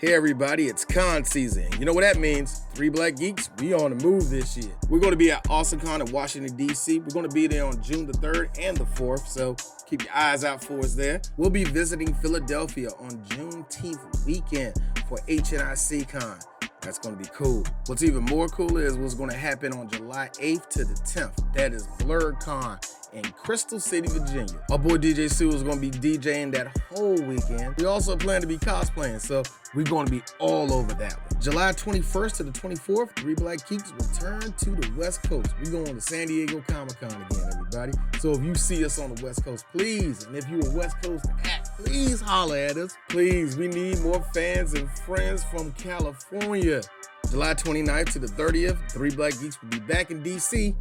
Hey everybody, it's con season. You know what that means? Three Black Geeks, we on the move this year. We're going to be at AwesomeCon in Washington, D.C. We're going to be there on June the 3rd and the 4th, so keep your eyes out for us there. We'll be visiting Philadelphia on Juneteenth weekend for HNIC Con. That's going to be cool. What's even more cool is what's going to happen on July 8th to the 10th. That is BlurCon in Crystal City, Virginia. Our boy DJ Sue is going to be DJing that whole weekend. We also plan to be cosplaying, so we're going to be all over that one. July 21st to the 24th, Three Black Geeks return to the West Coast. We're going to San Diego Comic-Con again, everybody. So if you see us on the West Coast, please, and if you're a West Coast act, please holler at us. Please, we need more fans and friends from California. July 29th to the 30th, Three Black Geeks will be back in DC,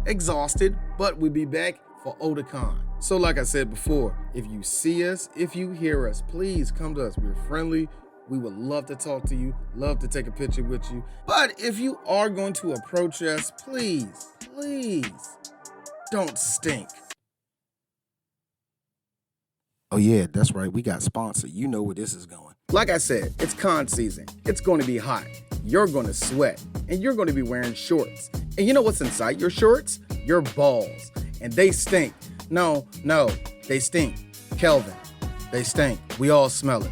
exhausted, but we'll be back for Otakon. So like I said before, if you see us, if you hear us, please come to us. We're friendly. We would love to talk to you, love to take a picture with you. But if you are going to approach us, please, don't stink. Oh yeah, that's right. We got sponsor. You know where this is going. Like I said, it's con season. It's going to be hot. You're going to sweat. And you're going to be wearing shorts. And you know what's inside your shorts? Your balls. And they stink. No, they stink. Kelvin, they stink. We all smell it.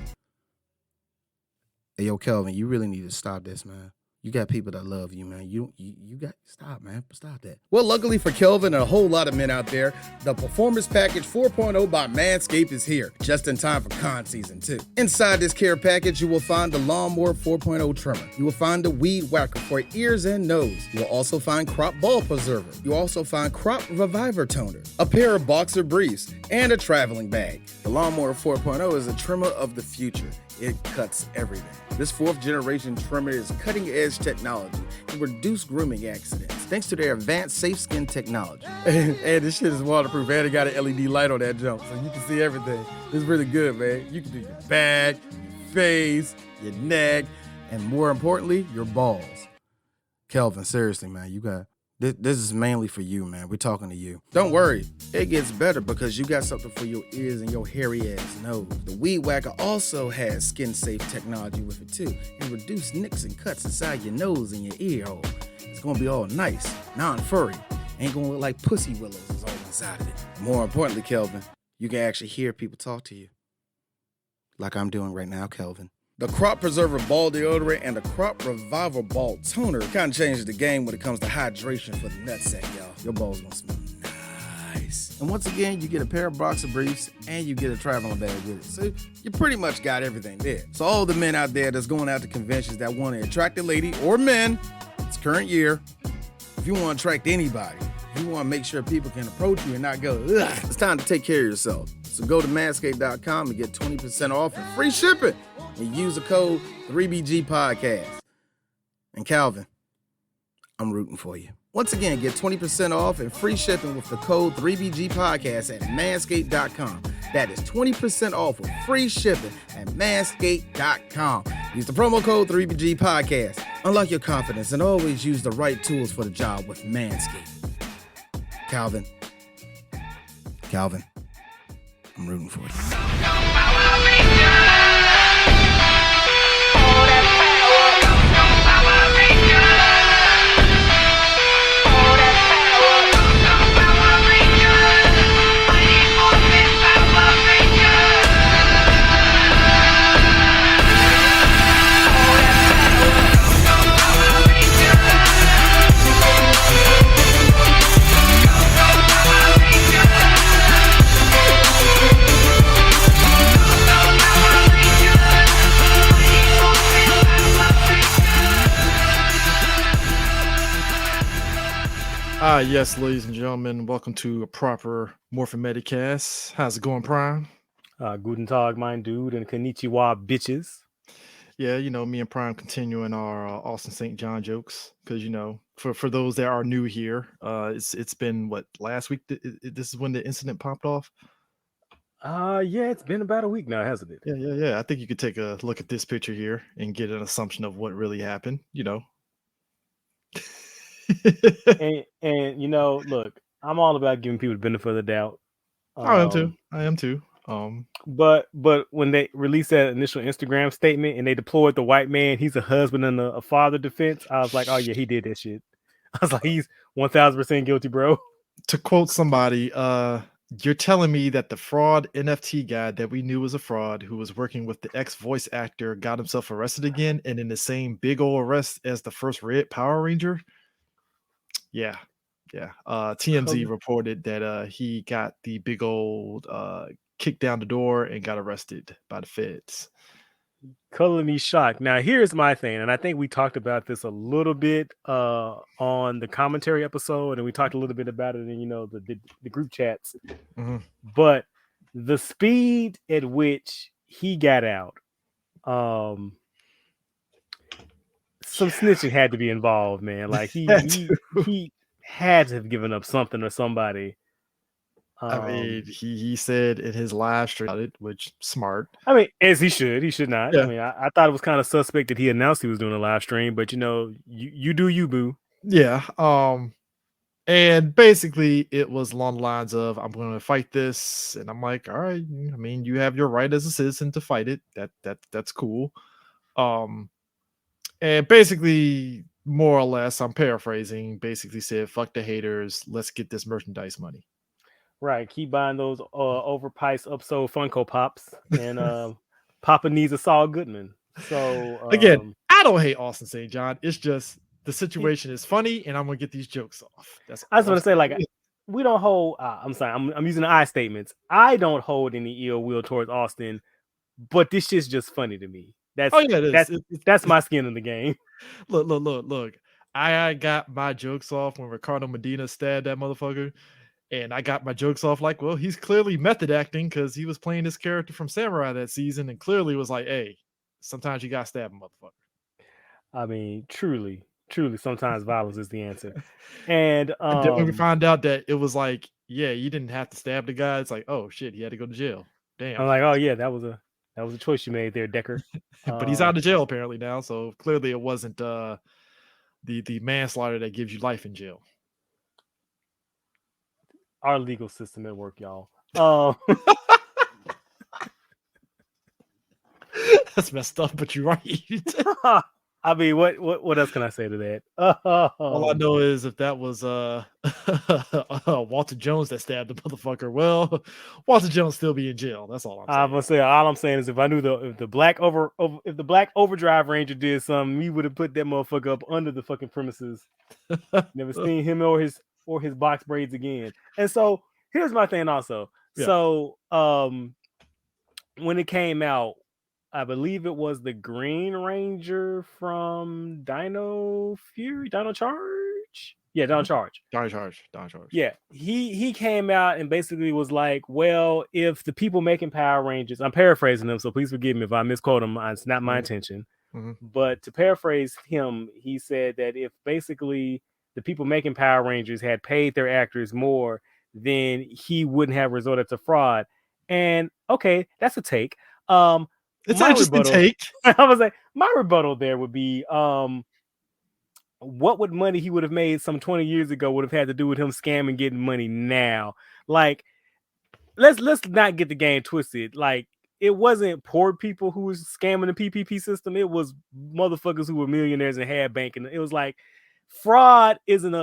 Hey, yo, Kelvin, you really need to stop this, man. You got people that love you, man. You got stop, man. Stop that. Well, luckily for Kelvin and a whole lot of men out there, the Performance Package 4.0 by Manscaped is here, just in time for con season 2. Inside this care package, you will find the Lawnmower 4.0 trimmer. You will find the Weed Whacker for ears and nose. You will also find Crop Ball Preserver. You will also find Crop Reviver Toner, a pair of boxer briefs, and a traveling bag. The Lawnmower 4.0 is a trimmer of the future. It cuts everything. This 4th generation trimmer is cutting edge technology to reduce grooming accidents thanks to their advanced safe skin technology. And this shit is waterproof and it got an LED light on that jump so you can see everything. It's really good, man. You can do your back, your face, your neck, and more importantly, your balls. Kelvin, seriously, man, you got this is mainly for you, man. We're talking to you. Don't worry, it gets better because you got something for your ears and your hairy ass nose. The Weed Whacker also has skin-safe technology with it too, and reduce nicks and cuts inside your nose and your ear hole. It's gonna be all nice, non-furry. Ain't gonna look like pussy willows is all inside of it. More importantly, Kelvin, you can actually hear people talk to you. Like I'm doing right now, Kelvin. The Crop Preserver Ball Deodorant and the Crop Reviver Ball Toner kind of changes the game when it comes to hydration for the nutsack, y'all. Your balls gonna smell nice. And once again, you get a pair of boxer briefs and you get a traveling bag with it. So you pretty much got everything there. So all the men out there that's going out to conventions that want to attract a lady or men, it's current year. If you want to attract anybody, if you want to make sure people can approach you and not go, ugh, it's time to take care of yourself. So go to manscaped.com and get 20% off and free shipping. And use the code 3BG Podcast. And Calvin, I'm rooting for you. Once again, get 20% off and free shipping with the code 3BG Podcast at manscaped.com. That is 20% off with free shipping at manscaped.com. Use the promo code 3BG Podcast. Unlock your confidence and always use the right tools for the job with Manscaped. Calvin, I'm rooting for you. Yes, ladies and gentlemen, welcome to a proper Morphin Metacast. How's it going, Prime? Guten Tag, mein dude, and konnichiwa, bitches. Yeah, you know, me and Prime continuing our Austin St. John jokes because, you know, for those that are new here, it's been, what, last week? This is when the incident popped off? Yeah, it's been about a week now, hasn't it? Yeah. I think you could take a look at this picture here and get an assumption of what really happened, you know. and you know, look, I'm all about giving people the benefit of the doubt. I am too. But when they released that initial Instagram statement and they deployed the white man, he's a husband and a father defense. I was like, oh yeah, he did that shit. I was like, he's 1000% guilty, bro. To quote somebody, you're telling me that the fraud NFT guy that we knew was a fraud, who was working with the ex voice actor, got himself arrested again, and in the same big old arrest as the first Red Power Ranger? Yeah. TMZ reported that he got the big old kick down the door and got arrested by the feds. Color me shocked. Now, here's my thing, and I think we talked about this a little bit on the commentary episode, and we talked a little bit about it in the group chats. Mm-hmm. But the speed at which he got out, some snitching had to be involved, man. Like he had to have given up something or somebody. I mean, he said in his live stream, which smart. I mean, as he should. He should not. Yeah. I mean, I thought it was kind of suspect that he announced he was doing a live stream, but you do you, boo. Yeah. And basically it was along the lines of, I'm going to fight this, and I'm like, all right. I mean, you have your right as a citizen to fight it. That's cool. And basically, more or less, I'm paraphrasing, basically said, fuck the haters. Let's get this merchandise money. Right, keep buying those overpriced upsold Funko Pops, and Papa needs a Saul Goodman. So again, I don't hate Austin St. John. It's just the situation is funny, and I'm gonna get these jokes off. I just want to say, like, we don't hold. I'm sorry, I'm using the I statements. I don't hold any ill will towards Austin, but this shit's just funny to me. That's that's my skin in the game. Look. I got my jokes off when Ricardo Medina stabbed that motherfucker. And I got my jokes off like, well, he's clearly method acting because he was playing this character from Samurai that season and clearly was like, hey, sometimes you got to stab a motherfucker. I mean, truly, sometimes violence is the answer. And then when we find out that it was like, yeah, you didn't have to stab the guy, it's like, oh shit, he had to go to jail. Damn. I'm like, oh yeah, that was a choice you made there, Decker. But he's out of jail apparently now, so clearly it wasn't the manslaughter that gives you life in jail. Our legal system at work, y'all. That's messed up, but you're right. I mean, what else can I say to that? All I know is if that was Walter Jones that stabbed the motherfucker, well, Walter Jones still be in jail. That's all I'm saying. All I'm saying is if I knew if the Black Overdrive Ranger did something, we would have put that motherfucker up under the fucking premises. Never seen him or his box braids again. And so here's my thing also. Yeah. So when it came out, I believe it was the Green Ranger from Dino Charge. Yeah, Dino Charge. Dino Charge. Yeah, he came out and basically was like, well, if the people making Power Rangers, I'm paraphrasing them, so please forgive me if I misquote him. It's not my intention. Mm-hmm. But to paraphrase him, he said that if basically the people making Power Rangers had paid their actors more, then he wouldn't have resorted to fraud. And okay, that's a take. It's an interesting take. I was like, my rebuttal there would be, what would money he would have made some 20 years ago would have had to do with him scamming getting money now? Like, let's not get the game twisted. Like, it wasn't poor people who was scamming the PPP system. It was motherfuckers who were millionaires and had banking. It was like, fraud isn't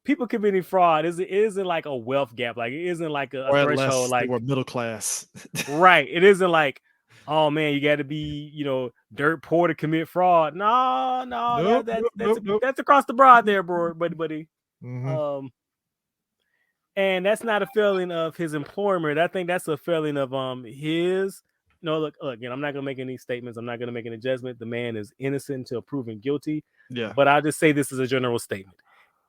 people committing fraud isn't like a wealth gap. Like, it isn't like a threshold. Like, we're middle class. Right. It isn't like, oh man, you got to be, dirt poor to commit fraud. No, nope, that's across the broad there, bro, buddy. Mm-hmm. And that's not a failing of his employment. I think that's a failing of his. No, look, again, I'm not gonna make any statements. I'm not gonna make any judgment. The man is innocent until proven guilty. Yeah. But I'll just say this is a general statement.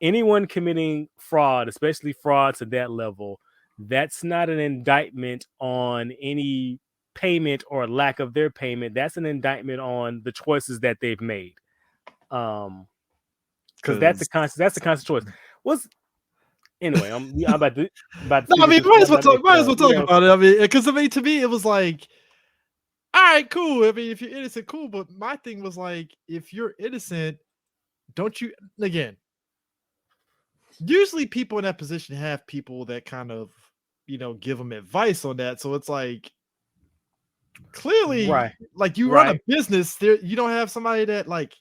Anyone committing fraud, especially fraud to that level, that's not an indictment on any payment or lack of their payment. That's an indictment on the choices that they've made. Because that's a conscious choice. Anyway, I'm about to. No, I mean, might as well talk about it. I mean, because to me, it was like, all right, cool. I mean, if you're innocent, cool. But my thing was like, if you're innocent, don't you? Again, usually people in that position have people that kind of give him advice on that. So it's like clearly, Right. like you run a business, there you don't have somebody that like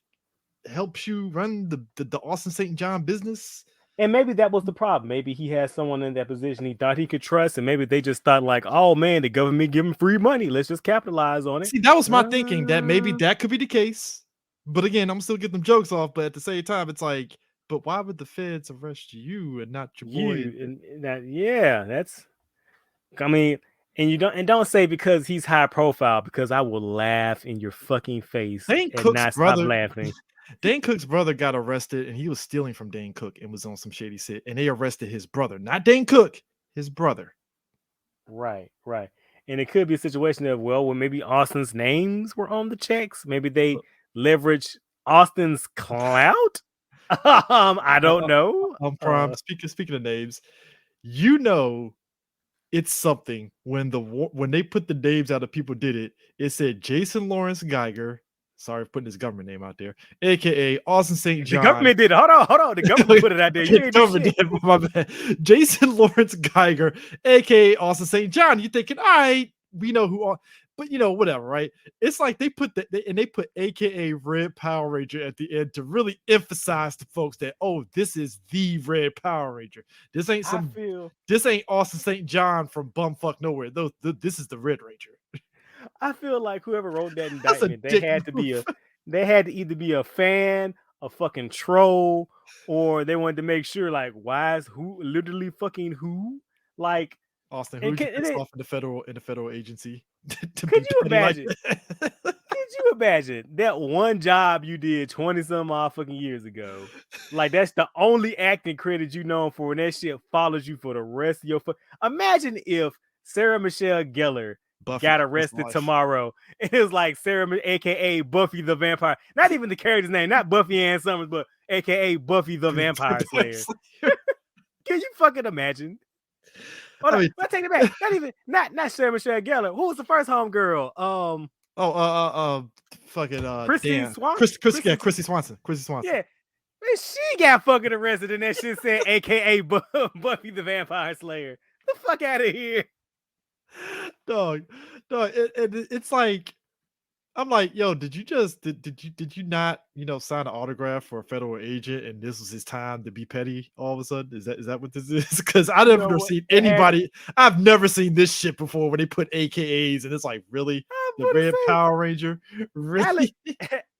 helps you run the Austin St. John business. And maybe that was the problem. Maybe he had someone in that position he thought he could trust, and maybe they just thought like, oh man, the government give him free money. Let's just capitalize on it. See, that was my thinking, that maybe that could be the case. But again, I'm still getting them jokes off. But at the same time, it's like, but why would the feds arrest you and not your boy? And that, yeah, that's. I mean, and don't say because he's high profile, because I will laugh in your fucking face Dane and Cook's not brother, stop laughing. Dane Cook's brother got arrested, and he was stealing from Dane Cook and was on some shady shit. And they arrested his brother, not Dane Cook, his brother. Right. And it could be a situation of, well, maybe Austin's names were on the checks. Maybe they leverage Austin's clout. I don't know. Prime, speaking of names, it's something when they put the names out of people did it. It said Jason Lawrence Geiger. Sorry for putting his government name out there, aka Austin St. John. The government did it. Hold on. The government put it out there. My bad. Jason Lawrence Geiger, aka Austin St. John. You're thinking, all right, we know who are, but whatever, right? It's like they put they put aka Red Power Ranger at the end to really emphasize to folks that, oh, this is the Red Power Ranger. This ain't this ain't Austin St. John from bumfuck nowhere. This is the Red Ranger. I feel like whoever wrote that indictment, they had to either be a fan, a fucking troll, or they wanted to make sure, like, why is who literally fucking who? Like, Austin, who gets off in the federal agency? Could you imagine? Could you imagine that one job you did 20-some odd fucking years ago? Like, that's the only acting credit you known for, and that shit follows you for the rest of your. Imagine if Sarah Michelle Gellar got arrested tomorrow. It was like Sarah, aka Buffy the Vampire. Not even the character's name, not Buffy Ann Summers, but aka Buffy the Vampire Slayer. Can you fucking imagine? Hold on, I take it back. Not Sarah Michelle Gellar. Who was the first homegirl? Chrissy Swanson. Yeah. Man, she got fucking arrested and that shit said aka Buffy the Vampire Slayer. Get the fuck out of here. Dog, it's like, I'm like, yo, did you not sign an autograph for a federal agent and this was his time to be petty all of a sudden? Is that what this is? Because I've never seen anybody. I've never seen this shit before when they put AKAs and it's like, really, the Red Power Ranger, really?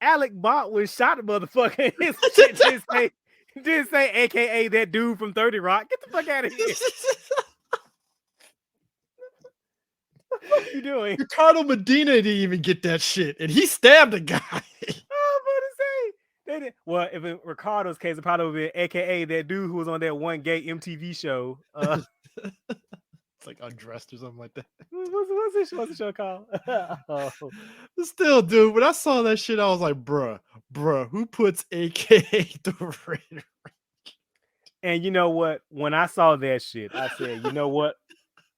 Alec Baldwin shot a motherfucker. His shit didn't say AKA that dude from 30 Rock. Get the fuck out of here. What are you doing? Ricardo Medina didn't even get that shit, and he stabbed a guy. I was about to say they did. Well, if in Ricardo's case, it probably would be AKA that dude who was on that one gay MTV show. It's like Undressed or something like that. What's the show called? Oh. Still, dude, when I saw that shit, I was like, bruh, who puts AKA the Red? And you know what? When I saw that shit, I said, you know what?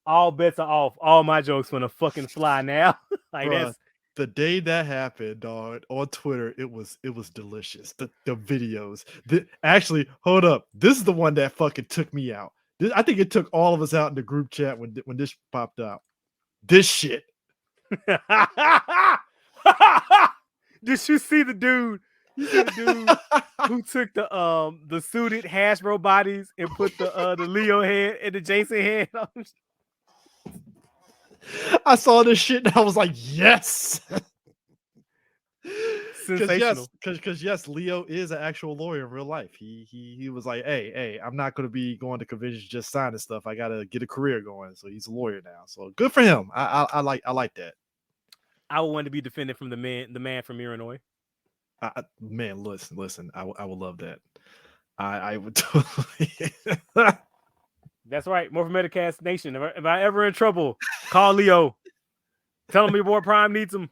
All bets are off. All my jokes gonna fucking fly now. Like, bruh, that's the day that happened, dog. On Twitter, it was delicious. The videos. Actually, hold up. This is the one that fucking took me out. I think it took all of us out in the group chat when this popped out. This shit. Did you see the dude? You see the dude who took the suited Hasbro bodies and put the Leo head and the Jason head on? I saw this shit and I was like, yes. Sensational. Because yes, Leo is an actual lawyer in real life. He was like, hey, I'm not going to be going to conventions just signing stuff. I got to get a career going. So he's a lawyer now. So good for him. I like that. I would want to be defended from the man from Illinois. Man, listen. I would love that. I would totally. That's right. More for Metacast Nation. If I ever in trouble, call Leo. Tell him your boy Prime needs him.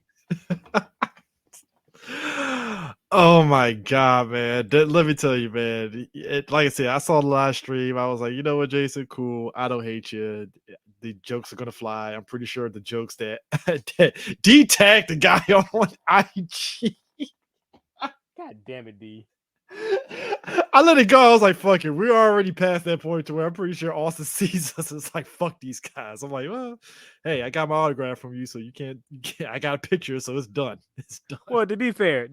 Oh my God, man. Let me tell you, man. Like I said, I saw the live stream. I was like, you know what, Jason? Cool. I don't hate you. The jokes are going to fly. I'm pretty sure the jokes that D-tagged the guy on IG. God damn it, D. I let it go. I was like, fuck it. We're already past that point to where I'm pretty sure Austin sees us. It's like, fuck these guys. I'm like, well, hey, I got my autograph from you, so you can't I got a picture, so it's done. It's done. Well, to be fair,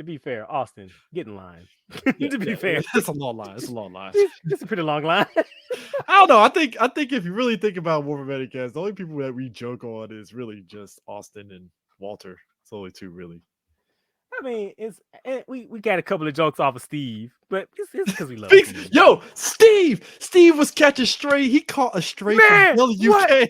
Austin, get in line. To be fair, it's a long line. It's a long line. It's a pretty long line. I don't know. I think if you really think about Morphin Metacast, the only people that we joke on is really just Austin and Walter. It's only two, really. I mean, we got a couple of jokes off of Steve, but it's because we love him. Yo, Steve was catching stray. He caught a stray from the UK.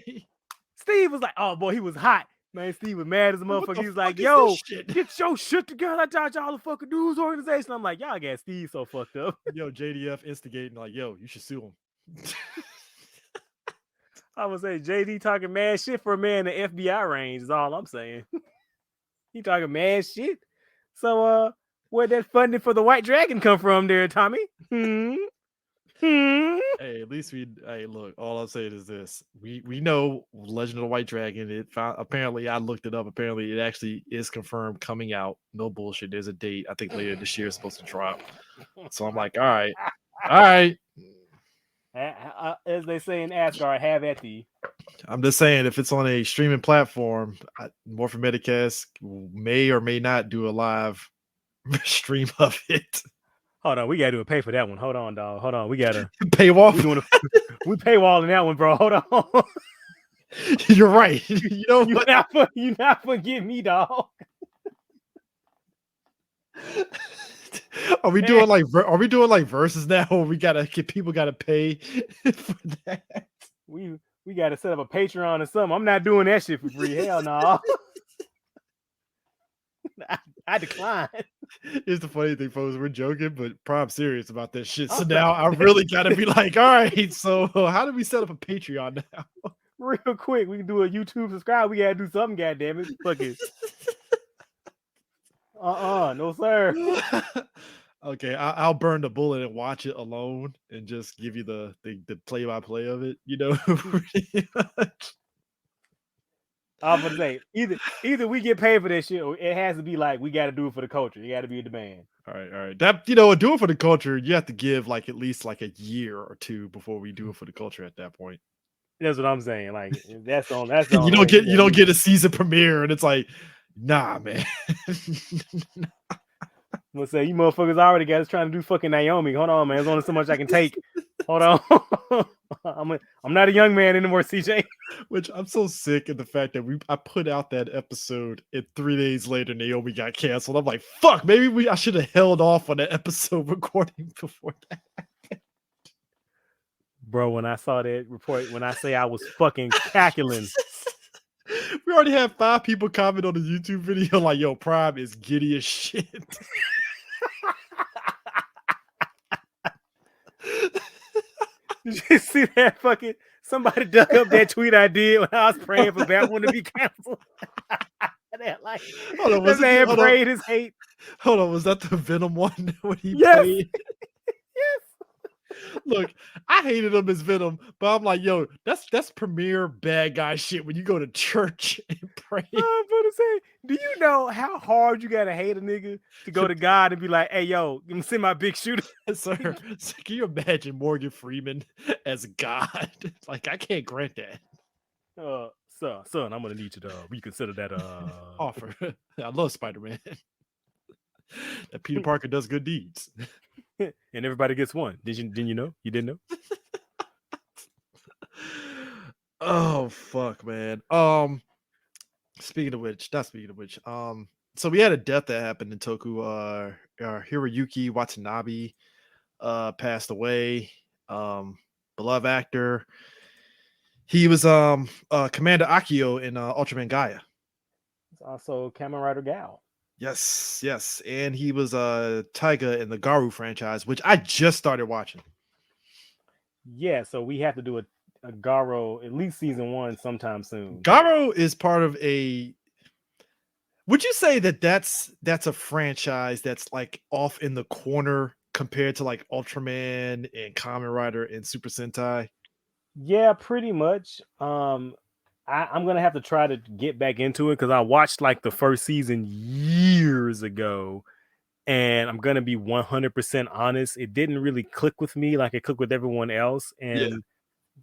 Steve was like, oh boy, he was hot. Man, Steve was mad as a motherfucker. He was like, yo, get your shit together. I thought y'all the fucking news organization. I'm like, y'all got Steve so fucked up. Yo, JDF instigating like, yo, you should sue him. I would say JD talking mad shit for a man in the FBI range is all I'm saying. He talking mad shit. So where'd that funding for the White Dragon come from there, Tommy? Hey, at least look, all I'm saying is this. We know Legend of the White Dragon. Apparently I looked it up. Apparently it actually is confirmed coming out. No bullshit. There's a date. I think later this year it's supposed to drop. So I'm like, all right. As they say in Asgard, have at thee. I'm just saying, if it's on a streaming platform, Morphin Metacast may or may not do a live stream of it. Hold on, we gotta do a pay for that one. Hold on, dog. Hold on, we gotta paywall. We paywalling that one, bro. Hold on. You're right. You know what? You not forget me, dog. Are we doing like verses now? Where we gotta get people gotta pay for that? We gotta set up a Patreon or something. I'm not doing that shit for free. Hell no. I decline. Here's the funny thing, folks. We're joking, but I'm serious about this shit. So now I really gotta be like, all right. So how do we set up a Patreon now? Real quick, we can do a YouTube subscribe. We gotta do something. Goddamn it, fuck it. No sir. Okay, I'll burn the bullet and watch it alone and just give you the play-by-play of it, you know. I was gonna say either we get paid for this shit, or it has to be like we got to do it for the culture. You got to be a demand. All right. That do it for the culture. You have to give like at least like a year or two before we do it for the culture. At that point, that's what I'm saying. Like that's on. You don't get a season premiere, and it's like, nah, man. I'm gonna say you motherfuckers already got us trying to do fucking Naomi. Hold on, man. There's only so much I can take. Hold on. I'm not a young man anymore, CJ. Which I'm so sick of the fact that I put out that episode and 3 days later Naomi got canceled. I'm like, fuck, maybe I should have held off on that episode recording before that. Bro, when I saw that report, when I say I was fucking cackling. We already have 5 people comment on the YouTube video like, yo, Prime is giddy as shit. Did you see that fucking somebody dug up that tweet I did when I was praying for Batwoman to be canceled? That like that man prayed his hate. Hold on, was that the Venom one when he played? Yes. Look, I hated him as Venom, but I'm like, yo, that's premier bad guy shit when you go to church and pray. I'm gonna say, do you know how hard you gotta hate a nigga to go to God and be like, hey, yo, you send my big shooter? Sir, so can you imagine Morgan Freeman as God? Like, I can't grant that. Son, I'm gonna need you to reconsider that offer. I love Spider-Man. That Peter Parker does good deeds. And everybody gets one. Didn't you know? You didn't know? Oh fuck, man. Speaking of which, so we had a death that happened in Toku. Hiroyuki Watanabe passed away. Beloved actor. He was Commander Akio in Ultraman Gaia. It's also Kamen Rider Gal. Yes, and he was Taiga in the Garu franchise, which I just started watching. Yeah, so we have to do a Garo, at least season 1 sometime soon. Garo is part of a. Would you say that's a franchise that's like off in the corner compared to like Ultraman and Kamen Rider and Super Sentai? Yeah, pretty much. I'm gonna have to try to get back into it because I watched like the first season years ago, And I'm gonna be 100% honest. It didn't really click with me like it clicked with everyone else, and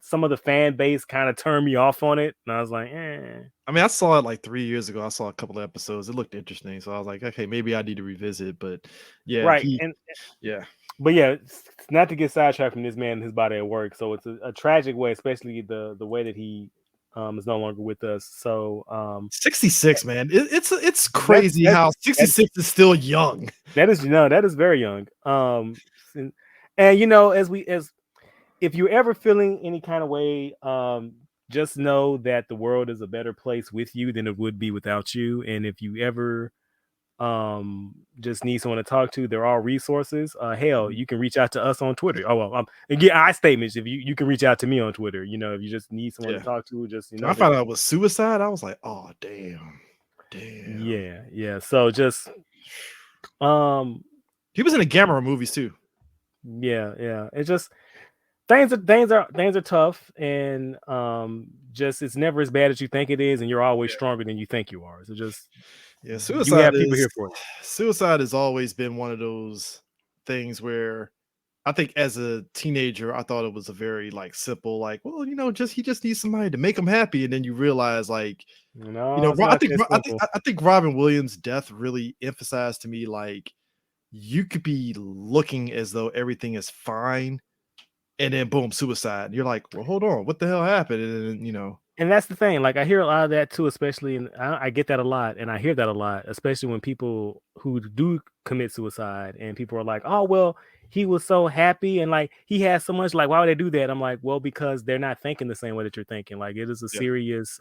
some of the fan base kind of turned me off on it. And I was like, eh. I mean, I saw it like 3 years ago. I saw a couple of episodes. It looked interesting, so I was like, okay, maybe I need to revisit. But yeah, Right. But yeah, not to get sidetracked from this man and his body at work. So it's a tragic way, especially the way that he is no longer with us. So 66, man. It's crazy how 66 is still young. That is very young. And you know, as if you're ever feeling any kind of way, just know that the world is a better place with you than it would be without you. And if you ever just need someone to talk to, there are resources. Hell, you can reach out to us on Twitter. Oh well, and get I statements. If you can reach out to me on Twitter, you know, if you just need someone to talk to, just you know. I found out it was suicide. I was like, oh damn. Yeah. So just he was in the Gamera movies too. Yeah. It's just things are tough, and just it's never as bad as you think it is, and you're always stronger than you think you are. So just suicide. You have people here for it. Suicide has always been one of those things where I think as a teenager I thought it was a very like simple, like, well, you know, he just needs somebody to make him happy, and then you realize like, no, you know, I think Robin Williams' death really emphasized to me like you could be looking as though everything is fine, and then boom, suicide. And you're like, well, hold on, what the hell happened? And then, you know. And that's the thing. Like I hear a lot of that too, especially, and I get that a lot, and I hear that a lot, especially when people who do commit suicide, and people are like, "Oh, well, he was so happy, and like he has so much. Like, why would they do that?" I'm like, "Well, because they're not thinking the same way that you're thinking. Like, it is a serious,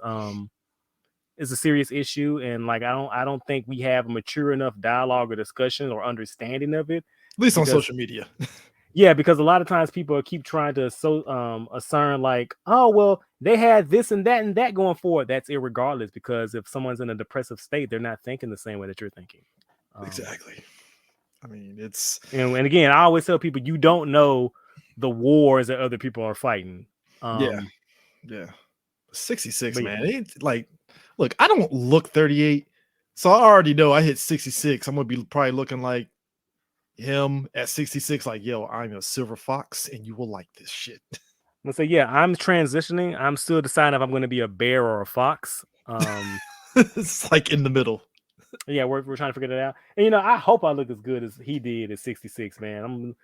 it's a serious issue, and like I don't think we have a mature enough dialogue or discussion or understanding of it, at least on social media." Yeah, because a lot of times people keep trying to assign like, oh well, they had this and that going forward. That's irregardless, because if someone's in a depressive state, they're not thinking the same way that you're thinking. Exactly. I mean, it's and again, I always tell people you don't know the wars that other people are fighting. Yeah. 66, man. It's like, look, I don't look 38, so I already know I hit 66. I'm gonna be probably looking like him at 66, like, yo, I'm a silver fox and you will like this shit. Let's say, yeah, I'm transitioning. I'm still deciding if I'm going to be a bear or a fox. It's like in the middle. Yeah, we're trying to figure that out. And you know, I hope I look as good as he did at 66, man.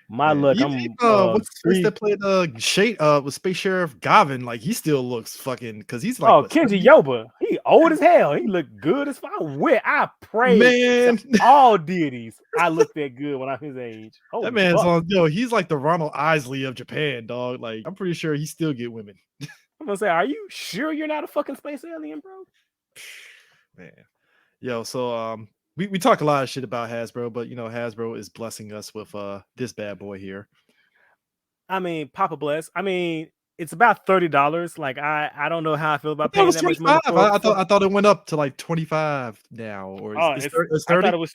Luck. What's that played Shade with Space Sheriff Gavin? Like he still looks fucking, because he's like, Kenji Yoba. He old as hell. He looked good as fuck. I pray, man, all deities I look that good when I'm his age. That man's on, he's like the Ronald Isley of Japan, dog. Like I'm pretty sure he still get women. I'm gonna say, are you sure you're not a fucking space alien, bro? Man, yo, so we talk a lot of shit about Hasbro, but you know, Hasbro is blessing us with this bad boy here. I mean, Papa bless. I mean, it's about $30. Like I don't know how I feel about paying that much money. I thought it went up to like 25 now, or it's 30?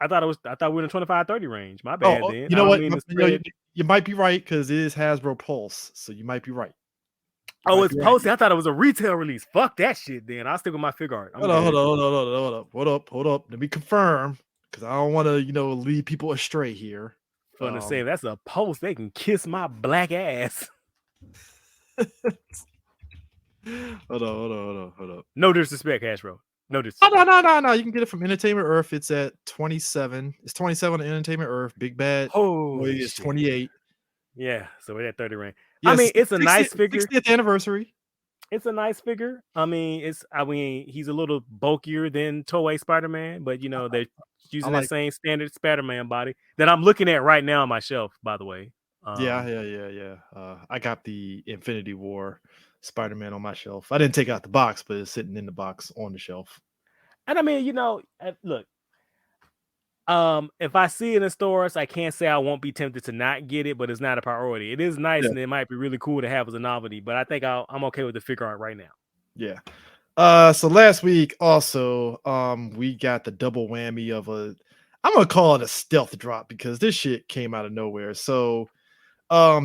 I thought we were in the 25-30 range. My bad. Then you know what? You might be right, because it is Hasbro Pulse, so you might be right. Oh, it's posted. I thought it was a retail release. Fuck that shit. Then I'll stick with my figure art. Hold up. Let me confirm, because I don't want to, lead people astray here. Fun to say, that's a post. They can kiss my black ass. Hold up. No disrespect, Hasbro. No disrespect. No. You can get it from Entertainment Earth. It's at 27. It's 27 on Entertainment Earth. Big Bad. Oh, it's 28. Yeah, so we're at 30 range. Yes, I mean, it's a nice figure. 60th anniversary. It's a nice figure. I mean, he's a little bulkier than Toei Spider-Man, but they're using that same standard Spider-Man body that I'm looking at right now on my shelf, by the way. Yeah. I got the Infinity War Spider-Man on my shelf. I didn't take out the box, but it's sitting in the box on the shelf. And I mean, look, if I see it in the stores, I can't say I won't be tempted to not get it, but it's not a priority. It is nice, and it might be really cool to have as a novelty, but I think I'm okay with the figure art right now. Yeah. So last week also, we got the double whammy of I'm gonna call it a stealth drop, because this shit came out of nowhere. So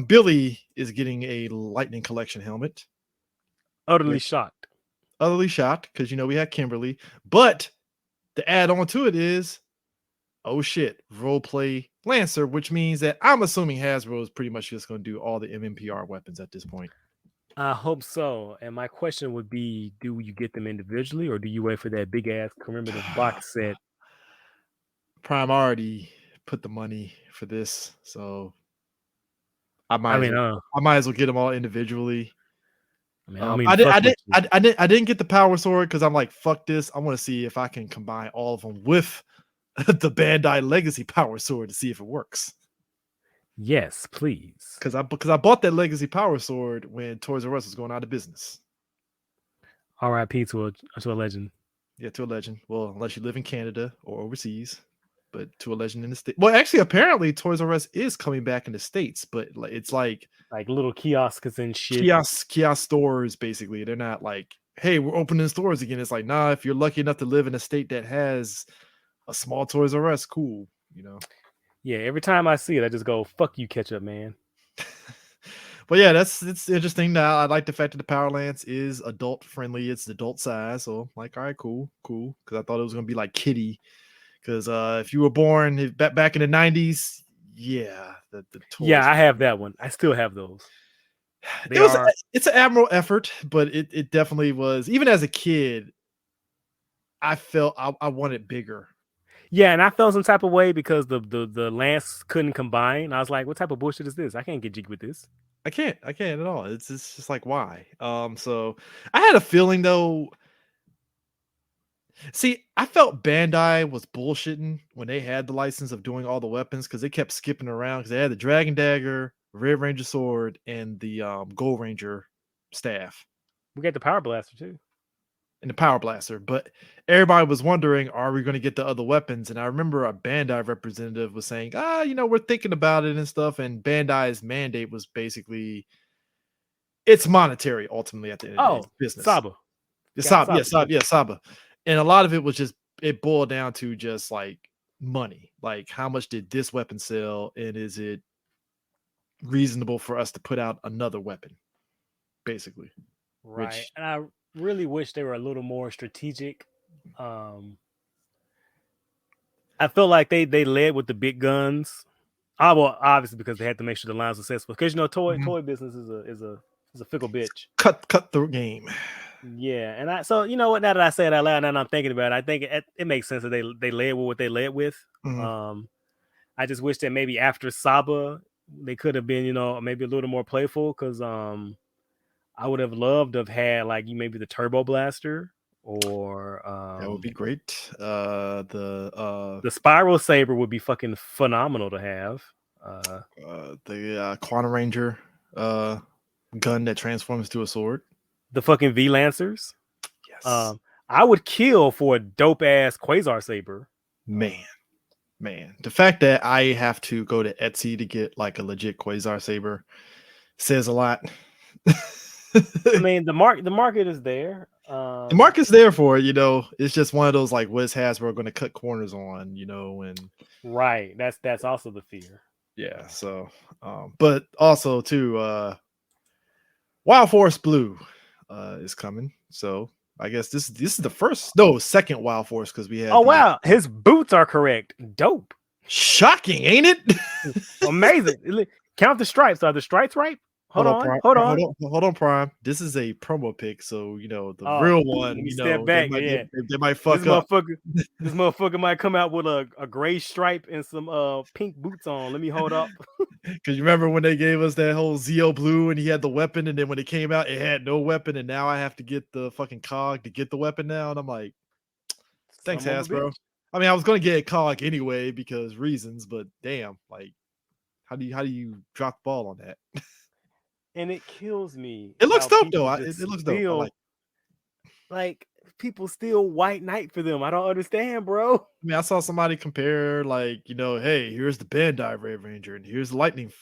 Billy is getting a Lightning Collection helmet. Utterly shocked, because we had Kimberly, but the add on to it is oh shit, roleplay Lancer, which means that I'm assuming Hasbro is pretty much just going to do all the MMPR weapons at this point. I hope so. And my question would be, do you get them individually or do you wait for that big ass commemorative box set? Prime already put the money for this, so I might as well get them all individually. I didn't get the power sword because I'm like, fuck this. I want to see if I can combine all of them with the Bandai Legacy power sword to see if it works. Yes, please. Because I bought that Legacy power sword when Toys R Us was going out of business. R.I.P. to a legend. Yeah, to a legend. Well, unless you live in Canada or overseas, but to a legend in the States. Well, actually, apparently Toys R Us is coming back in the States, but it's like little kiosks and shit. Kiosk stores, basically. They're not like, hey, we're opening stores again. It's like, nah, if you're lucky enough to live in a state that has a small Toys R Us, cool, you know. Yeah, every time I see it, I just go, fuck you, ketchup, man. But yeah, it's interesting. Now I like the fact that the Power Lance is adult friendly. It's adult size, so like, all right, cool. Because I thought it was gonna be like kiddie. Because if you were born back in the 90s, yeah, the toys. Yeah, I have that one. I still have those. It's an admirable effort, but it definitely was. Even as a kid, I felt I wanted bigger. Yeah, and I felt some type of way because the Lance couldn't combine. I was like, what type of bullshit is this? I can't get jiggy with this. I can't at all. It's just like, why? So I had a feeling though. See, I felt Bandai was bullshitting when they had the license of doing all the weapons because they kept skipping around because they had the Dragon Dagger, Red Ranger Sword, and the Gold Ranger staff. We got the Power Blaster too. And the Power Blaster, but everybody was wondering, are we going to get the other weapons? And I remember a Bandai representative was saying, we're thinking about it and stuff. And Bandai's mandate was basically, it's monetary ultimately at the end of the business. Saba. Saba. And a lot of it was just, it boiled down to just like money. Like, how much did this weapon sell? And is it reasonable for us to put out another weapon? Basically. Right. And I really wish they were a little more strategic. I feel like they led with the big guns. Well, obviously because they had to make sure the line was successful. Because toy business is a fickle bitch. Cut the game. Yeah, and so you know what? Now that I say it out loud, now that I'm thinking about it, I think it makes sense that they led with what they led with. Mm-hmm. I just wish that maybe after Saba they could have been, maybe a little more playful because I would have loved to have had like maybe the Turbo Blaster or that would be great. The Spiral Saber would be fucking phenomenal to have. The Quantum Ranger gun that transforms to a sword. The fucking V Lancers. Yes. I would kill for a dope ass Quasar Saber. Man. The fact that I have to go to Etsy to get like a legit Quasar Saber says a lot. I mean, the market is there. The market's there for it, It's just one of those like, what is Hasbro going to cut corners on, and right. That's also the fear. Yeah. So, but also too, Wild Force Blue is coming. So I guess this is the second Wild Force because we had. Oh wow, his boots are correct. Dope. Shocking, ain't it? Amazing. Count the stripes. Are the stripes right? Hold on, Prime. This is a promo pic, so the real one. Step back, they might fuck up. This motherfucker might come out with a gray stripe and some pink boots on. Let me hold up. Because you remember when they gave us that whole Zeo Blue and he had the weapon, and then when it came out, it had no weapon, and now I have to get the fucking cog to get the weapon now, and I'm like, thanks, Hasbro. I mean, I was gonna get a cog anyway because reasons, but damn, like, how do you drop the ball on that? And it kills me. It looks dope though. It looks dope. Like people steal White Knight for them. I don't understand, bro. I mean, I saw somebody compare like, hey, here's the Bandai Red Ranger and here's the Lightning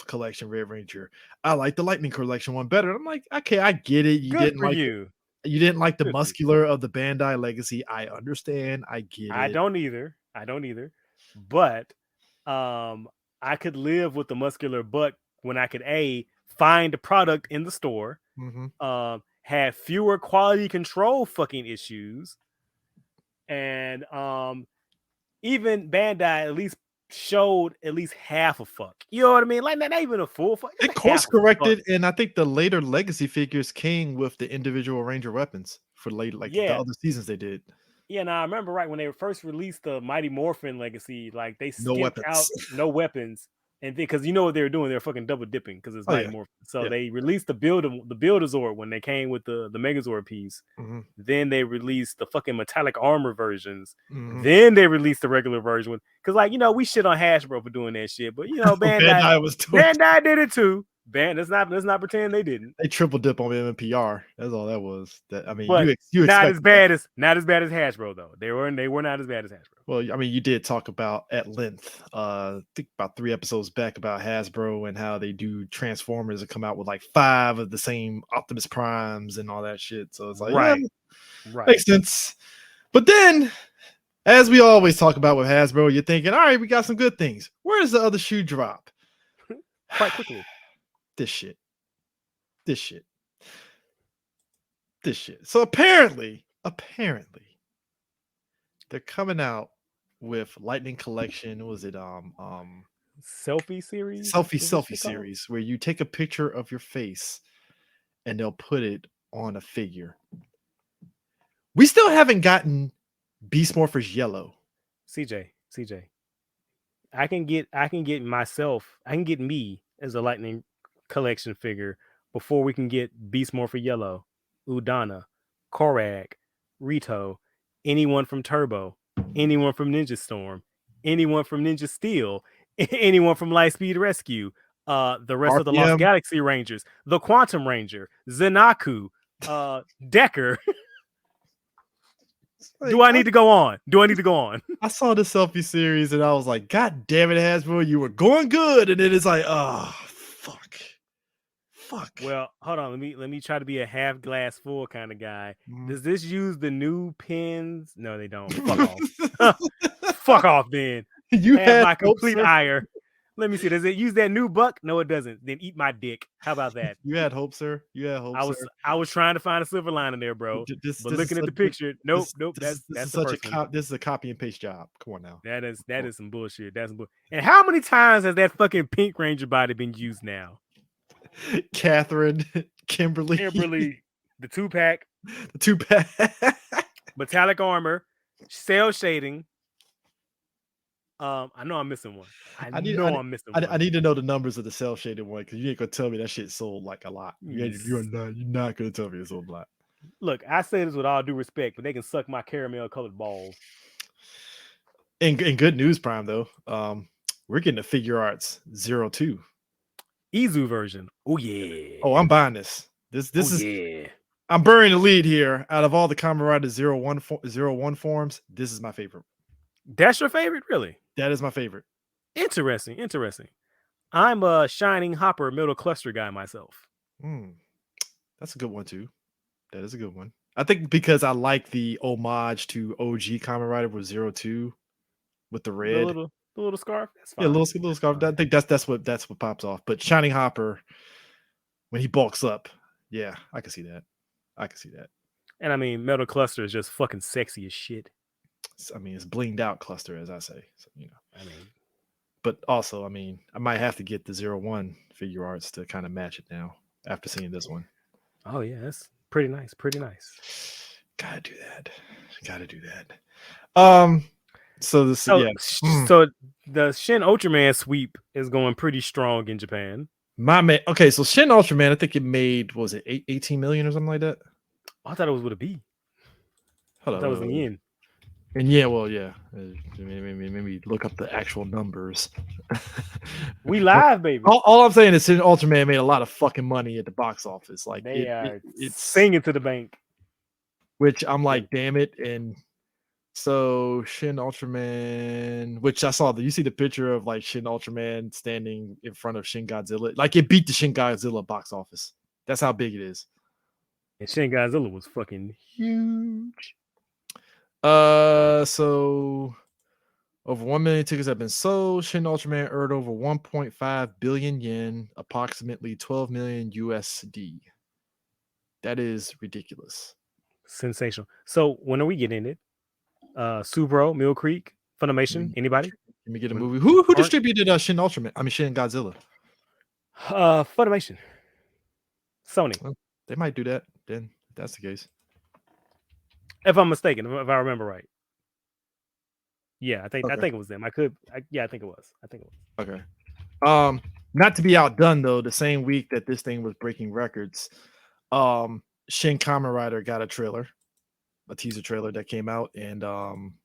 Collection Red Ranger. I like the Lightning Collection one better. I'm like, okay, I get it. You didn't like the muscular of the Bandai Legacy. I understand. I get it. I don't either. But I could live with the muscular butt when I could find a product in the store, have fewer quality control fucking issues, and even Bandai at least showed at least half a fuck. You know what I mean? Like not even a full fuck. It course corrected, and I think the later legacy figures came with the individual Ranger weapons for late, like the other seasons they did. Yeah, now I remember right when they first released the Mighty Morphin Legacy, like they No skipped out no weapons, and because you know what they were doing, they're fucking double dipping because it's Mighty Morphin. So they released the Build-A-Zord when they came with the Megazord piece. Mm-hmm. Then they released the fucking metallic armor versions. Mm-hmm. Then they released the regular version because, like, you know, we shit on Hasbro for doing that shit, but you know, Bandai did it too. Let's not pretend they didn't. They triple dip on MMPR. That's all that was. That I mean, but you not as bad as Hasbro though. They were not as bad as Hasbro. Well, I mean, you did talk about at length, I think about 3 episodes back about Hasbro and how they do Transformers and come out with like 5 of the same Optimus Primes and all that shit. So it's like, right, makes sense. But then, as we always talk about with Hasbro, you're thinking, all right, we got some good things. Where does the other shoe drop? Quite quickly. This shit. So apparently, they're coming out with Lightning Collection. Was it selfie series? Selfie series, where you take a picture of your face and they'll put it on a figure. We still haven't gotten Beast Morphers Yellow. CJ. I can get me as a Lightning Collection figure before we can get Beast Morpher Yellow, Udana, Korag, Rito, anyone from Turbo, anyone from Ninja Storm, anyone from Ninja Steel, anyone from Lightspeed Rescue, the rest of the Lost Galaxy Rangers, the Quantum Ranger, Zenaku, Decker. Do I need to go on? I saw the selfie series and I was like, God damn it, Hasbro, you were going good. And then it's like, oh, fuck. Well, hold on. Let me try to be a half glass full kind of guy. Does this use the new pins? No, they don't. Fuck off. Fuck off, then. You have my complete ire. Let me see. Does it use that new buck? No, it doesn't. Then eat my dick. How about that? You had hope, sir. I was trying to find a silver lining there, bro. But looking at the picture, nope. This is a copy and paste job. Come on now. That is some bullshit. That's some bullshit. And how many times has that fucking Pink Ranger body been used now? Catherine, Kimberly, the 2-pack, metallic armor, cell shading. I know I'm missing one. I need to know the numbers of the cell shaded one because you ain't gonna tell me that shit sold like a lot. You're not gonna tell me it sold a lot. Look, I say this with all due respect, but they can suck my caramel colored balls. In good news, Prime though, we're getting a Figure Arts 02. Izu version. Oh yeah. Oh, I'm buying this. This is. Yeah. I'm burying the lead here. Out of all the Kamen Rider Zero One forms, this is my favorite. That's your favorite, really? That is my favorite. Interesting. I'm a Shining Hopper middle cluster guy myself. That's a good one too. That is a good one. I think because I like the homage to OG Kamen Rider with 02 with the red. The little scarf. That's fine. Yeah, little scarf. I think that's what pops off. But Shining Hopper, when he bulks up, yeah, I can see that. And I mean, Metal Cluster is just fucking sexy as shit. I mean, it's blinged out cluster, as I say. So, you know, but also, I mean, I might have to get the 01 Figure Arts to kind of match it now after seeing this one. Oh yeah, that's pretty nice. Gotta do that. So the Shin Ultraman sweep is going pretty strong in Japan. My man. Okay, so Shin Ultraman, I think it made, what was it 18 million or something like that? I thought it was with a B. That was in the end. And yeah, well, yeah. Maybe look up the actual numbers. We live, baby. All I'm saying is Shin Ultraman made a lot of fucking money at the box office. Like it's singing to the bank. Which I'm like, damn it. And so Shin Ultraman, which I saw, you see the picture of like Shin Ultraman standing in front of Shin Godzilla. Like it beat the Shin Godzilla box office. That's how big it is. And Shin Godzilla was fucking huge. So over 1 million tickets have been sold. Shin Ultraman earned over 1.5 billion yen, approximately 12 million USD. That is ridiculous. Sensational. So when are we getting it? Subro, Mill Creek, Funimation. Anybody? Let me get a movie. Who distributed Shin Ultraman? I mean Shin Godzilla. Funimation. Sony. Well, they might do that then. If that's the case. If I'm mistaken, if I remember right. Yeah, I think Okay. it was them. I think it was. Okay. Not to be outdone though, the same week that this thing was breaking records, Shin Kamen Rider got a teaser trailer that came out, and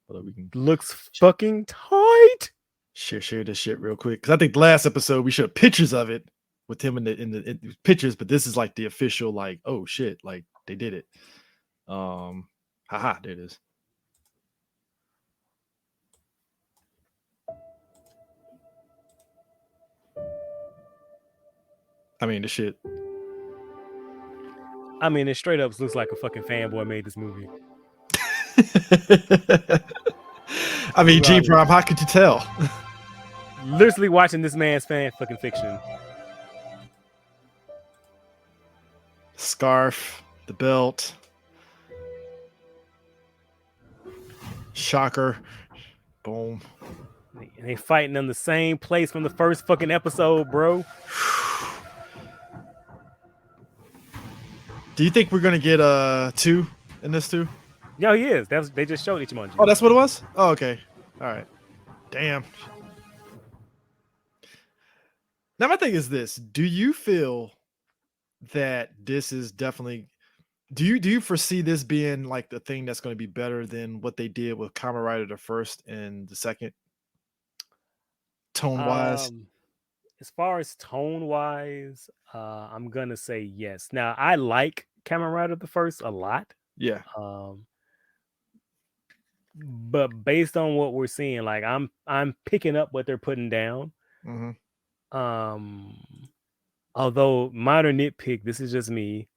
we can looks fucking tight. Share this shit real quick because I think the last episode we showed pictures of it with him in the pictures, but this is like the official, like, oh shit, like they did it. Haha, there it is. I mean, the shit. I mean, it straight up looks like a fucking fanboy made this movie. I mean, G-Prime, how could you tell? Literally watching this man's fan fucking fiction. Scarf, the belt, shocker, boom. And they fighting in the same place from the first fucking episode, bro. Do you think we're gonna get 2 in this too? Yeah, he is. They just showed Ichimonji. Oh, that's what it was? Oh, okay. All right. Damn. Now my thing is this: do you feel that this is definitely? Do you foresee this being like the thing that's going to be better than what they did with Kamen Rider the first and the second? Tone wise. As far as tone wise, I'm gonna say yes. Now I like Kamen Rider the first a lot. Yeah. But based on what we're seeing, like I'm picking up what they're putting down. Mm-hmm. Although minor nitpick, this is just me.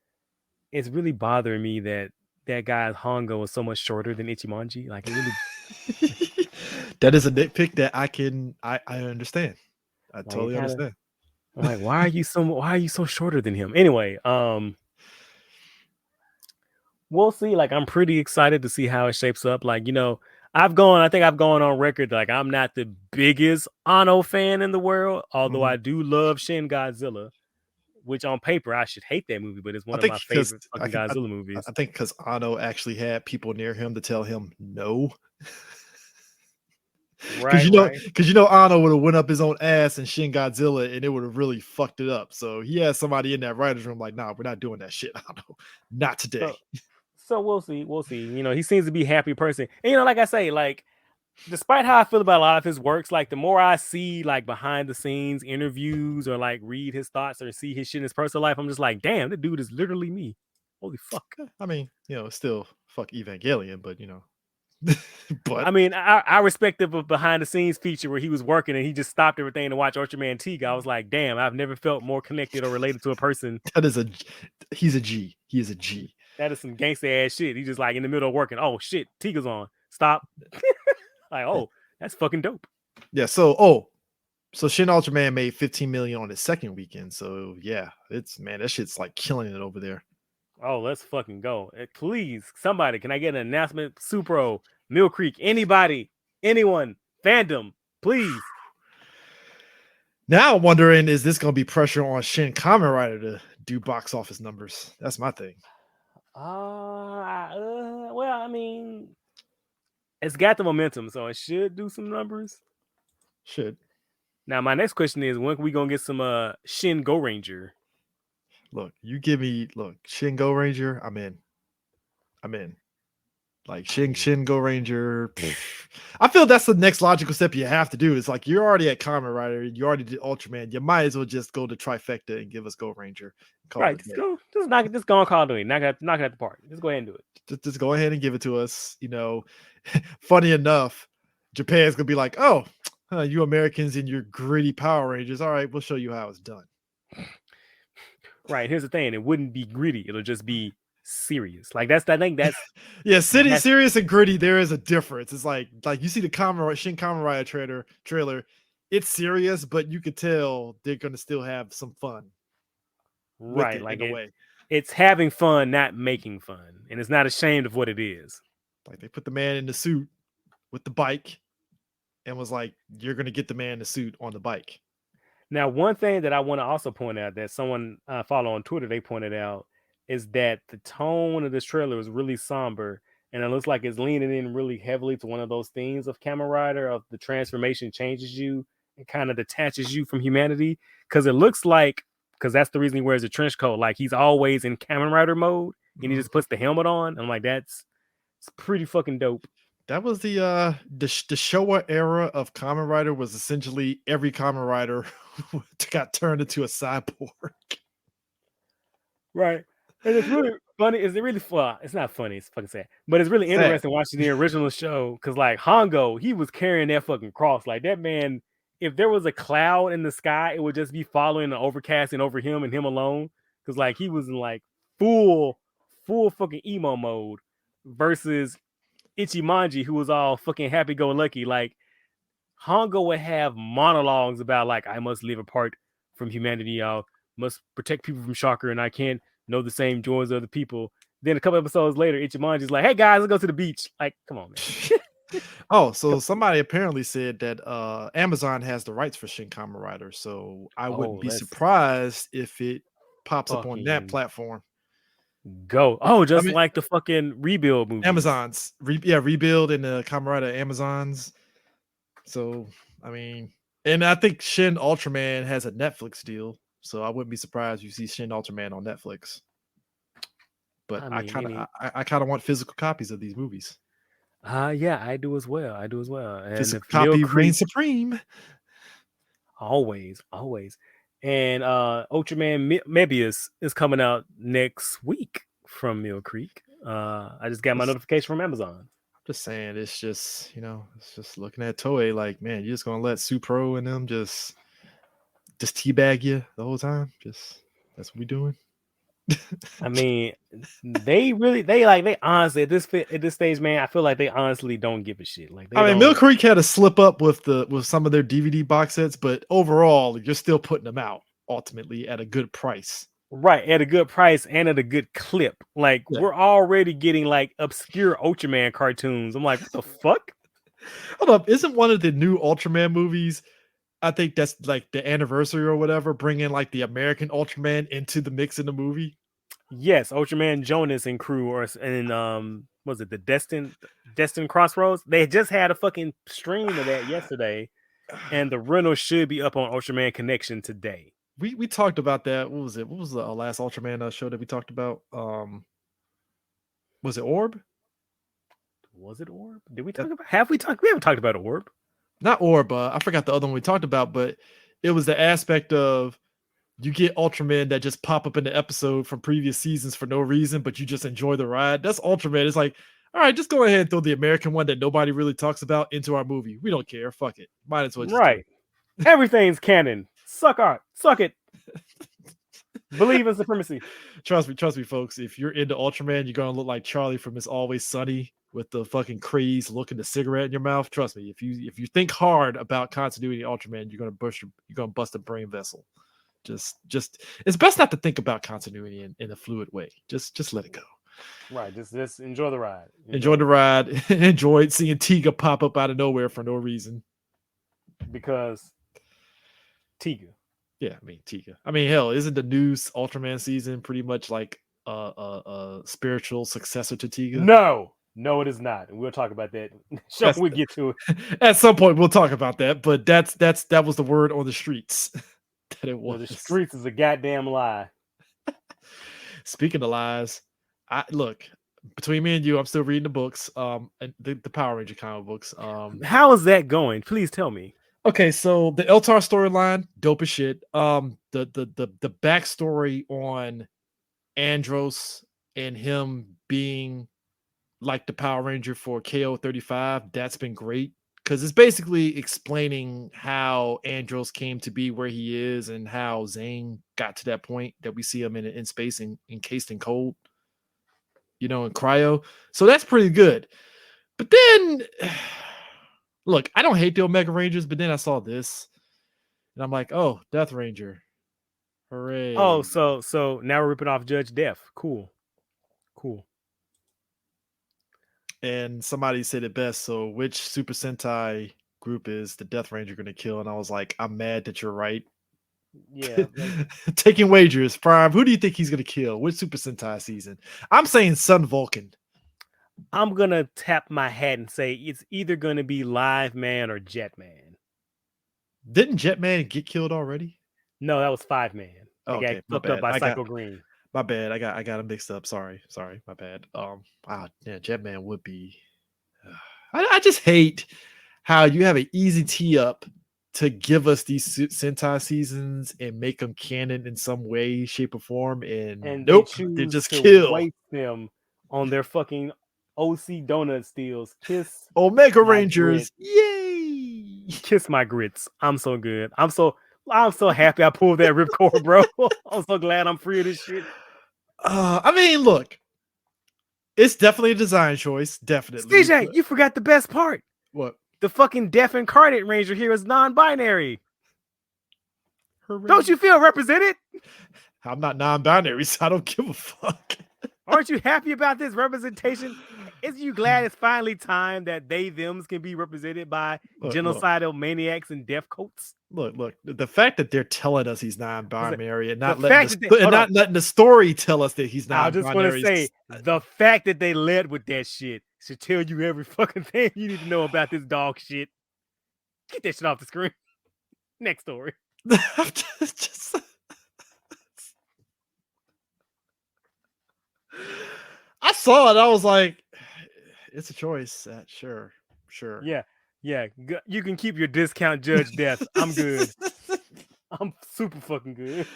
It's really bothering me that guy's Hongo was so much shorter than Ichimonji. Like it really. That is a nitpick that I understand. I totally understand. I'm like, why are you so shorter than him? Anyway, we'll see. Like, I'm pretty excited to see how it shapes up. Like, you know, I think I've gone on record. Like, I'm not the biggest Anno fan in the world, although I do love Shin Godzilla, which on paper I should hate that movie, but it's one of my favorite fucking Godzilla movies. I think because Anno actually had people near him to tell him no. Right, because you know Anno would have went up his own ass in Shin Godzilla and it would have really fucked it up. So he had somebody in that writer's room like, nah, we're not doing that shit, Anno. Not today. So we'll see. You know, he seems to be a happy person. And, you know, like I say, like, despite how I feel about a lot of his works, like, the more I see, like, behind the scenes interviews or, like, read his thoughts or see his shit in his personal life, I'm just like, damn, the dude is literally me. Holy fuck. I mean, you know, still fuck Evangelion, but, you know. But I mean, I respect the behind the scenes feature where he was working and he just stopped everything to watch Ultraman Tiga. I was like, damn, I've never felt more connected or related to a person. He's a G. He is a G. That is some gangster ass shit. He's just like in the middle of working. Oh shit, Tiga's on. Stop. Like, oh, that's fucking dope. Yeah. So Shin Ultraman made 15 million on his second weekend. So yeah, that shit's like killing it over there. Oh, let's fucking go. Please, somebody, can I get an announcement? Supro, Mill Creek, anybody, anyone, fandom, please. Now I'm wondering, is this going to be pressure on Shin Kamen Rider to do box office numbers? That's my thing. Well, I mean, it's got the momentum, so it should do some numbers. Should. Now, my next question is, when are we going to get some Shin Go Ranger? Look, Shin Go Ranger, I'm in. Like Shin Go Ranger. I feel that's the next logical step you have to do. It's like you're already at Kamen Rider, you already did Ultraman. You might as well just go to Trifecta and give us Go Ranger. Right, just go and call it. Knock it at the park. Just go ahead and do it. Just go ahead and give it to us. You know, funny enough, Japan's gonna be like, oh, you Americans and your gritty Power Rangers. All right, we'll show you how it's done. Right. Here's the thing. It wouldn't be gritty. It'll just be serious. Like I think that's yeah. Serious and gritty. There is a difference. It's like you see the Shin Kamen Rider trailer. It's serious, but you could tell they're gonna still have some fun. Right. Like in a way, it's having fun, not making fun, and it's not ashamed of what it is. Like they put the man in the suit with the bike, and was like, "You're gonna get the man in the suit on the bike." Now, one thing that I want to also point out that someone I follow on Twitter, they pointed out, is that the tone of this trailer is really somber, and it looks like it's leaning in really heavily to one of those themes of Kamen Rider of the transformation changes you and kind of detaches you from humanity. Because it looks like, because that's the reason he wears a trench coat, like he's always in Kamen Rider mode, and he just puts the helmet on. I'm like, it's pretty fucking dope. That was the Showa era of Kamen Rider. Was essentially every Kamen Rider got turned into a cyborg. Right. And it's really funny. Is it really fun? It's not funny. It's fucking sad. But it's really interesting watching the original show because, like, Hongo, he was carrying that fucking cross. Like, that man, if there was a cloud in the sky, it would just be following the overcasting over him and him alone. Because, like, he was in, like, full fucking emo mode versus Ichimonji, who was all fucking happy-go-lucky. Like, Hongo would have monologues about, like, I must live apart from humanity, y'all. Must protect people from Shocker, and I can't know the same joys of the people. Then a couple episodes later, Ichimonji's like, "Hey guys, let's go to the beach." Like, come on, man. Oh, so somebody apparently said that Amazon has the rights for Shin Kamen Rider, so I wouldn't be surprised if it pops up on that platform. Go. Oh, just like the fucking Rebuild movie. Amazon's Rebuild and the Kamen Rider Amazons. So, I mean, and I think Shin Ultraman has a Netflix deal. So I wouldn't be surprised you see Shin Ultraman on Netflix. But I kind of want physical copies of these movies. Yeah, I do as well. And physical copy reigns supreme. Always. And Ultraman Mebius is coming out next week from Mill Creek. I just got my notification from Amazon. I'm just saying, it's just, it's just looking at Toei like, man, you're just gonna let Supro and them just teabag you the whole time. That's what we doing. I mean, they honestly at this stage, man, I feel like they honestly don't give a shit. Like, Mill Creek had a slip up with some of their DVD box sets, but overall, you're still putting them out ultimately at a good price. Right, at a good price and at a good clip. Like, we're already getting like obscure Ultraman cartoons. I'm like, what the fuck? Hold up, isn't one of the new Ultraman movies? I think that's like the anniversary or whatever, bringing like the American Ultraman into the mix in the movie. Yes, Ultraman Jonas and crew, was it the Destin Crossroads? They just had a fucking stream of that yesterday, and the rental should be up on Ultraman Connection today. We talked about that. What was it? What was the last Ultraman show that we talked about? Was it Orb? Was it Orb? Did we talk about? We haven't talked about Orb. Not Orb. I forgot the other one we talked about, but it was the aspect of you get Ultraman that just pop up in the episode from previous seasons for no reason, but you just enjoy the ride. That's Ultraman. It's like, all right, just go ahead and throw the American one that nobody really talks about into our movie. We don't care. Fuck it. Might as well just right. Everything's canon. Suck it. Believe in supremacy. Trust me, folks. If you're into Ultraman, you're gonna look like Charlie from It's Always Sunny with the fucking craze looking the cigarette in your mouth. Trust me, if you think hard about continuity Ultraman, you're gonna bust a brain vessel. Just it's best not to think about continuity in a fluid way. Just let it go. Right. Just enjoy the ride. Enjoy the ride. Enjoy seeing Tiga pop up out of nowhere for no reason. Because Tiga. Yeah, Tiga. Hell, isn't the new Ultraman season pretty much like a spiritual successor to Tiga? No, it is not. And we'll talk about that. We'll get to it. At some point, we'll talk about that. But that was the word on the streets. That it was. The streets is a goddamn lie. Speaking of lies, look, between me and you, I'm still reading the books. And the Power Ranger comic books. How is that going? Please tell me. Okay, so the Eltar storyline, dope as shit. The backstory on Andros and him being like the Power Ranger for KO35, that's been great. Because it's basically explaining how Andros came to be where he is and how Zane got to that point that we see him in space and encased in cold, in cryo. So that's pretty good. But then, look, I don't hate the Omega Rangers, but then I saw this and I'm like, oh, Death Ranger. Hooray. Oh, so now we're ripping off Judge Death. Cool. And somebody said it best. So which Super Sentai group is the Death Ranger going to kill? And I was like, I'm mad that you're right. Yeah, like, taking wagers. Prime, who do you think he's going to kill? Which Super Sentai season? I'm saying Sun Vulcan. I'm gonna tap my hat and say it's either gonna be Live Man or Jet Man. Didn't Jetman get killed already? No, that was 5 Man. They Okay, got my fucked up bad. by Psycho Green. My bad. I got it mixed up. Sorry, my bad. Yeah, Jetman would be. I just hate how you have an easy tee up to give us these Sentai seasons and make them canon in some way, shape, or form, and nope, they just kill. Waste them on their fucking OC donut steals. Kiss Omega my Rangers, grits. yay! Kiss my grits. I'm so good. I'm so happy I pulled that ripcord, bro. I'm so glad I'm free of this shit. I mean, look, it's definitely a design choice. Definitely. CJ, you forgot the best part. What? The fucking deaf incarnate ranger here is non-binary. Don't you feel represented? I'm not non-binary, so I don't give a fuck. Aren't you happy about this representation? Is you glad it's finally time that they thems can be represented by genocidal maniacs and death coats? Look, the fact that they're telling us he's non-binary and not letting the story tell us that he's non-binary. I just want to say the fact that they led with that shit should tell you every fucking thing you need to know about this dog shit. Get that shit off the screen. Next story. I saw it. I was like, it's a choice. Sure. Yeah. You can keep your discount Judge Death. I'm good. I'm super fucking good.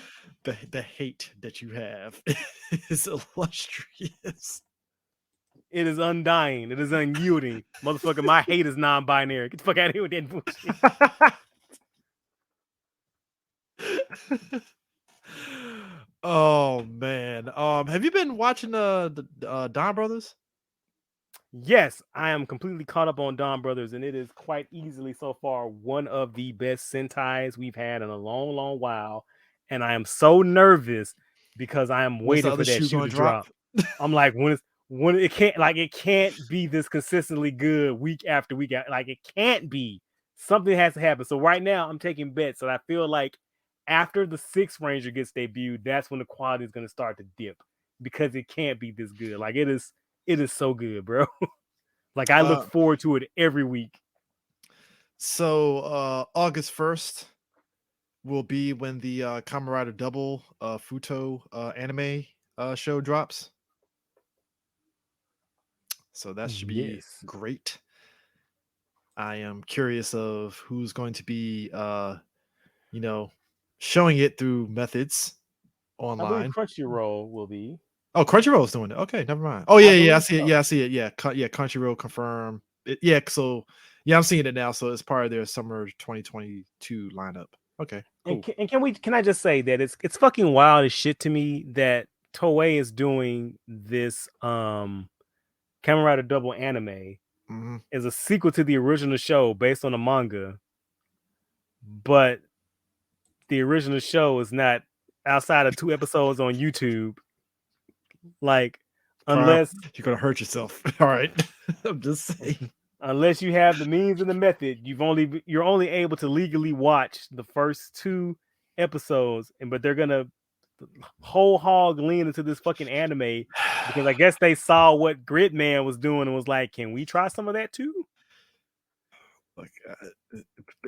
The hate that you have is illustrious. It is undying. It is unyielding. Motherfucker, my hate is non-binary. Get the fuck out of here with that bullshit. Oh man. Have you been watching the Don Brothers? Yes, I am completely caught up on Don Brothers, and it is quite easily so far one of the best Sentais we've had in a long, long while. And I am so nervous because I am waiting for that shoe to drop. I'm like, when it can't be this consistently good week after week. Like, it can't be. Something has to happen. So right now I'm taking bets, and I feel like after the 6th Ranger gets debuted, that's when the quality is going to start to dip, because it can't be this good. Like, it is so good, bro. Like, I look forward to it every week. So August 1st will be when the Kamen Rider Double Futo anime show drops. So that should be great. I am curious of who's going to be showing it through methods online. I believe Crunchyroll will be. Oh, Crunchyroll is doing it. Okay, never mind. Oh yeah, I see it. Yeah, I see it. Yeah, Crunchyroll confirm it. Yeah, so yeah, I'm seeing it now. So it's part of their summer 2022 lineup. Okay, cool. And can I just say that it's fucking wild as shit to me that Toei is doing this Kamen Rider Double anime as a sequel to the original show based on a manga, but the original show is not outside of 2 episodes on YouTube. Like, unless you're gonna hurt yourself. All right. I'm just saying. Unless you have the means and the method, you're only able to legally watch the first 2 episodes, but they're gonna whole hog lean into this fucking anime because I guess they saw what Gridman was doing and was like, can we try some of that too?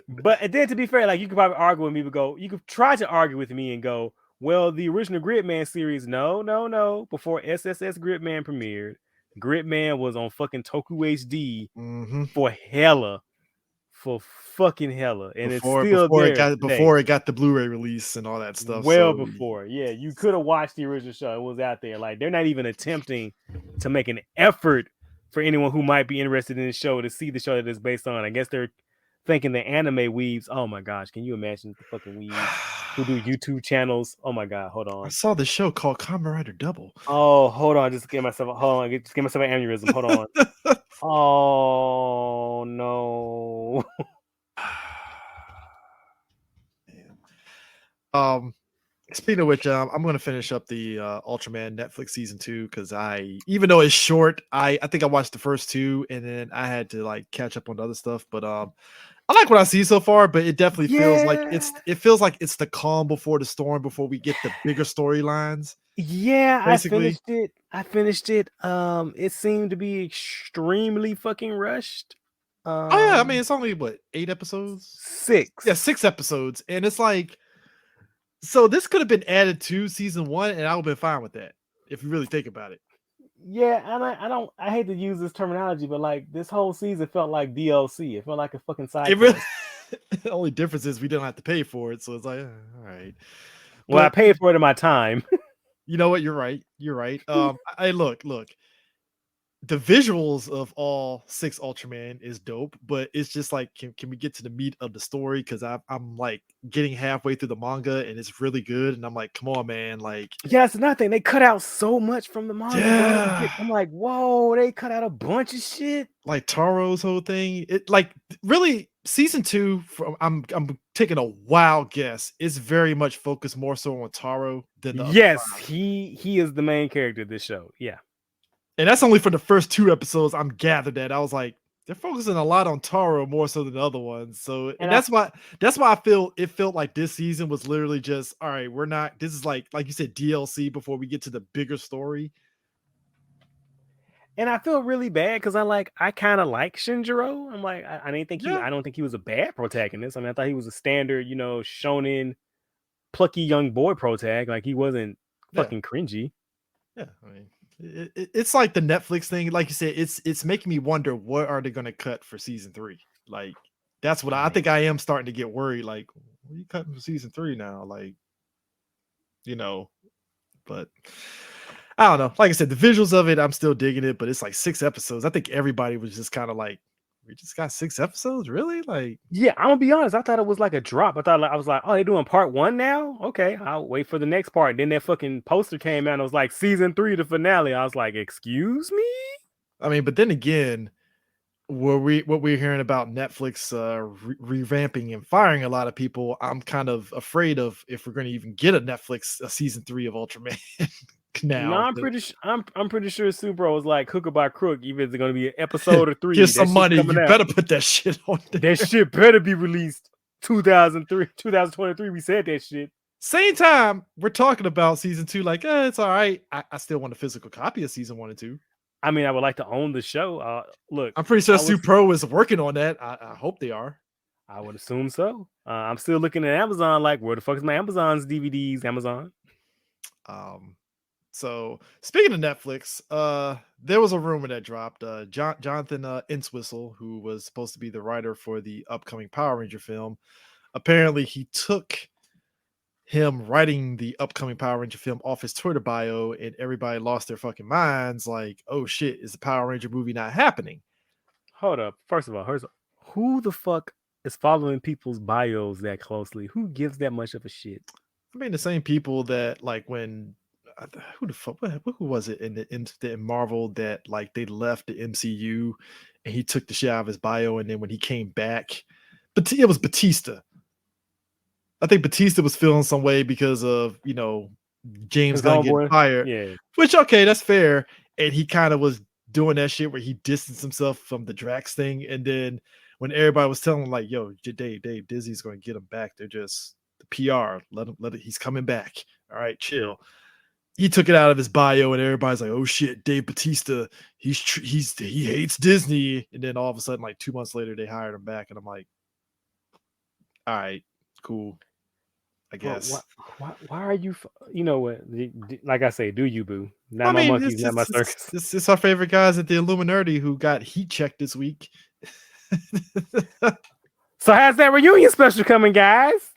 But then, to be fair, like, you could probably argue with me, you could try to argue with me and go, well, the original Gridman series, no. Before SSS Gridman premiered, Gridman was on fucking Toku HD for fucking hella, and it's still there before it got the Blu-ray release and all that stuff. Before, yeah, you could have watched the original show; it was out there. Like, they're not even attempting to make an effort for anyone who might be interested in the show to see the show that it's based on. I guess they're thinking the anime weebs. Oh my gosh, can you imagine the fucking weebs who do YouTube channels? Oh my god, hold on. I saw the show called Kamen Rider Double. Oh, hold on, just give myself an aneurysm. Hold on. Oh no. Speaking of which, I'm going to finish up the Ultraman Netflix season 2 because even though it's short, I think I watched the first 2 and then I had to like catch up on the other stuff. But I like what I see so far, but it definitely feels like Yeah. it feels like it's the calm before the storm before we get the bigger storylines. Yeah, Basically. I finished it. It seemed to be extremely fucking rushed. Oh yeah, I mean it's only what 8 episodes? 6. Yeah, 6 episodes, and it's like so this could have been added to season 1, and I would have been fine with that if you really think about it. Yeah, and I hate to use this terminology, but like this whole season felt like DLC. It felt like a fucking side It really quest. the only difference is we didn't have to pay for it, so it's like, all right. Well, I But paid for it in my time. you know what? You're right. You're right. I look. The visuals of all 6 Ultraman is dope, but it's just like, can we get to the meat of the story? Because I'm like getting halfway through the manga and it's really good, and I'm like, come on, man, like Yeah, it's another thing. They cut out so much from the manga. yeah, Bro. I'm like, whoa, they cut out a bunch of shit. like Taro's whole thing. It like really season 2. From I'm taking a wild guess. It's very much focused more so on Taro than the other Yes, 5. he is the main character of this show. Yeah. And that's only for the first 2 episodes. I'm gathered that I was like, they're focusing a lot on Taro more so than the other ones. So and that's why I feel it felt like this season was literally just all right. We're not. This is like you said DLC before we get to the bigger story. And I feel really bad because I kind of like Shinjiro. I'm like, I didn't think Yeah. I don't think he was a bad protagonist. I mean, I thought he was a standard, shonen plucky young boy protag. Like he wasn't fucking cringy. Yeah, I mean, it's like the Netflix thing. Like you said, it's making me wonder what are they going to cut for season 3. Like that's what I think. I am starting to get worried. Like, what are you cutting for season 3 now? Like, but I don't know. Like I said, the visuals of it, I'm still digging it, but it's like 6 episodes. I think everybody was just kind of like, we just got 6 episodes, really? Like, yeah, I'm gonna be honest. I thought it was like a drop. I was like, oh, they're doing part 1 now. Okay, I'll wait for the next part. Then that fucking poster came out. And it was like season 3, the finale. I was like, excuse me. I mean, but then again, what we're hearing about Netflix revamping and firing a lot of people, I'm kind of afraid of if we're going to even get a season 3 of Ultraman. Now, no, I'm pretty sure Supro was like hook or by crook. Even if it's gonna be an episode or 3. Here's some money. You better put that shit on there. That shit better be released 2023. We said that shit. Same time we're talking about season 2. Like, it's all right. I still want a physical copy of season 1 and 2. I mean, I would like to own the show. Look, I'm pretty sure Supro is working on that. I hope they are. I would assume so. I'm still looking at Amazon. Like, where the fuck is my Amazon's DVDs? Amazon. So speaking of Netflix, there was a rumor that dropped. Jonathan Entwistle, who was supposed to be the writer for the upcoming Power Ranger film, apparently he took him writing the upcoming Power Ranger film off his Twitter bio, and everybody lost their fucking minds. Like, oh shit, is the Power Ranger movie not happening? Hold up. First of all, who the fuck is following people's bios that closely? Who gives that much of a shit? I mean, the same people that like when. Who the fuck? Who was it in Marvel that like they left the MCU and he took the shit out of his bio, and then when he came back, but it was Batista. I think Batista was feeling some way because of James Gunn getting fired. Yeah, which okay, that's fair. And he kind of was doing that shit where he distanced himself from the Drax thing, and then when everybody was telling him like, "Yo, Dave, Disney's going to get him back," they're just the PR. Let it. He's coming back. All right, chill. He took it out of his bio, and everybody's like, "Oh shit, Dave Bautista, he hates Disney." And then all of a sudden, like 2 months later, they hired him back, and I'm like, "All right, cool, I guess." Why are you? You know what? Like I say, do you, boo? Not my monkeys, not my circus. This is our favorite guys at the Illuminati who got heat checked this week. So how's that reunion special coming, guys?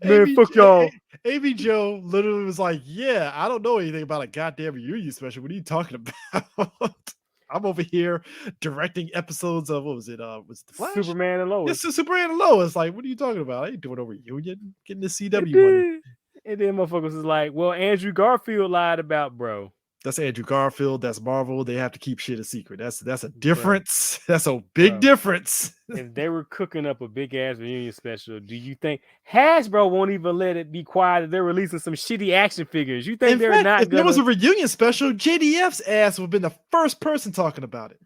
Man, fuck y'all. AB Joe literally was like, "Yeah, I don't know anything about a goddamn reunion special. What are you talking about? I'm over here directing episodes of what was it? Was it The Flash? Superman and Lois? Yes, Superman and Lois. Like, what are you talking about? I ain't doing a reunion. Getting the CW money." And then motherfuckers is like, "Well, Andrew Garfield lied about bro." That's Andrew Garfield. That's Marvel. They have to keep shit a secret. That's a difference. Bro. That's a big difference. If they were cooking up a big ass reunion special, do you think Hasbro won't even let it be quiet that they're releasing some shitty action figures? You think they're not? If there was a reunion special, JDF's ass would have been the first person talking about it.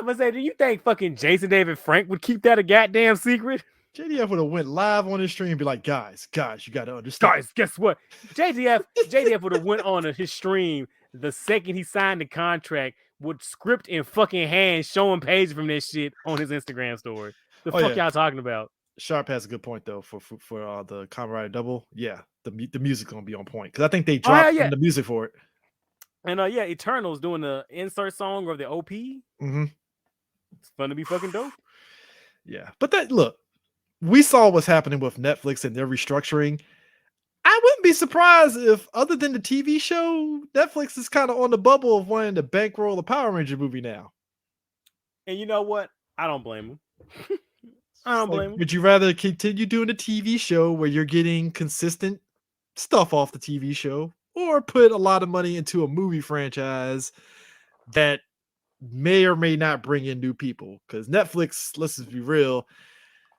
I'm gonna say, do you think fucking Jason David Frank would keep that a goddamn secret? JDF would have went live on his stream and be like, guys, you got to understand. Guys, guess what? JDF would have went on his stream the second he signed the contract with script in fucking hand showing pages from this shit on his Instagram story. The fuck y'all talking about? Sharp has a good point though for the Kamen Rider Double. Yeah, the music gonna be on point because I think they dropped the music for it. And Eternal's doing the insert song or the OP. Mm-hmm. It's gonna be fucking dope. Yeah, but look, we saw what's happening with Netflix and their restructuring. I wouldn't be surprised if, other than the TV show, Netflix is kind of on the bubble of wanting to bankroll a Power Ranger movie now. And you know what? I don't blame them. I don't blame them. Would you rather continue doing a TV show where you're getting consistent stuff off the TV show, or put a lot of money into a movie franchise that may or may not bring in new people? Because Netflix, let's just be real,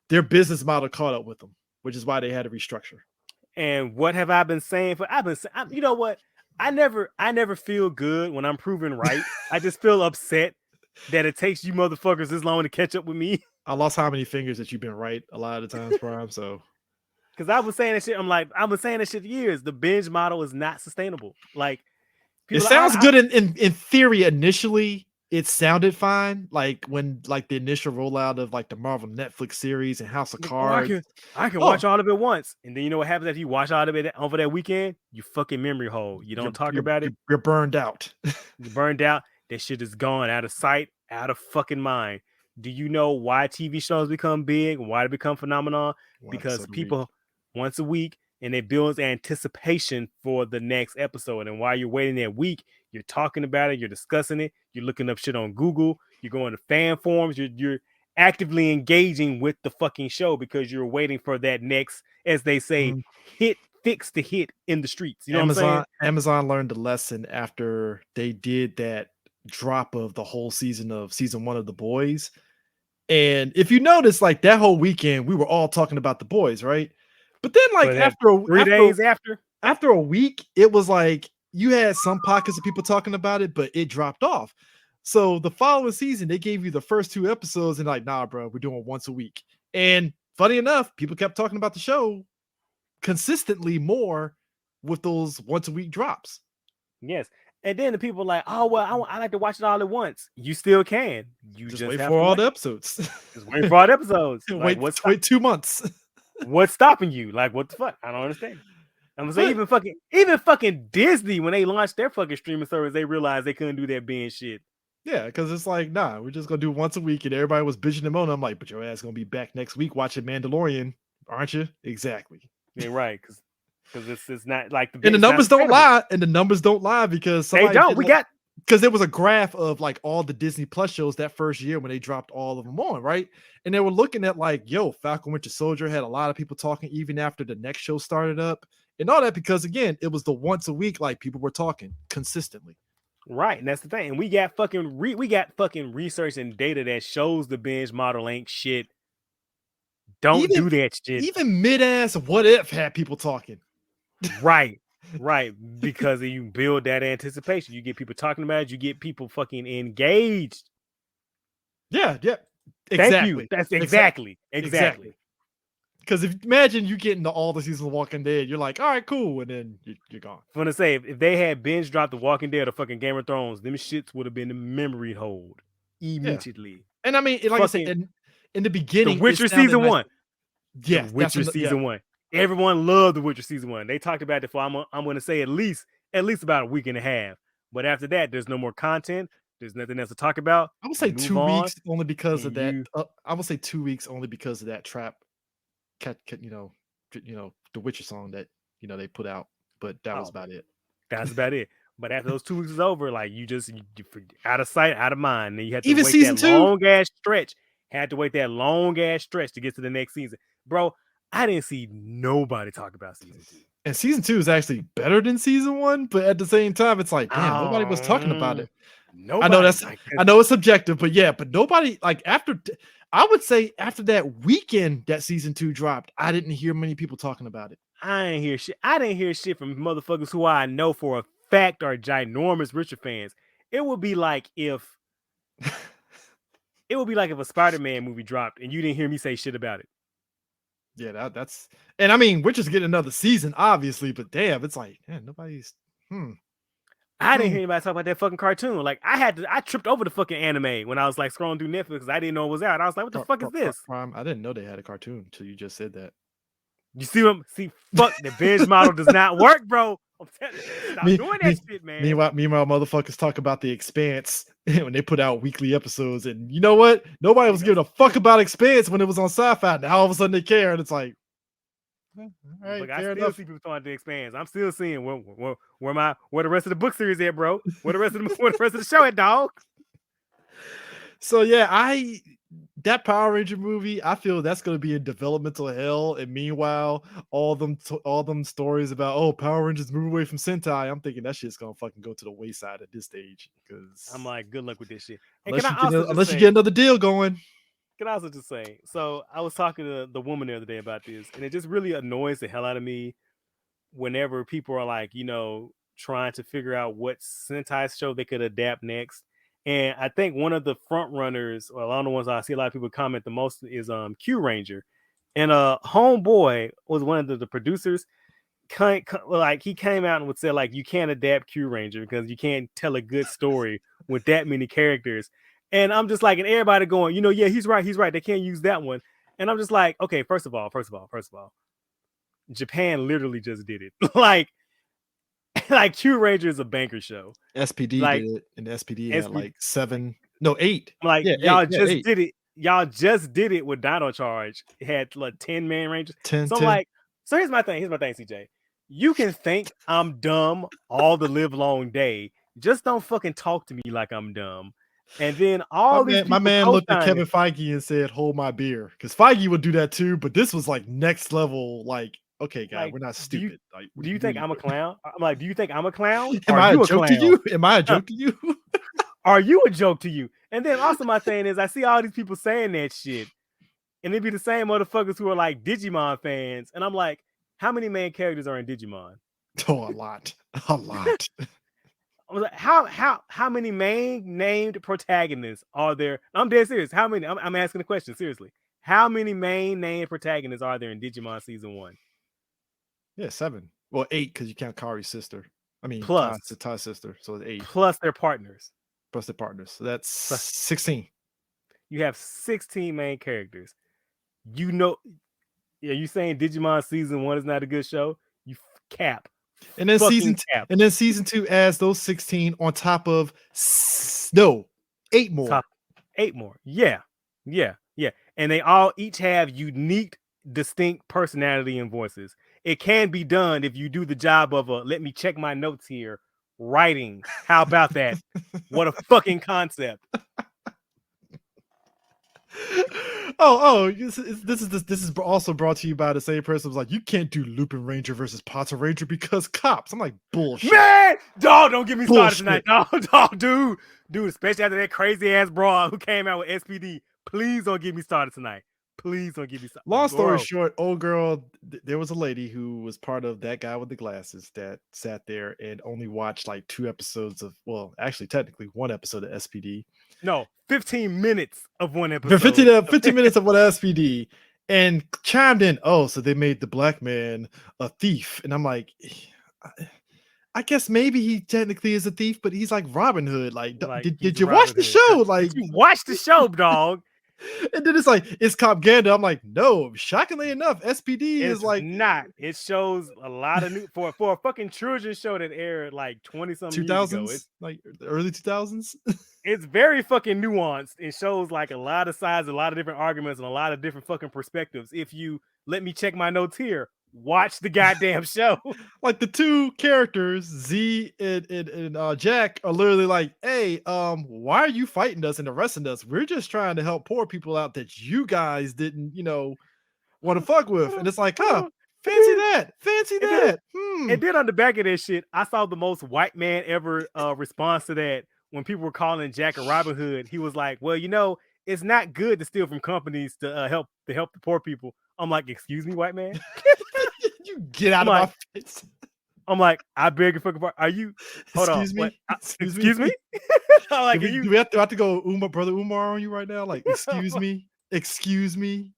their business model caught up with them, which is why they had to restructure. And what have I been saying? You know what? I never feel good when I'm proven right. I just feel upset that it takes you motherfuckers this long to catch up with me. I lost how many fingers that you've been right a lot of the times, Prime. So, because I was saying that shit, I've been saying that shit for years. The binge model is not sustainable. Like, it sounds good in theory initially. It sounded fine, like when the initial rollout of the Marvel Netflix series and House of Cards. I can watch all of it once, and then you know what happens after you watch all of it over that weekend? You fucking memory hole. You don't talk about it. You're burned out. You're burned out. That shit is gone, out of sight, out of fucking mind. Do you know why TV shows become big? Why they become phenomenon? Because people once a week, and it builds anticipation for the next episode. And while you're waiting that week, you're talking about it, you're discussing it, you're looking up shit on Google, you're going to fan forums, you're actively engaging with the fucking show because you're waiting for that next, as they say, fix the hit in the streets. You know what I'm saying? Amazon learned the lesson after they did that drop of the whole season of season 1 of The Boys. And if you notice, that whole weekend, we were all talking about The Boys, right? But then after a week, it was you had some pockets of people talking about it, but it dropped off. So the following season, they gave you the first 2 episodes and nah, bro, we're doing once a week. And funny enough, people kept talking about the show consistently more with those once a week drops. Yes. And then the people oh, well, I like to watch it all at once. You still can. You just wait for all the episodes. Just wait for all the episodes. Wait 2 months. What's stopping you? What the fuck? I don't understand. I'm gonna say even fucking Disney, when they launched their fucking streaming service, they realized they couldn't do that binge shit. Yeah, because it's nah, we're just gonna do once a week, and everybody was bitching and moaning. I'm like, but your ass gonna be back next week watching Mandalorian, aren't you? Exactly. Yeah, right. Because it's not and the numbers don't lie, and the numbers don't lie because they don't. Because there was a graph of all the Disney Plus shows that first year when they dropped all of them on, right? And they were looking at Falcon Winter Soldier had a lot of people talking even after the next show started up and all that, because again, it was the once a week, people were talking consistently. Right. And that's the thing. And we got fucking research and data that shows the binge model ain't shit. Don't do that shit. Even mid-ass What If had people talking. Right. Right, because you build that anticipation. You get people talking about it. You get people fucking engaged. Yeah. Exactly. Thank you. That's exactly. Because imagine you get into all the seasons of Walking Dead, you're like, all right, cool, and then you're gone. I'm gonna say if they had binge dropped The Walking Dead or fucking Game of Thrones, them shits would have been in memory hold immediately. Yeah. And I mean, I said, in the beginning, The Witcher season 1. Yeah, The Witcher season 1. Everyone loved The Witcher season 1. They talked about it for I'm going to say at least about a week and a half. But after that, there's no more content. There's nothing else to talk about. I would say 2 weeks only because of that. I would say 2 weeks only because of that trap. The Witcher song that they put out. But that was about it. That's about it. But after those 2 weeks is over, you out of sight, out of mind. And you had to even wait season that 2 long ass stretch. Had to wait that long ass stretch to get to the next season, bro. I didn't see nobody talk about season 2. And season 2 is actually better than season 1, but at the same time, it's damn, nobody was talking about it. Nobody. I know it's subjective, but nobody I would say after that weekend that season 2 dropped, I didn't hear many people talking about it. I didn't hear shit. I didn't hear shit from motherfuckers who I know for a fact are ginormous Richard fans. It would be like if It would be like if a Spider-Man movie dropped and you didn't hear me say shit about it. Yeah, that's, and I mean, we're just getting another season, obviously, but damn, it's like, man, nobody's. I didn't hear anybody talk about that fucking cartoon. Like I tripped over the fucking anime when I was like scrolling through Netflix because I didn't know it was out. I was like, what the fuck is this? Prime, I didn't know they had a cartoon until you just said that. You see what? Fuck, the binge model does not work, bro. I'm telling you, stop doing that shit, man. Meanwhile, motherfuckers talk about The Expanse when they put out weekly episodes, and you know what? Nobody was giving a fuck about Expanse when it was on Sci-Fi. Now all of a sudden they care, and it's like, all right, look, I still see people talking about The Expanse. I'm still seeing where the rest of the book series at, bro. Where the rest of the show at, dog. So yeah, that Power Ranger movie, I feel that's going to be in developmental hell. And meanwhile, all them stories about Power Rangers move away from Sentai, I'm thinking that shit's going to fucking go to the wayside at this stage. Because I'm like, good luck with this shit. Unless you get another deal going. Can I also just say, so I was talking to the woman the other day about this, and it just really annoys the hell out of me whenever people are like, trying to figure out what Sentai show they could adapt next. And I think one of the front runners, or a lot of the ones I see a lot of people comment the most, is Q Ranger. And Homeboy was one of the producers. Like he came out and would say like, you can't adapt Q Ranger because you can't tell a good story with that many characters. And I'm just like, and everybody going, yeah, he's right. They can't use that one. And I'm just like, okay, first of all, Japan literally just did it. like Q Ranger is a banker show. SPD did it, and SPD had like 8. Like yeah, y'all just did it. Y'all just did it with Dino Charge. It had like 10 man Rangers. 10, so 10. like, so here's my thing, CJ. You can think I'm dumb all the live long day. Just don't fucking talk to me like I'm dumb. And then my man looked at Kevin Feige and said, "Hold my beer," because Feige would do that too. But this was like next level. Like, okay, guys, we're not stupid. Do you think I'm a clown? I'm like, do you think I'm a clown? Am I a joke to you? Am I a joke to you? Are you a joke to you? And then also my thing is, I see all these people saying that shit, and it be the same motherfuckers who are like Digimon fans, and I'm like, how many main characters are in Digimon? Oh, a lot. I was like, how many main named protagonists are there? I'm dead serious. How many? I'm asking the question seriously. How many main named protagonists are there in Digimon season 1? Yeah, 7. Well, 8 because you count Kari's sister. I mean, plus Ty's sister, so it's 8. Plus their partners. So that's 16. You have 16 main characters. Yeah, you saying Digimon season 1 is not a good show? You cap. And then season 2 adds those 16 on top of 8 more. 8 more. Yeah. And they all each have unique, distinct personality and voices. It can be done if you do the job of let me check my notes here. Writing. How about that? What a fucking concept. This is also brought to you by the same person who's like, you can't do Lupin Ranger versus Potter Ranger because cops. I'm like, bullshit. Man, dog, don't get me started tonight. Dog, dude, especially after that crazy ass broad who came out with SPD. Please don't get me started tonight. Please don't get me started. Long story short, old girl, there was a lady who was part of that guy with the glasses that sat there and only watched like 2 episodes of, well, actually technically 1 episode of SPD. No, 15 minutes of 1 episode. 15 minutes of one SPD, and chimed in, so they made the black man a thief. And I'm like, I guess maybe he technically is a thief, but he's like Robin Hood. Like did you watch the show? Like, you watch the show, dog. And then it's propaganda. I'm like, no, shockingly enough, SPD is like not. It shows a lot of new for a fucking children's show that aired like 20-something years ago. It's like the early 2000s. It's very fucking nuanced. It shows like a lot of sides, a lot of different arguments, and a lot of different fucking perspectives. If you let me check my notes here, watch the goddamn show. Like the 2 characters, Z and Jack, are literally like, hey, why are you fighting us and arresting us? We're just trying to help poor people out that you guys didn't, want to fuck with. And it's like, fancy that. And then on the back of this shit, I saw the most white man ever response to that. When people were calling Jack a Robin Hood, he was like, well, it's not good to steal from companies to help the poor people. I'm like, excuse me, white man? You get out of my face. I'm like, I beg your fucking pardon. Are you? Hold Excuse on. me. What? Excuse Me? I'm like, do are you? we have to go brother Umar on you right now? Like, excuse me. Excuse me.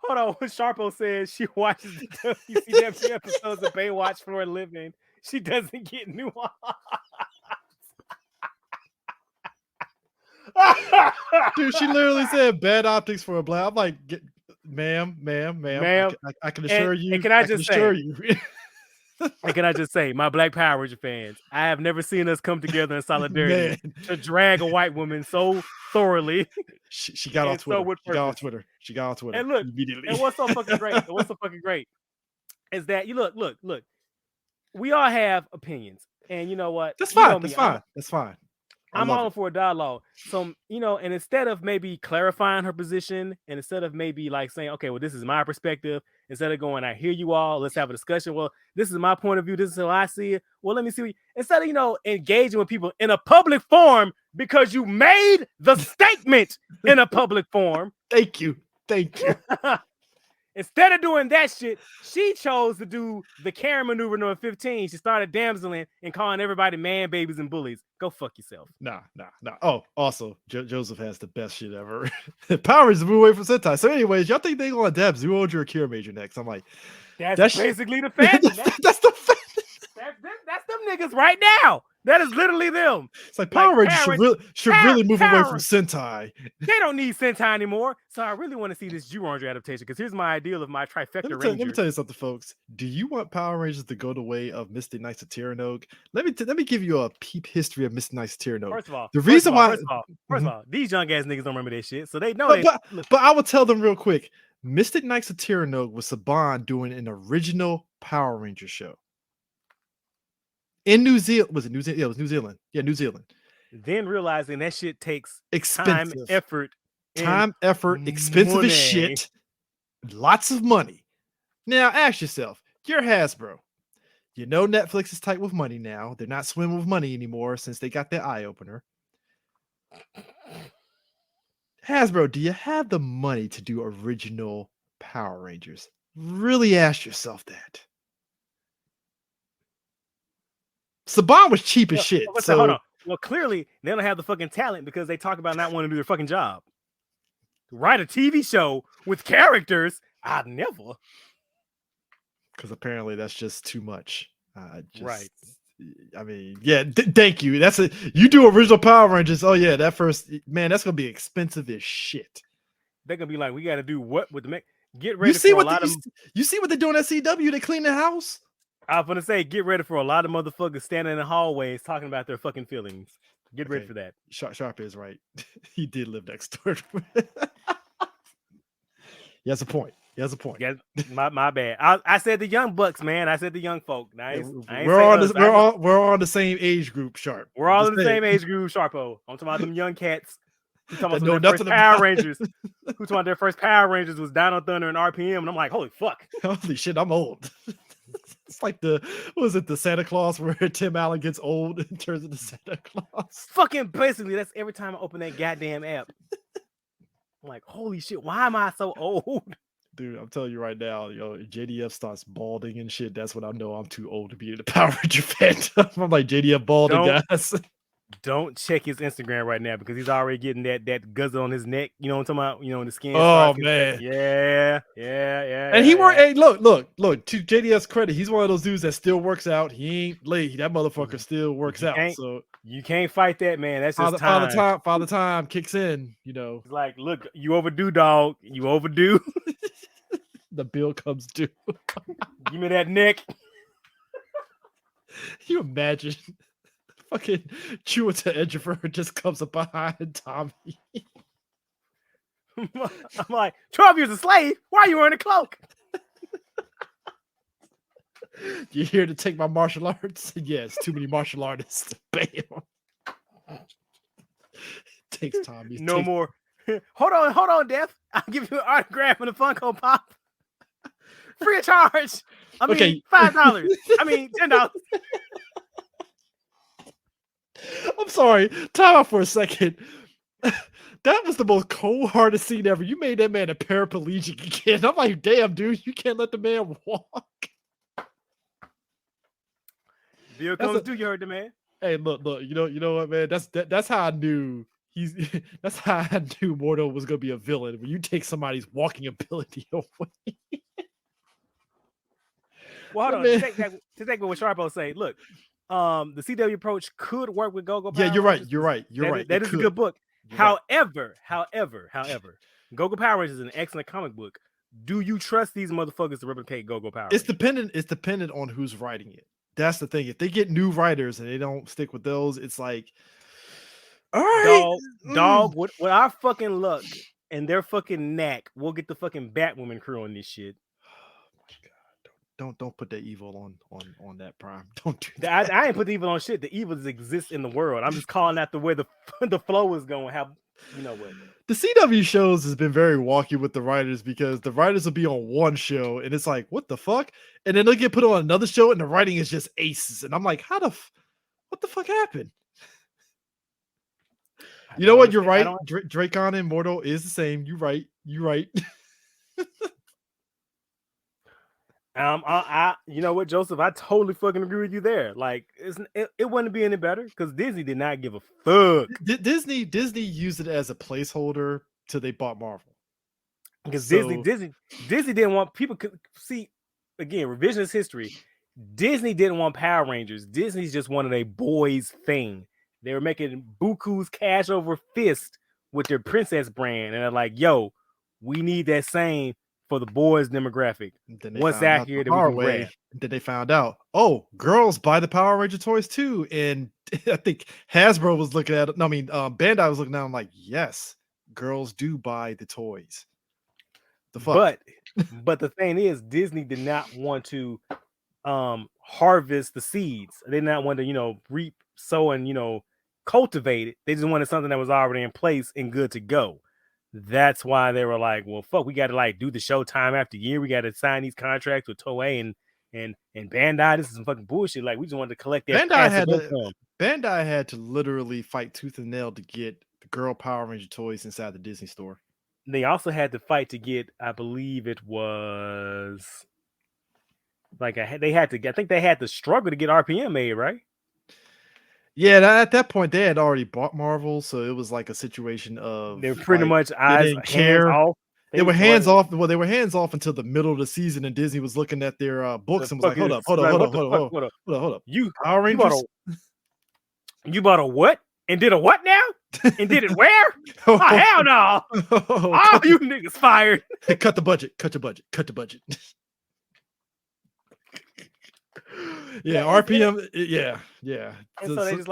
Hold on. When Sharpo says she watches the WCW episodes of Baywatch for a living, she doesn't get nuance. Dude, she literally said bad optics for a black. I'm like, ma'am. I can assure you. And can I just say, you. and can I just say, my Black Power Ranger fans, I have never seen us come together in solidarity Man. to drag a white woman so thoroughly. She got on Twitter. She got on Twitter. And look, immediately. And what's so fucking great? Is that you look. We all have opinions, and you know what? That's fine. That's fine. I'm all for a dialogue. So, and instead of maybe clarifying her position, and instead of maybe like saying, okay, well, this is my perspective, instead of going, I hear you all, let's have a discussion. Well, this is my point of view. This is how I see it. Well, let me see. Instead of, engaging with people in a public forum because you made the statement in a public forum. Thank you. Instead of doing that shit, she chose to do the Karen maneuver number 15. She started damseling and calling everybody man, babies, and bullies. Go fuck yourself. Nah. Oh, also, Joseph has the best shit ever. Power is moving away from Sentai. So, anyways, y'all think they're going to dab Zero or Akira Major next? I'm like, that's basically the fact. That's the fact. That's them niggas right now. That is literally them. It's like Power Rangers should really move away from Sentai. They don't need Sentai anymore. So I really want to see this Zero Ranger adaptation because here's my ideal of my trifecta Ranger. Let me tell you something, folks. Do you want Power Rangers to go the way of Mystic Knights of Tyrannog? Let me give you a peep history of Mystic Knights of Tyrannog. First of all, first of all, these young ass niggas don't remember that shit, so they know. But I will tell them real quick. Mystic Knights of Tyrannog was Saban doing an original Power Ranger show. In New Zealand, was it New Zealand? Yeah, it was New Zealand. Yeah, New Zealand. Then realizing that shit takes expensive time, effort, expensive money. As shit, lots of money. Now ask yourself, you're Hasbro. You know Netflix is tight with money now. They're not swimming with money anymore since they got their eye opener. Hasbro, do you have the money to do original Power Rangers? Really ask yourself that. Saban was cheap as shit. So hold on. Well, clearly they don't have the fucking talent because they talk about not wanting to do their fucking job. Write a TV show with characters, I'd never. Because apparently that's just too much. Right. I mean, yeah. Thank you. You do original Power Rangers. Oh yeah, that's gonna be expensive as shit. They're gonna be like, we got to do what with the get ready. You see what they're doing at CW? They clean the house. I was gonna say, get ready for a lot of motherfuckers standing in the hallways talking about their fucking feelings. Get ready for that. Sharp is right. He did live next door. He has a point. Yeah, my bad. I said the young bucks, man. I said the young folk. We're on the same age group, Sharp. We're all in the same age group, Sharpo. I'm talking about them young cats. Who talking about their first Power Rangers? Who talking about their first Power Rangers was Down on Thunder and RPM? And I'm like, holy fuck. Holy shit, I'm old. It's like the Santa Claus where Tim Allen gets old and turns into Santa Claus. Fucking basically, that's every time I open that goddamn app. I'm like, holy shit, why am I so old? Dude, I'm telling you right now, JDF starts balding and shit. That's when I know I'm too old to be in the Power Ranger fandom. I'm like, JDF balding, guys. Don't check his Instagram right now because he's already getting that guzzle on his neck. You know what I'm talking about? The skin. Oh man, yeah. And he worked. Hey, look. To JDF's credit, he's one of those dudes that still works out. He ain't late. That motherfucker still works out. So you can't fight that, man. That's just time. Father time kicks in. It's like, look, you overdue, dog. You overdue. The bill comes due. Give me that neck. You imagine? Fucking Chuita Edgefer just comes up behind Tommy. I'm like, 12 years a slave? Why are you wearing a cloak? You here to take my martial arts? Yes, too many martial artists. Bam. Takes Tommy. More. Hold on, Def. I'll give you an autograph and a Funko Pop. Free of charge. I mean, $5. I mean, $10. I'm sorry. Time out for a second. that was the most cold-hearted scene ever. You made that man a paraplegic again. I'm like, damn, dude, you can't let the man walk. Bill comes through. You heard the man. Hey, look, you know what, man? That's how I knew that's how I knew Mordo was gonna be a villain. When you take somebody's walking ability away. Well, hold on. To take what Sharpo say, look, the CW approach could work with Go-Go Power Rangers. You're right. That is a good book. However, Go-Go Power Rangers is an excellent comic book. Do you trust these motherfuckers to replicate Go-Go Power Rangers? It's dependent on who's writing it. That's the thing. If they get new writers and they don't stick with those, it's like, all right, dog. With our fucking luck and their fucking knack, we'll get the fucking Batwoman crew on this shit. Oh my god! Don't put that evil on that Prime. Don't do that. I ain't put the evil on shit. The evil exists in the world. I'm just calling out the way the flow is going. How you know what? The CW shows has been very wonky with the writers because the writers will be on one show and it's like, what the fuck? And then they'll get put on another show and the writing is just aces. And I'm like, what the fuck happened? You know what? You're right. Dracon and Mortal is the same. You're right. You know what, Joseph? I totally fucking agree with you there. Like, it wouldn't be any better because Disney did not give a fuck. Disney used it as a placeholder till they bought Marvel. Because Disney didn't want people could see again revisionist history. Disney didn't want Power Rangers. Disney's just wanted a boys thing. They were making buku's cash over fist with their princess brand, and they're like, "Yo, we need that same." For the boys demographic. What's out here that we can grab? Then they found out, oh, girls buy the Power Ranger toys too. And I think Hasbro was looking at it. No, I mean, Bandai was looking at it. I'm like, yes, girls do buy the toys. The fuck? But the thing is, Disney did not want to harvest the seeds. They did not want to, reap, sow, and cultivate it. They just wanted something that was already in place and good to go. That's why they were like, well, fuck, we got to do the show time after year. We got to sign these contracts with Toei and Bandai. This is some fucking bullshit. Like, we just wanted to collect that. Bandai had to literally fight tooth and nail to get the girl Power Ranger toys inside the Disney store. They also had to fight to get, I believe it was I think they had to struggle to get RPM made, right? Yeah, at that point they had already bought Marvel, so it was like a situation of they were pretty much eyes hands off. They were hands off. Well, they were hands off until the middle of the season, and Disney was looking at their books and was like, "Hold up, you Power Rangers, you bought a what and did a what now and did it where? Oh hell no! All you niggas fired. Cut the budget. Cut the budget. Yeah, RPM. Yeah. And so they just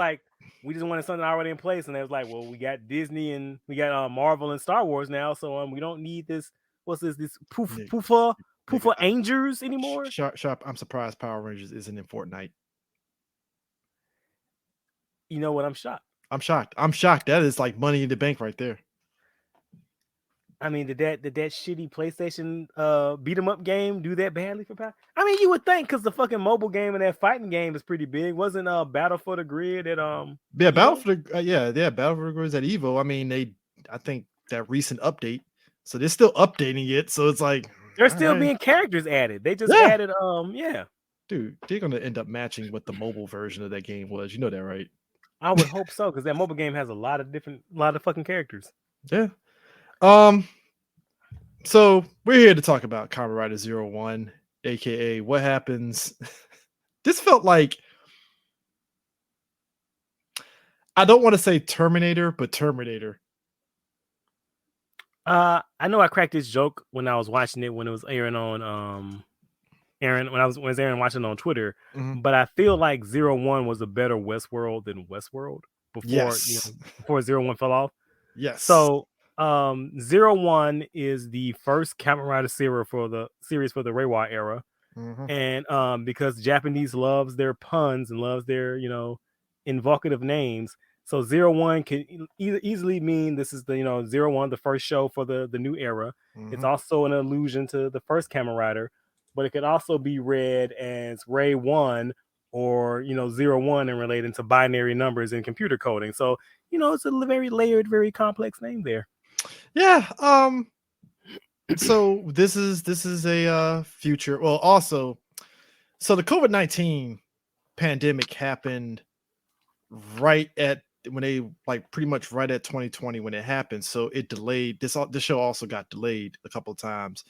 we just wanted something already in place, and they was like, well, we got Disney and we got Marvel and Star Wars now, so we don't need this. What's this poofa Angels anymore? Sharp. I'm surprised Power Rangers isn't in Fortnite. You know what? I'm shocked. That is like money in the bank right there. I mean, did that shitty PlayStation beat 'em up game do that badly for Power? I mean, you would think because the fucking mobile game and that fighting game is pretty big. Wasn't Battle for the Grid at Battle for the Grid is at Evo. I mean, I think that recent update, so they're still updating it. So it's like there's still being characters added. They just added Dude, they're gonna end up matching what the mobile version of that game was. You know that, right? I would hope so, because that mobile game has a lot of fucking characters. Yeah. So we're here to talk about Kamen Rider Zero One, aka what happens. This felt like, I don't want to say Terminator, but Terminator. I know I cracked this joke when I was watching it when it was airing on when I was watching on Twitter, but I feel like Zero One was a better Westworld than Westworld before Zero One fell off. Yes. So Zero One is the first Kamen Rider series for the Reiwa era, and because Japanese loves their puns and loves their invocative names, so Zero One can easily mean this is the Zero One, the first show for the new era. It's also an allusion to the first Kamen Rider, but it could also be read as Ray 1 or 01 and relating to binary numbers and computer coding. So it's a very layered, very complex name there. Yeah. So this is a future. Well, also, so the COVID-19 pandemic happened right at when they pretty much right at 2020 when it happened. So it delayed this show also got delayed a couple of times.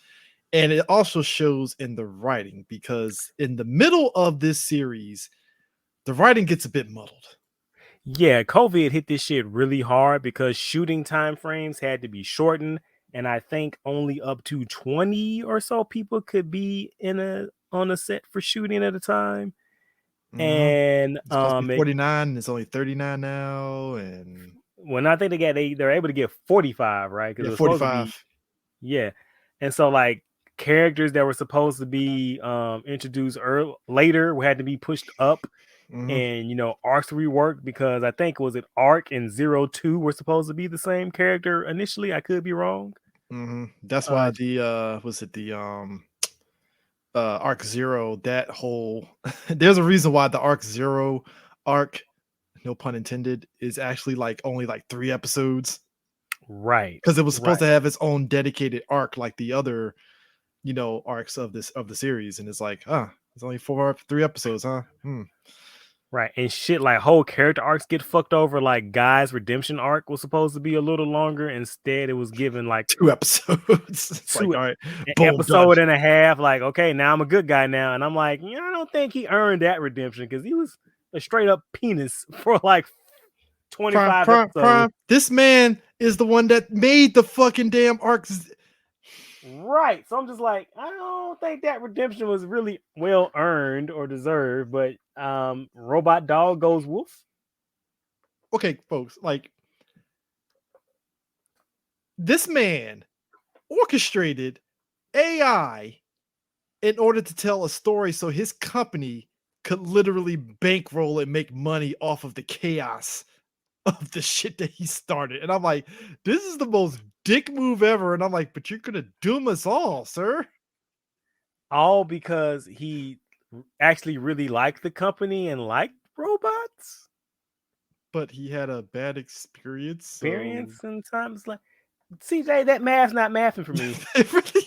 And it also shows in the writing because in the middle of this series, the writing gets a bit muddled. Yeah, COVID hit this shit really hard because shooting time frames had to be shortened, and I think only up to 20 or so people could be on a set for shooting at a time. And it's supposed to be 49, it's only 39 now, and I think they're able to get 45, right? Because yeah, 45. Yeah, and so characters that were supposed to be introduced later had to be pushed up. And arcs reworked because I think Arc and 02 were supposed to be the same character initially. I could be wrong. That's why Arc Zero, that whole there's a reason why the Arc Zero arc, no pun intended, is actually only 3 episodes, right? Because it was supposed to have its own dedicated arc like the other arcs of the series, and it's it's only 3 episodes, huh? Right, and shit whole character arcs get fucked over. Guy's redemption arc was supposed to be a little longer. Instead, it was given 2 episodes. All right, an episode and a half. Okay, now I'm a good guy now, and I'm I don't think he earned that redemption because he was a straight up penis for 25 episodes. This man is the one that made the fucking damn arcs. Right, so I'm just I don't think that redemption was really well earned or deserved, but robot dog goes wolf. Okay, folks, this man orchestrated AI in order to tell a story so his company could literally bankroll and make money off of the chaos of the shit that he started. And I'm this is the most dick move ever. And I'm but you're gonna doom us all, sir. All because he actually really liked the company and liked robots. But he had a bad experience. Sometimes CJ, that math's not mathing for me. It really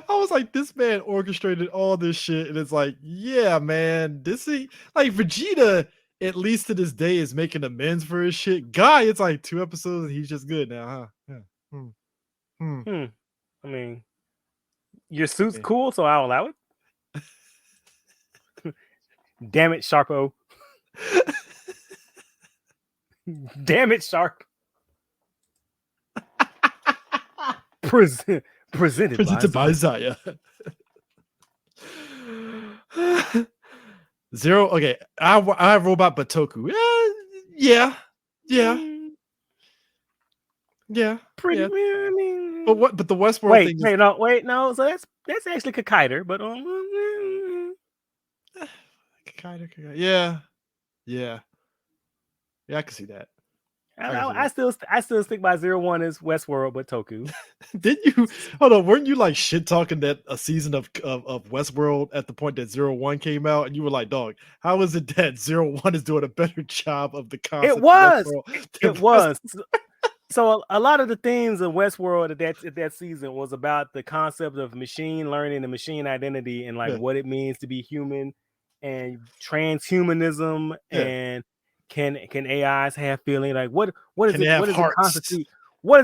I was this man orchestrated all this shit, and it's yeah, man, this is Vegeta, at least to this day, is making amends for his shit. Guy, it's 2 episodes and he's just good now, huh? Yeah. I mean, your suit's cool, so I'll allow it. Damn it, Sharpo. Damn it, Sharp. Presented by Zaya. Zero. Okay, I have Robot Batoku. Yeah. Pretty. Yeah. I mean, but the Westworld thing. Wait, no. So that's actually Kakaider, but Kakaider. Yeah, I can see that. I still stick by 01 as Westworld, but Toku. Didn't you? Hold on, weren't you shit talking that a season of Westworld at the point that 01 came out, and you were dog, how is it that 01 is doing a better job of the concept? It was. So a lot of the themes of Westworld at that season was about the concept of machine learning and machine identity and what it means to be human and transhumanism and can AIs have feeling? What does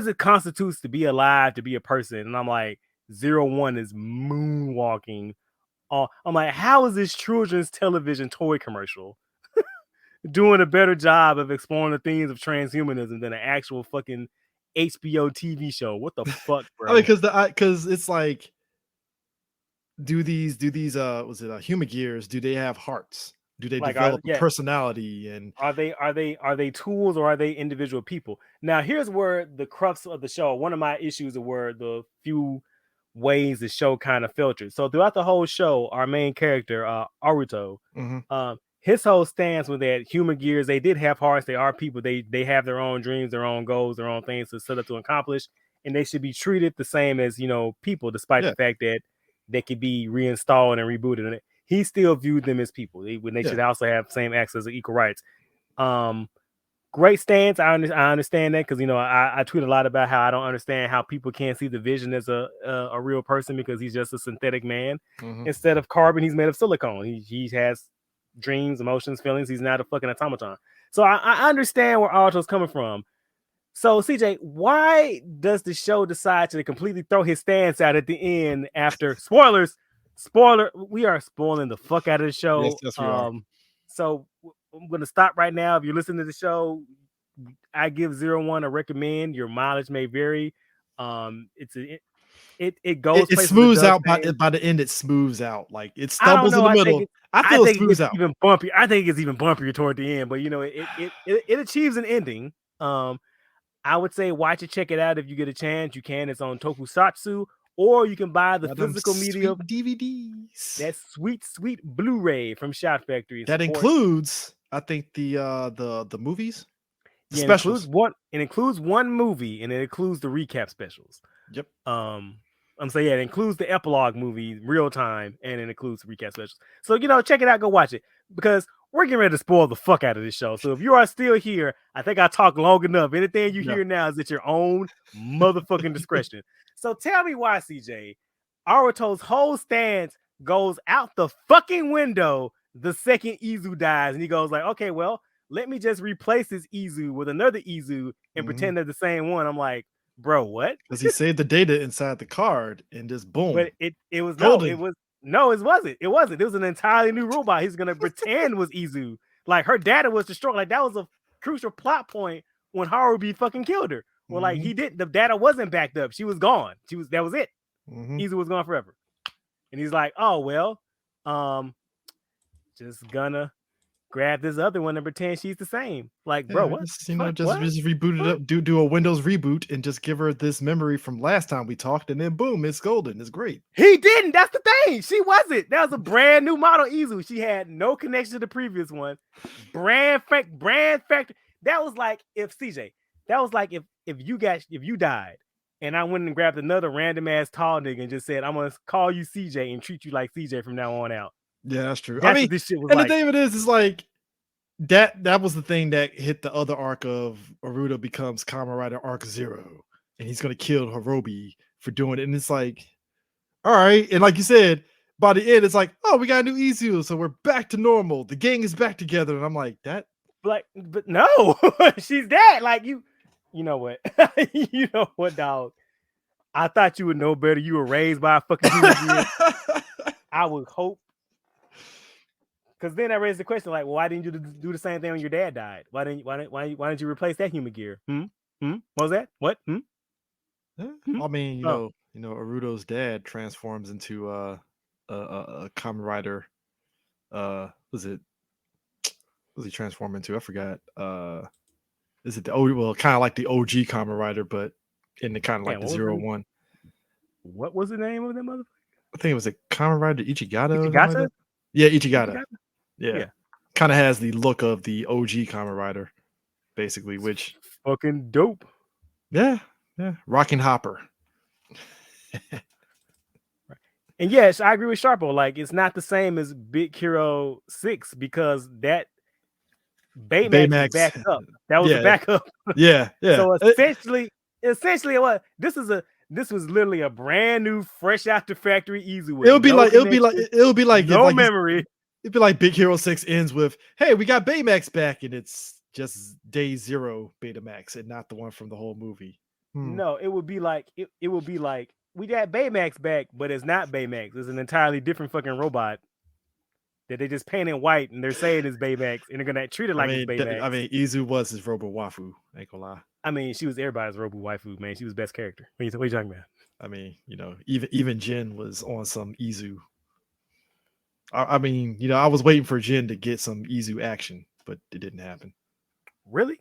it constitute to be alive, to be a person? And I'm 01 is moonwalking. I'm how is this children's television toy commercial doing a better job of exploring the themes of transhumanism than an actual fucking HBO TV show? What the fuck, bro? Because it's do these human gears, do they have hearts? Do they develop a personality? And are they tools or are they individual people? Now, here's where the crux of the show, one of my issues were the few ways the show kind of filtered. So throughout the whole show, our main character, Aruto, his whole stance was that human gears, they did have hearts. They are people. They have their own dreams, their own goals, their own things to set up to accomplish, and they should be treated the same as people, despite the fact that that could be reinstalled and rebooted. And he still viewed them as people. They should also have same access to equal rights. Great stance. I understand that because I tweet a lot about how I don't understand how people can't see the Vision as a real person because he's just a synthetic man. Instead of carbon, he's made of silicone. He has dreams, emotions, feelings. He's not a fucking automaton. So I understand where Alto's coming from. So CJ, why does the show decide to completely throw his stance out at the end after spoilers? We are spoiling the fuck out of the show. Yes, we are. So I'm going to stop right now. If you're listening to the show, I give Zero One a recommend. Your mileage may vary. It goes. It smooths out by the end. It smooths out. Like it stumbles in the middle. I feel it smooths out. Even bumpy. I think it's even bumpier toward the end. But it achieves an ending. I would say watch it, check it out if you get a chance. You can. It's on Tokusatsu, or you can buy the physical media DVDs. That sweet Blu-ray from Shout Factory. That includes, I think, the movies. Yeah, specials. It includes one movie, and it includes the recap specials. Yep. It includes the epilogue movie, real time, and it includes the recap specials. So check it out, go watch it because we're getting ready to spoil the fuck out of this show. So if you are still here, I think I talked long enough. Anything you hear now is at your own motherfucking discretion. So tell me why, CJ, Aruto's whole stance goes out the fucking window the second Izu dies, and he goes like, okay, well, let me just replace this Izu with another Izu and pretend they're the same one. I'm like, bro, what? Because he saved the data inside the card and just boom. But it wasn't. It was an entirely new robot. He's gonna pretend was Izu. Like her data was destroyed. Like that was a crucial plot point when Harubi fucking killed her. Well, like he didn't. The data wasn't backed up. She was gone. That was it. Izu was gone forever. And he's like, oh well, just gonna grab this other one and pretend she's the same. Like, bro, what? Just reboot it up, do a Windows reboot and just give her this memory from last time we talked, and then boom, it's golden. It's great. He didn't. That's the thing. She wasn't. That was a brand new model Izu. She had no connection to the previous one. Brand factor. That was like if you died and I went and grabbed another random ass tall nigga and just said, I'm gonna call you CJ and treat you like CJ from now on out. Yeah, that's true. That's what this shit was and like. The thing of it is like that was the thing that hit the other arc of Aruto becomes Kamen Rider Arc 0, and he's gonna kill Harubi for doing it. And it's like, all right, and like you said, by the end, it's like, oh, we got a new Izu, so we're back to normal. The gang is back together, and I'm like, that. Like, but no, she's dead. Like you know what? You know what, dog? I thought you would know better. You were raised by a fucking human being. I would hope. Because then I raised the question, like, well, why didn't you do the same thing when your dad died? Why didn't you replace that human gear? What was that? What? I mean, you know, Aruto's dad transforms into a Kamen Rider. Was he transform into? I forgot. Is it the kind of like the OG Kamen Rider, but in the kind of like the Zero One. What was the name of that motherfucker? I think it was a Kamen Rider Ichigata. Ichigata? Yeah, Ichigata. Yeah. Kind of has the look of the OG Kamen Rider, basically, which fucking dope. Yeah. Rocking Hopper. And yes, I agree with Sharpo. Like, it's not the same as Big Hero 6 because that Baymax backed up. That was a backup. Yeah. So essentially, this was literally a brand new, fresh out the factory Izu. It'll be like no memory. It'd be like Big Hero 6 ends with, hey, we got Baymax back, and it's just day 0 Betamax and not the one from the whole movie. No, it would be like we got Baymax back, but it's not Baymax. It's an entirely different fucking robot that they just painted white and they're saying it's Baymax and they're gonna treat it like it's Baymax. Izu was his Robo Wafu. I ain't gonna lie. I mean, she was everybody's Robo Waifu, man. She was best character. What are you talking about? I mean, even Jin was on some Izu. I mean, I was waiting for Jin to get some Izu action, but it didn't happen. Really?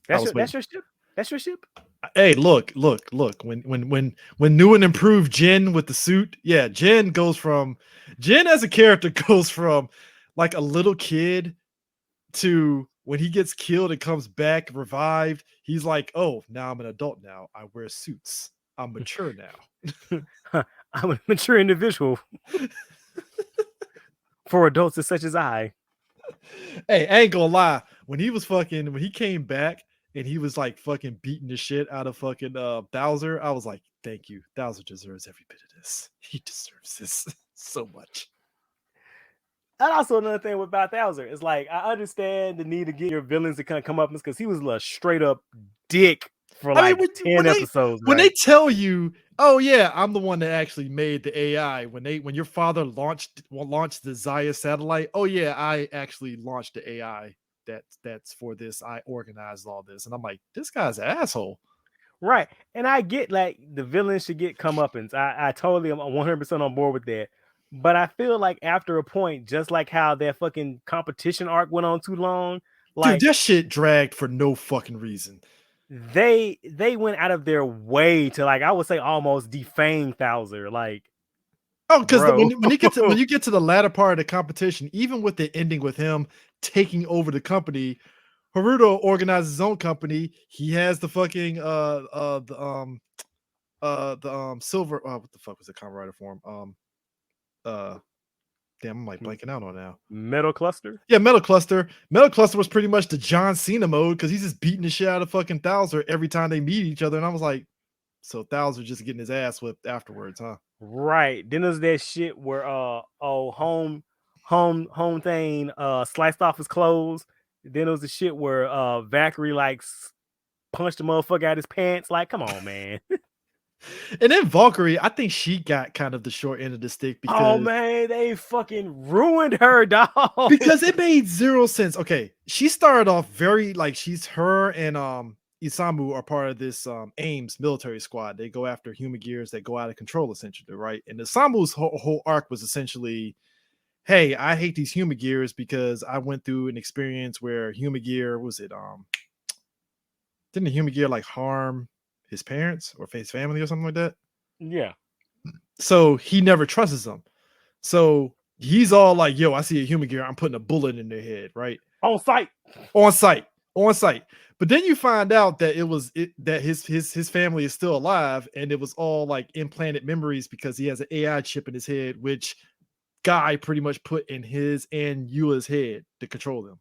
That's your ship? That's your ship? Hey, look. When new and improved Jin with the suit, yeah, Jin as a character goes from like a little kid to when he gets killed and comes back revived, he's like, oh, now I'm an adult now. I wear suits. I'm mature now. I'm a mature individual for adults such as I. Hey, I ain't gonna lie. When he came back and he was like fucking beating the shit out of fucking Bowser, I was like, thank you. Bowser deserves every bit of this. He deserves this so much. And also another thing about Bowser is like I understand the need to get your villains to kind of come up because he was a straight up dick for like 10 episodes. When they tell you, oh yeah, I'm the one that actually made the AI. When your father launched the Zaya satellite, oh yeah, I actually launched the AI that's for this. I organized all this, and I'm like, this guy's an asshole. Right, and I get like the villains should get comeuppance. I totally am 100% on board with that. But I feel like after a point, just like how that fucking competition arc went on too long, like dude, that shit dragged for no fucking reason. They went out of their way to like I would say almost defame Bowser. Like, oh, because when you get to the latter part of the competition, even with the ending with him taking over the company, Haruto organized his own company. He has the fucking silver. What the fuck was the Kamen Rider form? Damn, I'm like blanking out on now. Metal Cluster? Yeah, Metal Cluster. Metal Cluster was pretty much the John Cena mode because he's just beating the shit out of fucking Bowser every time they meet each other. And I was like, so Bowser just getting his ass whipped afterwards, huh? Right. Then there's that shit where home thing sliced off his clothes. Then there was the shit where Valkyrie like punched the motherfucker out his pants. Like, come on, man. And then Valkyrie, I think she got kind of the short end of the stick because oh man, they fucking ruined her, dog. Because it made zero sense. Okay, she started off very like her and Isamu are part of this Ames military squad. They go after human gears that go out of control, essentially, right? And Isamu's whole arc was essentially, hey, I hate these human gears because I went through an experience where human gear didn't the human gear like harm his parents or his family or something like that? Yeah. So he never trusts them. So he's all like, yo, I see a human gear, I'm putting a bullet in their head, right? On sight. But then you find out that that his family is still alive, and it was all like implanted memories because he has an AI chip in his head, which Guy pretty much put in his and Yua's head to control them.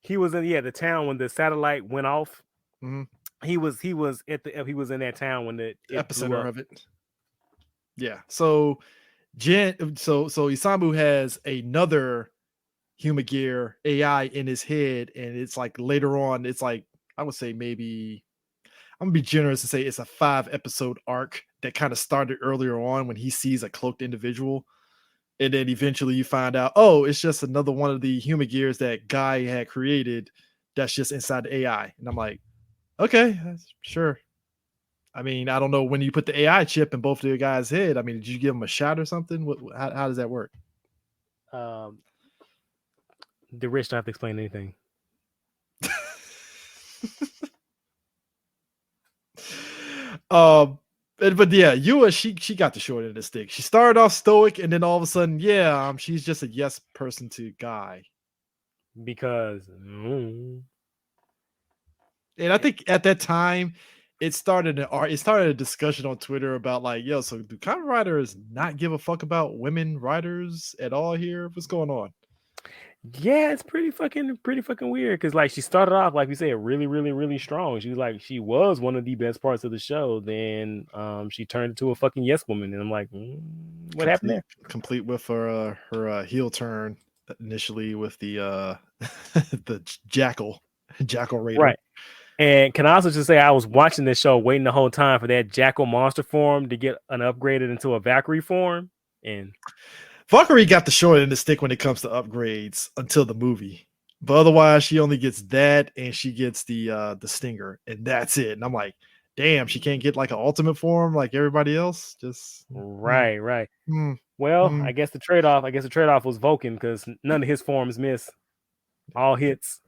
He was in the town when the satellite went off. Mm-hmm. He was in that town when the epicenter of it. Yeah. So Isamu has another human gear AI in his head, and it's like later on, it's like I would say maybe I'm gonna be generous and say it's a 5-episode arc that kind of started earlier on when he sees a cloaked individual, and then eventually you find out, oh, it's just another one of the human gears that Guy had created that's just inside the AI. And I'm like, okay, sure. I mean, I don't know when you put the AI chip in both of the guys' head. I mean, did you give them a shot or something? How does that work? The rich don't have to explain anything. But yeah, Yua, she got the short end of the stick. She started off stoic, and then all of a sudden, she's just a yes person to Guy. Because and I think at that time, it started a discussion on Twitter about like, yo, so do Kamen Riders not give a fuck about women riders at all here? What's going on? Yeah, it's pretty fucking weird because like she started off, like we said, really, really, really strong. She was one of the best parts of the show. Then she turned into a fucking yes woman, and I'm like, what happened there? Complete with her heel turn initially with the the jackal raider. Right. And can I also just say I was watching this show waiting the whole time for that jackal monster form to get upgraded into a Valkyrie form, and Valkyrie got the short end of the stick when it comes to upgrades until the movie. But otherwise, she only gets that, and she gets the stinger, and that's it. And I'm like, damn, she can't get like an ultimate form like everybody else. Just right. Well, I guess the trade-off was Vulcan because none of his forms miss. All hits.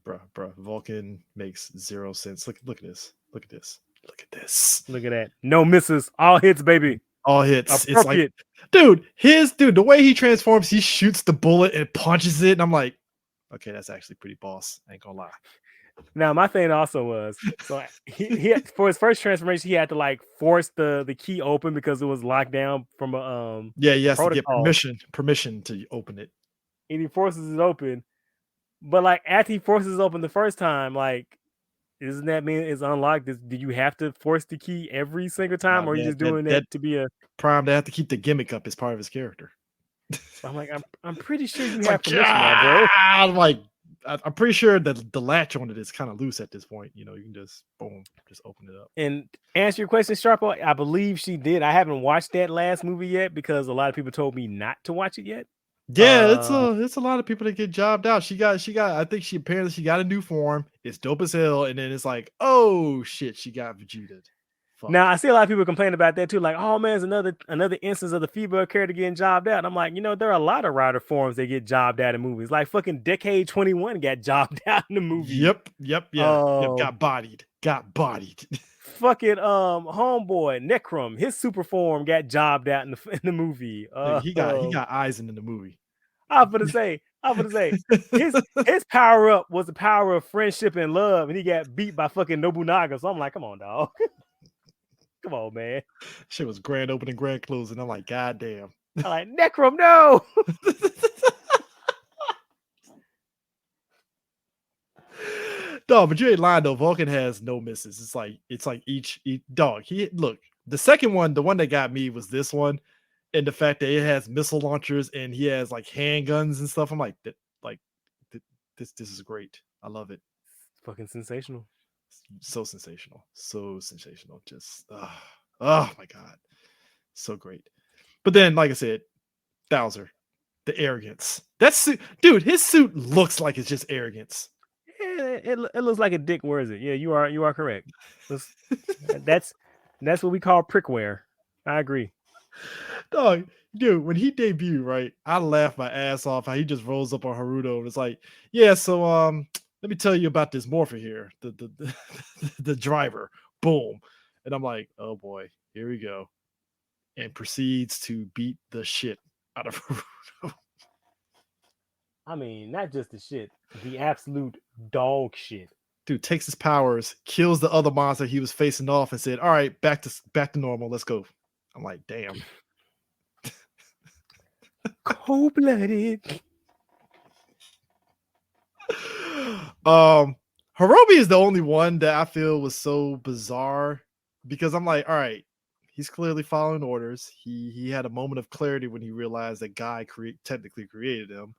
Bruh, Vulcan makes zero sense. Look at this. Look at that. No misses. All hits, baby. All hits. It's like, dude, the way he transforms, he shoots the bullet and punches it, and I'm like, okay, that's actually pretty boss. I ain't gonna lie. Now my thing also was so he had, for his first transformation he had to like force the key open because it was locked down from a Yeah, he has to get protocol. permission to open it. And he forces it open, but like after he forces it open the first time, like doesn't that mean it's unlocked? Do you have to force the key every single time, or are you just doing that to be a Prime? They have to keep the gimmick up as part of his character. I'm like, I'm pretty sure you It's have like, permission now, bro. I'm like, I'm pretty sure that the latch on it is kind of loose at this point. You know, you can just boom, just open it up. And answer your question, Sharpo, I believe she did. I haven't watched that last movie yet because a lot of people told me not to watch it yet. Yeah, it's a lot of people that get jobbed out. She got I think she got a new form. It's dope as hell, and then it's like, oh shit, she got Vegeta. Now I see a lot of people complain about that too, like, oh man, it's another instance of the female character getting jobbed out. And I'm like, there are a lot of rider forms that get jobbed out in movies. Like fucking Decade 21 got jobbed out in the movie. Yep, got bodied. Fucking homeboy Necrom, his super form got jobbed out in the movie. He got eyes in the movie. I'm gonna say his power up was the power of friendship and love, and he got beat by fucking Nobunaga. So I'm like, come on, dog. Come on, man. Shit was grand opening, grand closing. I'm like, god damn. I'm like, Necrom, no. No, but you ain't lying though. Vulcan has no misses. It's like each dog. Look, the second one, the one that got me was this one, and the fact that it has missile launchers and he has like handguns and stuff. I'm like, this is great. I love it. Fucking sensational. So sensational. So sensational. Just oh my god. So great. But then, like I said, Bowser, the arrogance. Dude, his suit looks like it's just arrogance. It looks like a dick wears it. Yeah, you are correct. That's what we call prickwear. I agree. Dog, dude, when he debuted, right, I laughed my ass off how he just rolls up on Haruto and it's like, yeah, so let me tell you about this Morphin here, the driver. Boom. And I'm like, oh boy, here we go. And proceeds to beat the shit out of Haruto. I mean, not just the shit, the absolute dog shit. Dude takes his powers, kills the other monster he was facing off, and said, all right, back to normal. Let's go. I'm like, damn. Cold-blooded. Hirobi is the only one that I feel was so bizarre because I'm like, all right, he's clearly following orders. He had a moment of clarity when he realized that Guy technically created him.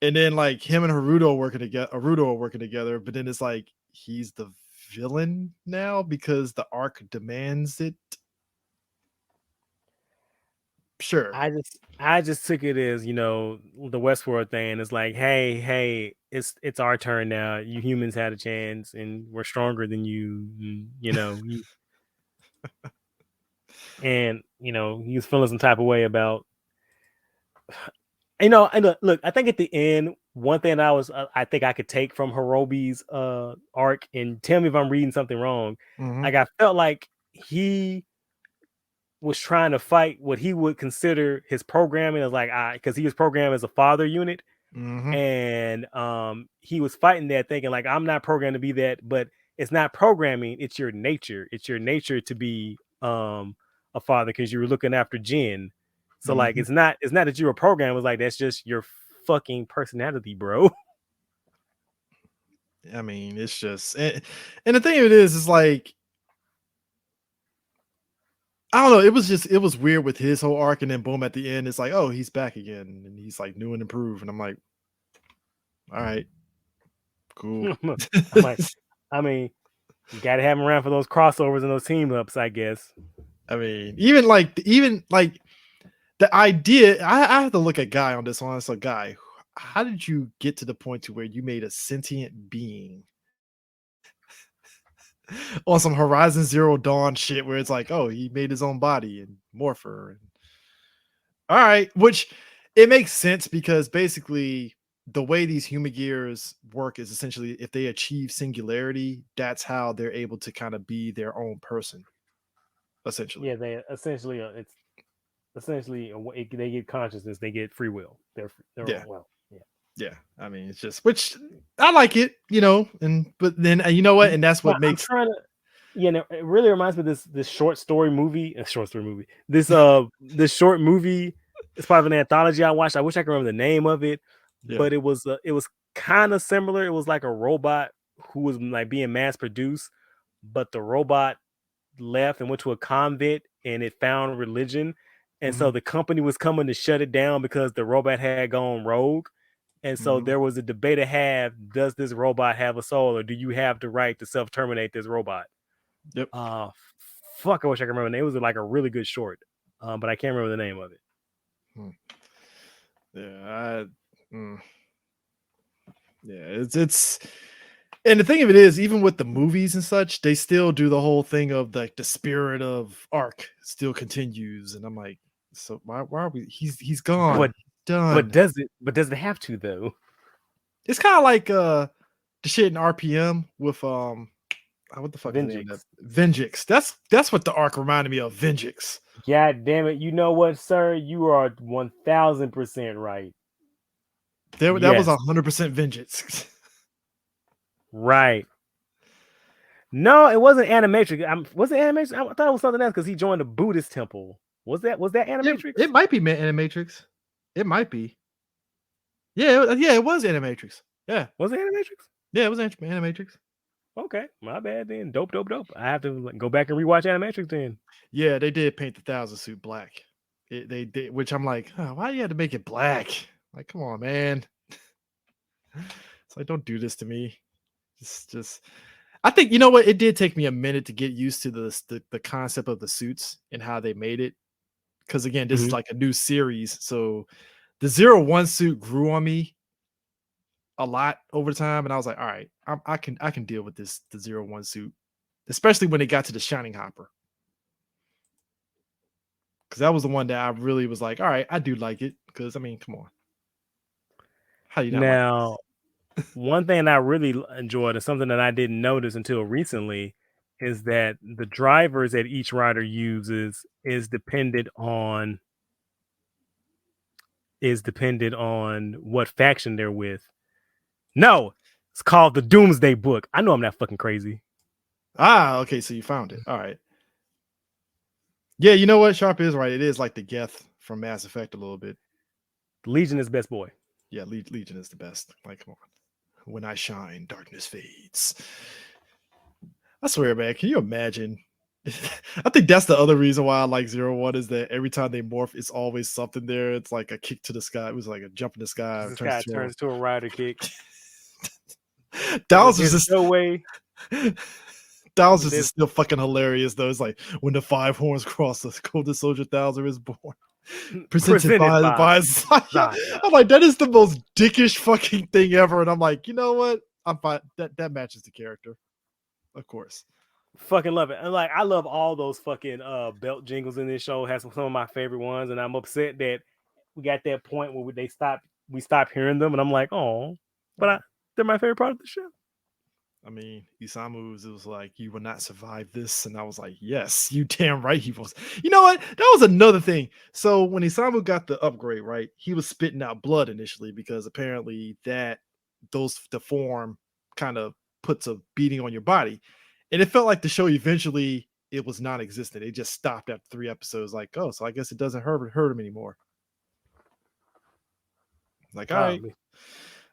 And then like him and Haruto are working together, but then it's like he's the villain now because the arc demands it. Sure. I just took it as, the Westworld thing. It's like, hey, it's our turn now. You humans had a chance and we're stronger than you, and he was feeling some type of way about and look, I think at the end, one thing I think I could take from Hirobi's arc, and tell me if I'm reading something wrong. Mm-hmm. Like I felt like he was trying to fight what he would consider his programming as, like, because he was programmed as a father unit, mm-hmm. and he was fighting that, thinking like, I'm not programmed to be that, but it's not programming, it's your nature. It's your nature to be a father because you were looking after Jin. So like, it's not that you were programmed. It's like, that's just your fucking personality, bro. I mean, it's just, and the thing of it is like, I don't know. It was weird with his whole arc, and then boom, at the end, it's like, oh, he's back again, and he's like new and improved, and I'm like, all right, cool. I'm like, I mean, you got to have him around for those crossovers and those team ups, I guess. I mean, even like the idea, I have to look at Guy on this one. So, Guy, how did you get to the point to where you made a sentient being on some Horizon Zero Dawn shit where it's like, oh, he made his own body and Morpher? All right, which it makes sense because basically the way these human gears work is essentially if they achieve singularity, that's how they're able to kind of be their own person. Essentially, yeah, they essentially they get consciousness, they get free will. They're yeah. well, yeah. Yeah, I mean, it's just which I like it, but then you know what, and that's what I'm makes. trying to. It really reminds me of this short story movie. This this short movie. It's part of an anthology I watched. I wish I could remember the name of it, Yeah. but it was kind of similar. It was like a robot who was like being mass produced, but the robot left and went to a convent and it found religion, and so the company was coming to shut it down because the robot had gone rogue. And so there was a debate to have: does this robot have a soul, or do you have the right to self-terminate this robot? Yep. Fuck, I wish I could remember the name. It was like a really good short, but I can't remember the name of it. Yeah, yeah, it's and the thing of it is, even with the movies and such, they still do the whole thing of like the spirit of Ark still continues, and I'm like, so why are we? He's gone, But done. But does it have to though? It's kind of like the shit in RPM with what the fuck is the name of that? Vengeance. That's what the Ark reminded me of. Vengeance. God damn it! You know what, sir? You are 1000% right. That was 100% Vengeance. Right. No, it wasn't Animatrix. Was it Animatrix? I thought it was something else because he joined the Buddhist temple. Was that Animatrix? It might be Animatrix. It might be. Yeah, it was Animatrix. Yeah. Was it Animatrix? Yeah, it was Animatrix. Okay, my bad then. Dope. I have to go back and rewatch Animatrix then. Yeah, they did paint the 1,000 suit black. They did, which I'm like, why do you have to make it black? Like, come on, man. It's like, don't do this to me. Just I think, you know what? It did take me a minute to get used to the concept of the suits and how they made it. Because again, this is like a new series. So the Zero One suit grew on me a lot over time. And I was like, all right, I can deal with the Zero One suit, especially when it got to the Shining Hopper. Because that was the one that I really was like, all right, I do like it. Because I mean, come on. How do you not now, one thing I really enjoyed and something that I didn't notice until recently is that the drivers that each rider uses is dependent on what faction they're with. No, it's called the Doomsday Book. I know I'm not fucking crazy. Okay, so you found it. All right. Yeah, you know what? Sharp is right. It is like the Geth from Mass Effect a little bit. Legion is best boy. Yeah, Legion is the best. Like, come on. When I shine, darkness fades. I swear, man. Can you imagine? I think that's the other reason why I like Zero One is that every time they morph, it's always something there. It's like a kick to the sky. It was like a jump in the sky. This guy turns to a rider kick. Thousands is no way. Thousands is still fucking hilarious though. It's like when the 5 horns cross, the Golden Soldier Thouser is born. Presented by Zaya. I'm like, that is the most dickish fucking thing ever. And I'm like, you know what? I'm fine. That matches the character. Of course. Fucking love it. And like, I love all those fucking belt jingles in this show. It has some of my favorite ones. And I'm upset that we got that point where we stopped hearing them. And I'm like, oh, but they're my favorite part of the show. I mean, Isamu's, it was like, you will not survive this. And I was like, yes, you damn right he was. You know what? That was another thing. So when Isamu got the upgrade, right, he was spitting out blood initially because apparently the form kind of puts a beating on your body. And it felt like the show eventually, it was non-existent. It just stopped after 3 episodes. Like, oh, so I guess it doesn't hurt him anymore. Like, all right.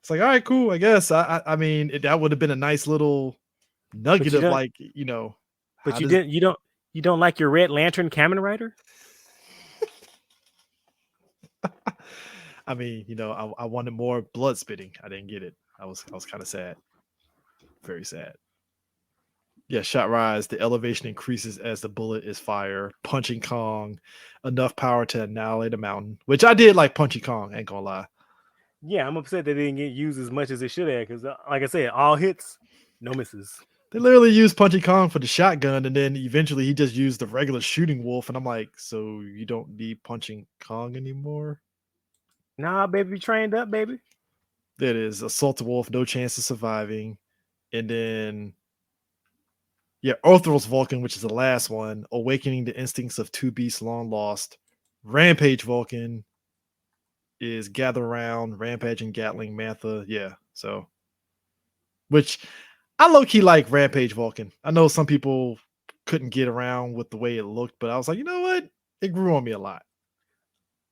It's like, all right, cool. I guess. I mean, that would have been a nice little nugget of like, you know. But you don't like your Red Lantern Kamen Rider? I mean, you know, I wanted more blood spitting. I didn't get it. I was kind of sad. Very sad. Yeah, shot rise. The elevation increases as the bullet is fired. Punching Kong, enough power to annihilate a mountain. Which I did like Punching Kong. Ain't gonna lie. Yeah, I'm upset they didn't get used as much as they should have because, like I said, all hits, no misses. They literally used Punching Kong for the shotgun, and then eventually he just used the regular shooting wolf. And I'm like, so you don't need Punching Kong anymore? Nah, baby, trained up, baby. That is Assault Wolf, no chance of surviving. And then, yeah, Orthral's Vulcan, which is the last one, awakening the instincts of 2 beasts long lost. Rampage Vulcan. is Gather Around, Rampage and Gatling, Mantha. Yeah. So, which I low key like Rampage Vulcan. I know some people couldn't get around with the way it looked, but I was like, you know what? It grew on me a lot.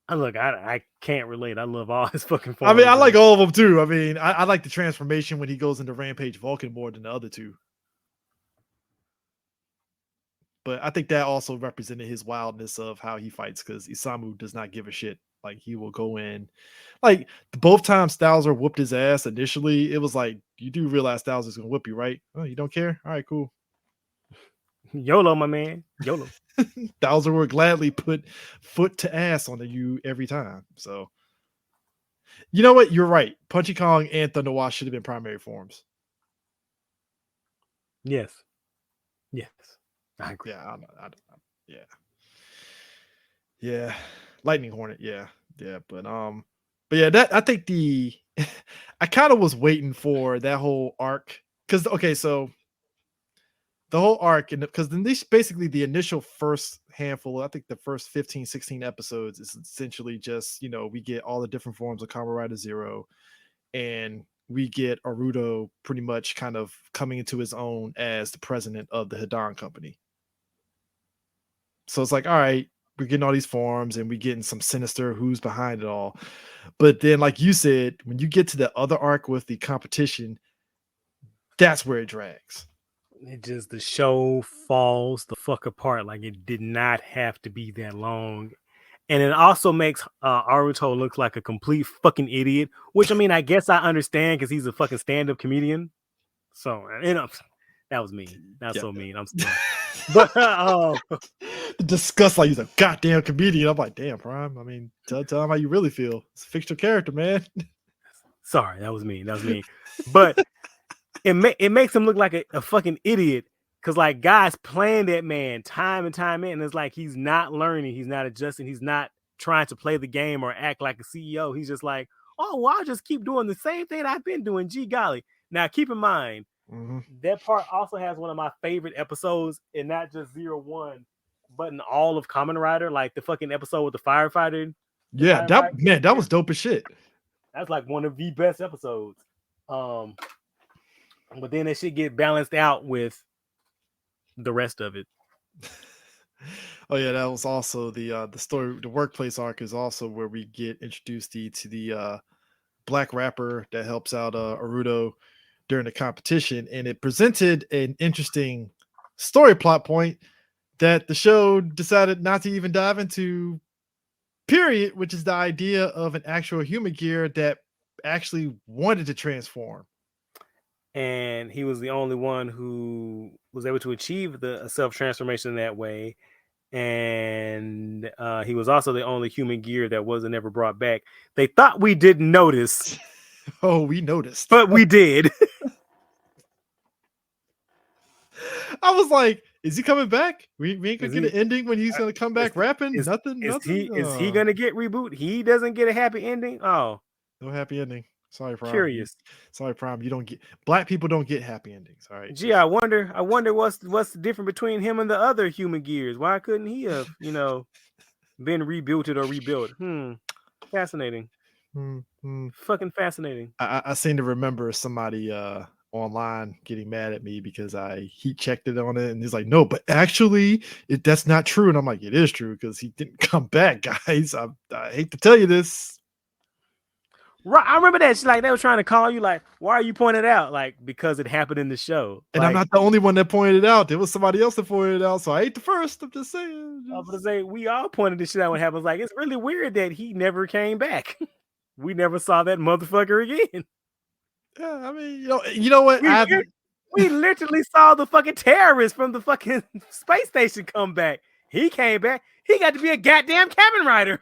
I can't relate. I love all his fucking forms. I mean, I like all of them too. I mean, I like the transformation when he goes into Rampage Vulcan more than the other two. But I think that also represented his wildness of how he fights, because Isamu does not give a shit. Like, he will go in. Like, both times Stowser whooped his ass initially, it was like, you do realize Stowser's going to whip you, right? Oh, you don't care? All right, cool. YOLO, my man. YOLO. Stowser will gladly put foot to ass on you every time. So, you know what? You're right. Punchy Kong and Thunder Watch should have been primary forms. Yes. Yes. I agree. Yeah. Yeah. Lightning Hornet. Yeah. But yeah, that I think I kind of was waiting for that whole arc. Because so the whole arc, and because basically the initial first handful, I think the first 15, 16 episodes is essentially just, we get all the different forms of Kamen Rider Zero, and we get Aruto pretty much kind of coming into his own as the president of the Hidan Company. So it's like, all right, we're getting all these forms and we're getting some sinister who's behind it all. But then, like you said, when you get to the other arc with the competition, that's where it drags. The show falls the fuck apart. Like, it did not have to be that long. And it also makes Aruto look like a complete fucking idiot, which, I mean, I guess I understand because he's a fucking stand-up comedian. So, that was mean. That's so mean. I'm sorry. But the disgust, like he's a goddamn comedian. I'm like, damn, Prime. I mean, tell him how you really feel. It's a fictional character, man. Sorry, that was mean. But it makes him look like a fucking idiot, because, like, guys playing that man time and time in, and it's like he's not learning, he's not adjusting, he's not trying to play the game or act like a CEO. He's just like, oh, well, I'll just keep doing the same thing I've been doing. Gee golly. Now, keep in mind, that part also has one of my favorite episodes, and not just Zero One, but in all of Kamen Rider, like the fucking episode with the firefighter. Yeah, that was dope as shit. That's like one of the best episodes. But then that shit get balanced out with the rest of it. Oh yeah, that was also the story. The workplace arc is also where we get introduced to the black rapper that helps out Aruto during the competition, and it presented an interesting story plot point that the show decided not to even dive into, period, which is the idea of an actual human gear that actually wanted to transform. And he was the only one who was able to achieve the self-transformation that way. And he was also the only human gear that wasn't ever brought back. They thought we didn't notice. Oh, we noticed. But we did. I was like, is he coming back? We ain't gonna get an ending when he's gonna come back rapping? Nothing. Is he gonna get reboot? He doesn't get a happy ending? Oh. No happy ending. Sorry, Prime. Curious. Sorry, Prime. You don't get, black people don't get happy endings. All right. Gee, I wonder what's the difference between him and the other human gears. Why couldn't he have, been rebuilt or rebuilt? Fascinating. Fucking fascinating. I seem to remember somebody online getting mad at me because I heat checked it on it, and he's like, no, but actually that's not true. And I'm like, it is true, because he didn't come back, guys. I hate to tell you this. Right, I remember that. Like, they were trying to call you, like, why are you pointing it out? Like, because it happened in the show. And like, I'm not the only one that pointed it out. There was somebody else that pointed it out, so I ain't the first. I'm just saying. I was gonna say, we all pointed this shit out when it happens. Like, it's really weird that he never came back. We never saw that motherfucker again. Yeah, I mean, you know what? We literally saw the fucking terrorist from the fucking space station come back. He came back. He got to be a goddamn Kamen Rider.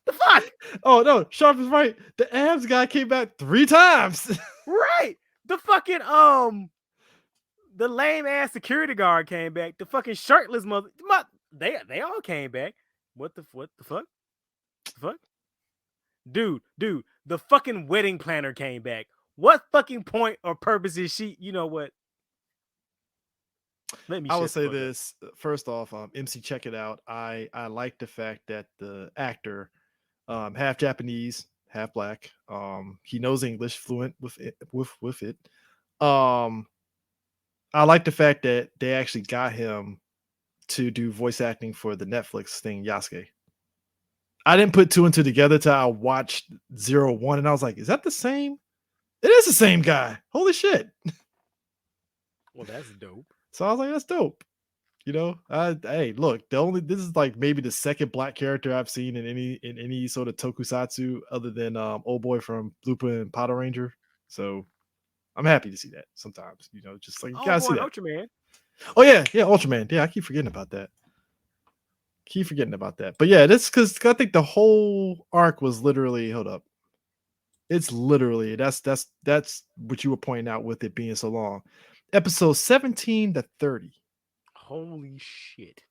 The fuck? Oh no, Sharp is right. The abs guy came back 3 times. Right. The fucking the lame ass security guard came back. The fucking shirtless they all came back. What the fuck? The fuck? Dude, the fucking wedding planner came back. What fucking point or purpose is she? You know what? I will say this. First off, MC, check it out. I like the fact that the actor half Japanese, half black. He knows English, fluent with it. I like the fact that they actually got him to do voice acting for the Netflix thing Yasuke. I didn't put two and two together till I watched Zero One, and I was like, "Is that the same?" It is the same guy. Holy shit! Well, that's dope. So I was like, "That's dope." You know, hey, look, this is like maybe the second black character I've seen in any sort of tokusatsu other than old boy from Blueprint and Power Ranger. So I'm happy to see that sometimes. You know, just like you gotta see that. Ultraman. Oh yeah, Ultraman. Yeah, I keep forgetting about that. But yeah, that's because I think the whole arc was literally It's literally that's what you were pointing out with it being so long. Episode 17 to 30. Holy shit.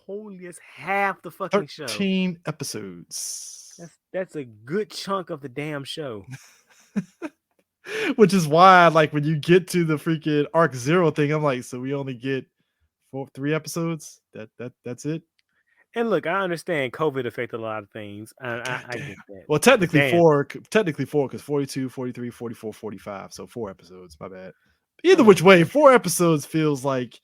Holy, it's half the fucking 13 show. episodes. That's a good chunk of the damn show. Which is why, like, when you get to the freaking arc 0 thing, I'm like, so we only get 3 episodes? That's it? And look, I understand COVID affected a lot of things. I get that. Well, technically 4 because 42, 43, 44, 45. So 4 episodes. My bad. Either which way, 4 episodes feels like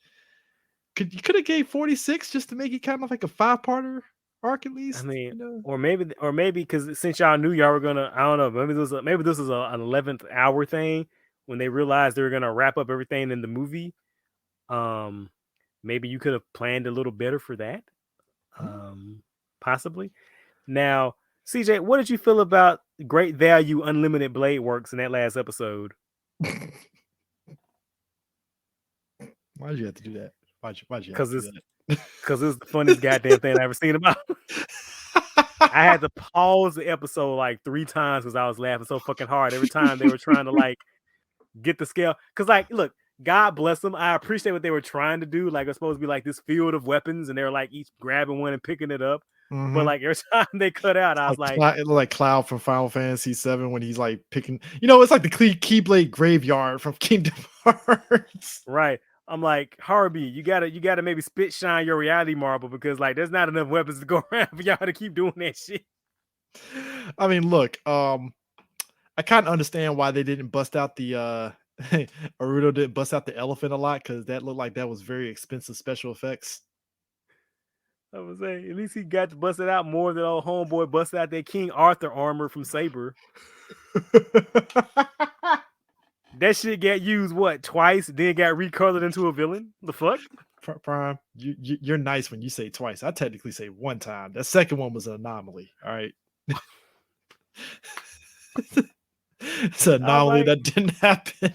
you could have gave 46 just to make it kind of like a 5-parter arc at least. I mean, you know? or maybe because since y'all knew y'all were gonna, I don't know, maybe this is an 11th hour thing when they realized they were gonna wrap up everything in the movie. Maybe you could have planned a little better for that. Possibly. Now, CJ, what did you feel about Great Value Unlimited Blade Works in that last episode? Why did you have to do that? Why'd you Because it's the funniest goddamn thing I ever seen about. I had to pause the episode like 3 times because I was laughing so fucking hard every time they were trying to like get the scale. Because like, look, God bless them. I appreciate what they were trying to do. Like, it's supposed to be like this field of weapons, and they're like each grabbing one and picking it up. Mm-hmm. But like every time they cut out, I was like Cloud from Final Fantasy VII when he's like picking. You know, it's like the Keyblade graveyard from Kingdom Hearts. Right. I'm like, Harvey, you gotta maybe spit shine your reality marble because like there's not enough weapons to go around for y'all to keep doing that shit. I mean, look, I kind of understand why they didn't bust out the Arudo didn't bust out the elephant a lot because that looked like that was very expensive special effects. I was saying, at least he got to bust it out more than old homeboy busted out that King Arthur armor from Saber. That shit got used twice, then got recolored into a villain. The fuck? Prime, you're nice when you say twice. I technically say 1 time. That second one was an anomaly. All right. It's an anomaly that didn't happen.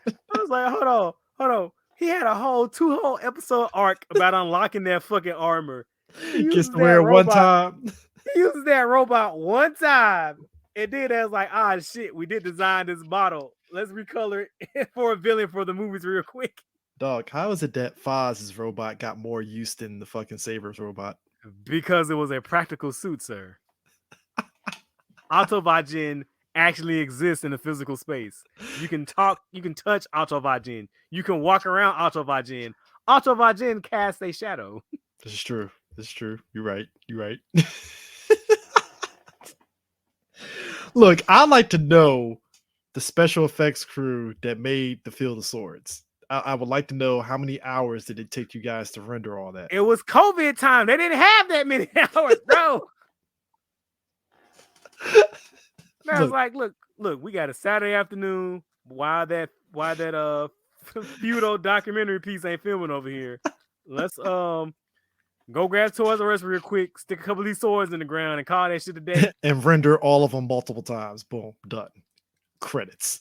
I was like, hold on. He had a 2 whole episode arc about unlocking that fucking armor. He gets to wear it 1 time. He uses that robot 1 time. And then I was like, shit, we did design this model. Let's recolor it for a villain for the movies real quick. Dog, how is it that Foz's robot got more use than the fucking Saber's robot? Because it was a practical suit, sir. Autovajin actually exists in a physical space. You can touch Autovajin. You can walk around Autovajin. Autovajin casts a shadow. This is true. You're right. Look, I'd like to know the special effects crew that made the Field of Swords. I would like to know how many hours did it take you guys to render all that? It was COVID time. They didn't have that many hours, bro. I was like, look, we got a Saturday afternoon. Why that feudal documentary piece ain't filming over here? Let's go grab Toys R Us real quick, stick a couple of these swords in the ground and call that shit a day. And render all of them multiple times. Boom, done. Credits.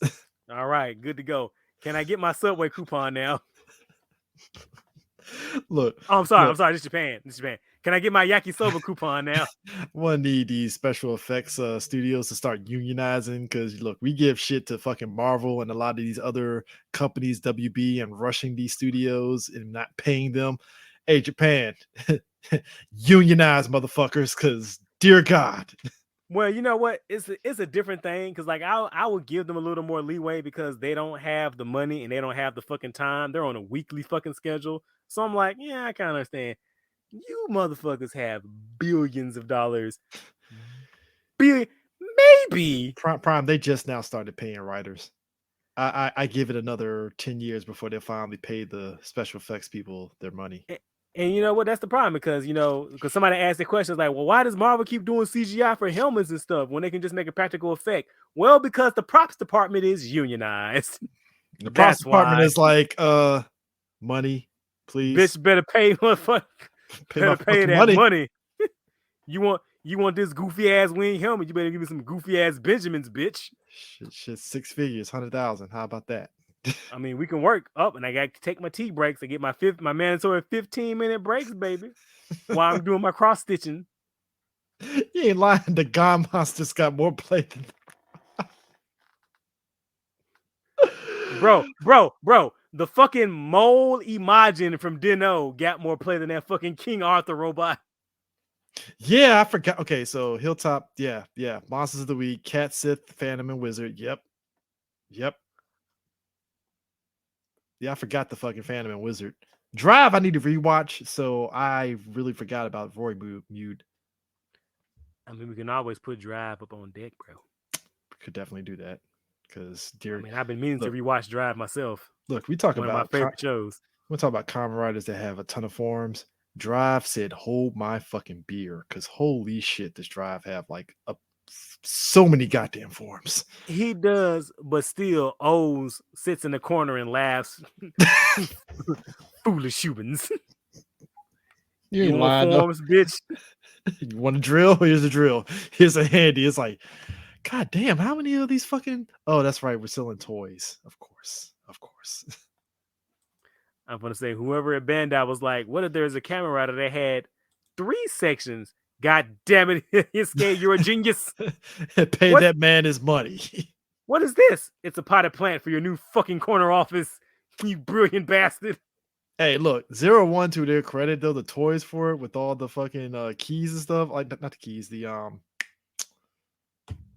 All right, good to go. Can I get my Subway coupon now? Look. Oh, I'm sorry. This is Japan. Can I get my yakisoba coupon now? I want to need these special effects studios to start unionizing because look, we give shit to fucking Marvel and a lot of these other companies, WB, and rushing these studios and not paying them. Hey, Japan, unionize motherfuckers because dear God. Well, you know what? It's a different thing because like I would give them a little more leeway because they don't have the money and they don't have the fucking time. They're on a weekly fucking schedule. So I'm like, yeah, I kind of understand. You motherfuckers have billions of dollars. Maybe. Prime, they just now started paying writers. I give it another 10 years before they finally pay the special effects people their money. And you know what? That's the problem because somebody asked the question like, well, why does Marvel keep doing CGI for helmets and stuff when they can just make a practical effect? Well, because the props department is unionized. The props department is like, money, please. Bitch, better pay motherfucker. Better pay that money. You want this goofy ass wing helmet? You better give me some goofy ass Benjamins, bitch. Shit, 6 figures, 100,000. How about that? I mean, we can work up, and I got to take my tea breaks. I get my mandatory 15-minute breaks, baby, while I'm doing my cross stitching. You ain't lying. The God Monster's got more play than. Bro. The fucking mole Imogen from Dino got more play than that fucking King Arthur robot. Yeah, I forgot. Okay, so Hilltop, yeah. Monsters of the Week, Cat, Sith, Phantom, and Wizard. Yep. Yeah, I forgot the fucking Phantom and Wizard. Drive, I need to rewatch, so I really forgot about Roy Mude. I mean, we can always put Drive up on deck, bro. Could definitely do that. Because I've been meaning to rewatch Drive myself. Look, we talk one about of my favorite shows. We're talking about Kamen Riders that have a ton of forms. Drive said, "Hold my fucking beer," because holy shit, does Drive have like so many goddamn forms. He does, but still, O's sits in the corner and laughs. Foolish humans. You ain't want lying, forms, bitch. You want a drill? Here's a drill. Here's a handy. It's like, God damn, how many of these fucking? Oh, that's right. We're selling toys. Of course. I'm gonna say whoever at Bandai was like, what if there's a Kamen Rider that had 3 sections? God damn it, Isuke, you're a genius. Pay that man his money. What is this? It's a potted plant for your new fucking corner office, you brilliant bastard. Hey, look, 01 to their credit though, the toys for it with all the fucking keys and stuff. Like not the keys, the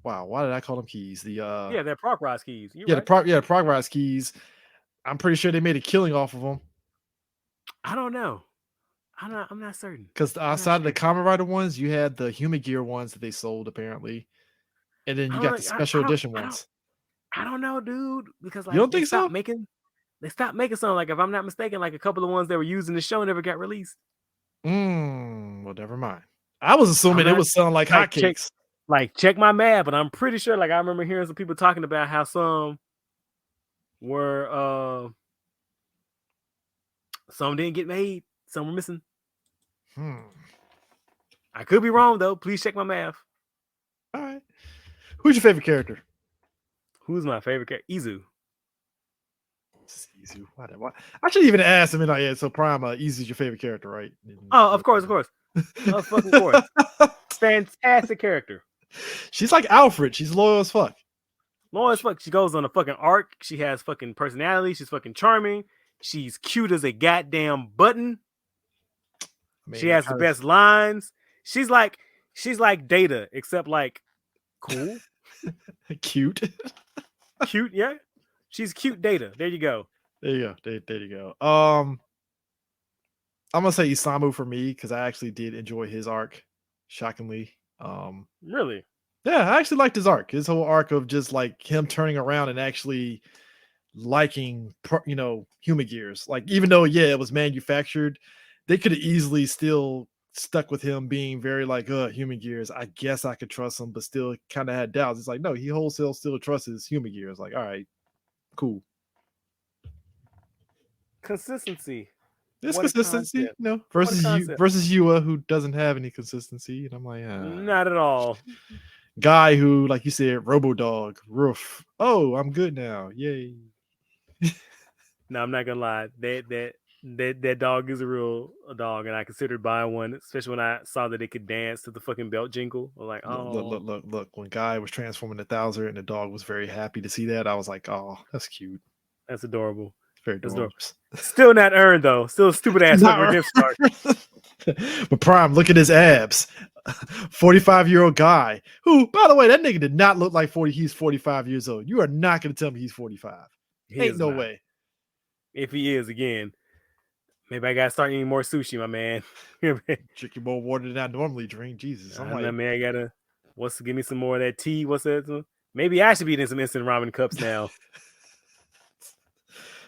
wow, why did I call them keys? The they're Prog Rise keys. The Prog Rise keys. I'm pretty sure they made a killing off of them. I don't know. I'm not certain. Because outside of the Kamen Rider ones, you had the Human Gear ones that they sold apparently, and then you got the special edition ones. I don't know, dude. Because like, you don't think so? They stopped making some. Like if I'm not mistaken, like a couple of ones that were used in the show never got released. Well, never mind. I was assuming it was selling like hotcakes. Check my math, but I'm pretty sure. Like I remember hearing some people talking about how some were some didn't get made, some were missing. I could be wrong though. Please check my math. All right. Who's your favorite character? Who's my favorite character? Izu. Izu. Why? I should even ask him. Yeah, so Prime, Izu's your favorite character, right? Oh, of course. Of fucking course. Fantastic character. She's like Alfred. She's loyal as fuck. She goes on a fucking arc. She has fucking personality. She's fucking charming. She's cute as a goddamn button. She has the best lines. She's like Data, except like cool. Cute. Cute, yeah. She's cute Data. There you go. There you go. I'm gonna say Isamu for me because I actually did enjoy his arc. Shockingly. Really? Yeah, I actually liked his arc. His whole arc of just like him turning around and actually liking, Human Gears. Like, even though, it was manufactured, they could have easily still stuck with him being very like, Human Gears. I guess I could trust him, but still kind of had doubts. It's like, no, he wholesale still trusts his Human Gears. Like, all right, cool. Consistency. There's consistency, versus Yua, who doesn't have any consistency. And I'm like, not at all. Guy who, like you said, Robo Dog, Roof. Oh, I'm good now. Yay. No, I'm not gonna lie. That dog is a real dog, and I considered buying one, especially when I saw that it could dance to the fucking belt jingle. I'm like, oh, look. When Guy was transforming to Thouser, and the dog was very happy to see that, I was like, oh, that's cute. That's adorable. Very adorable. Still not earned though. Still a stupid ass redemption arc. But Prime, look at his abs. 45-year-old guy who, by the way, that nigga did not look like 40. He's 45 years old. You are not going to tell me he's 45. Ain't no way. If he is, again, Maybe I gotta start eating more sushi, my man. Drinking more water than I normally drink. Jesus, I'm like, man, I gotta. Give me some more of that tea? What's that? Maybe I should be eating some instant ramen cups now.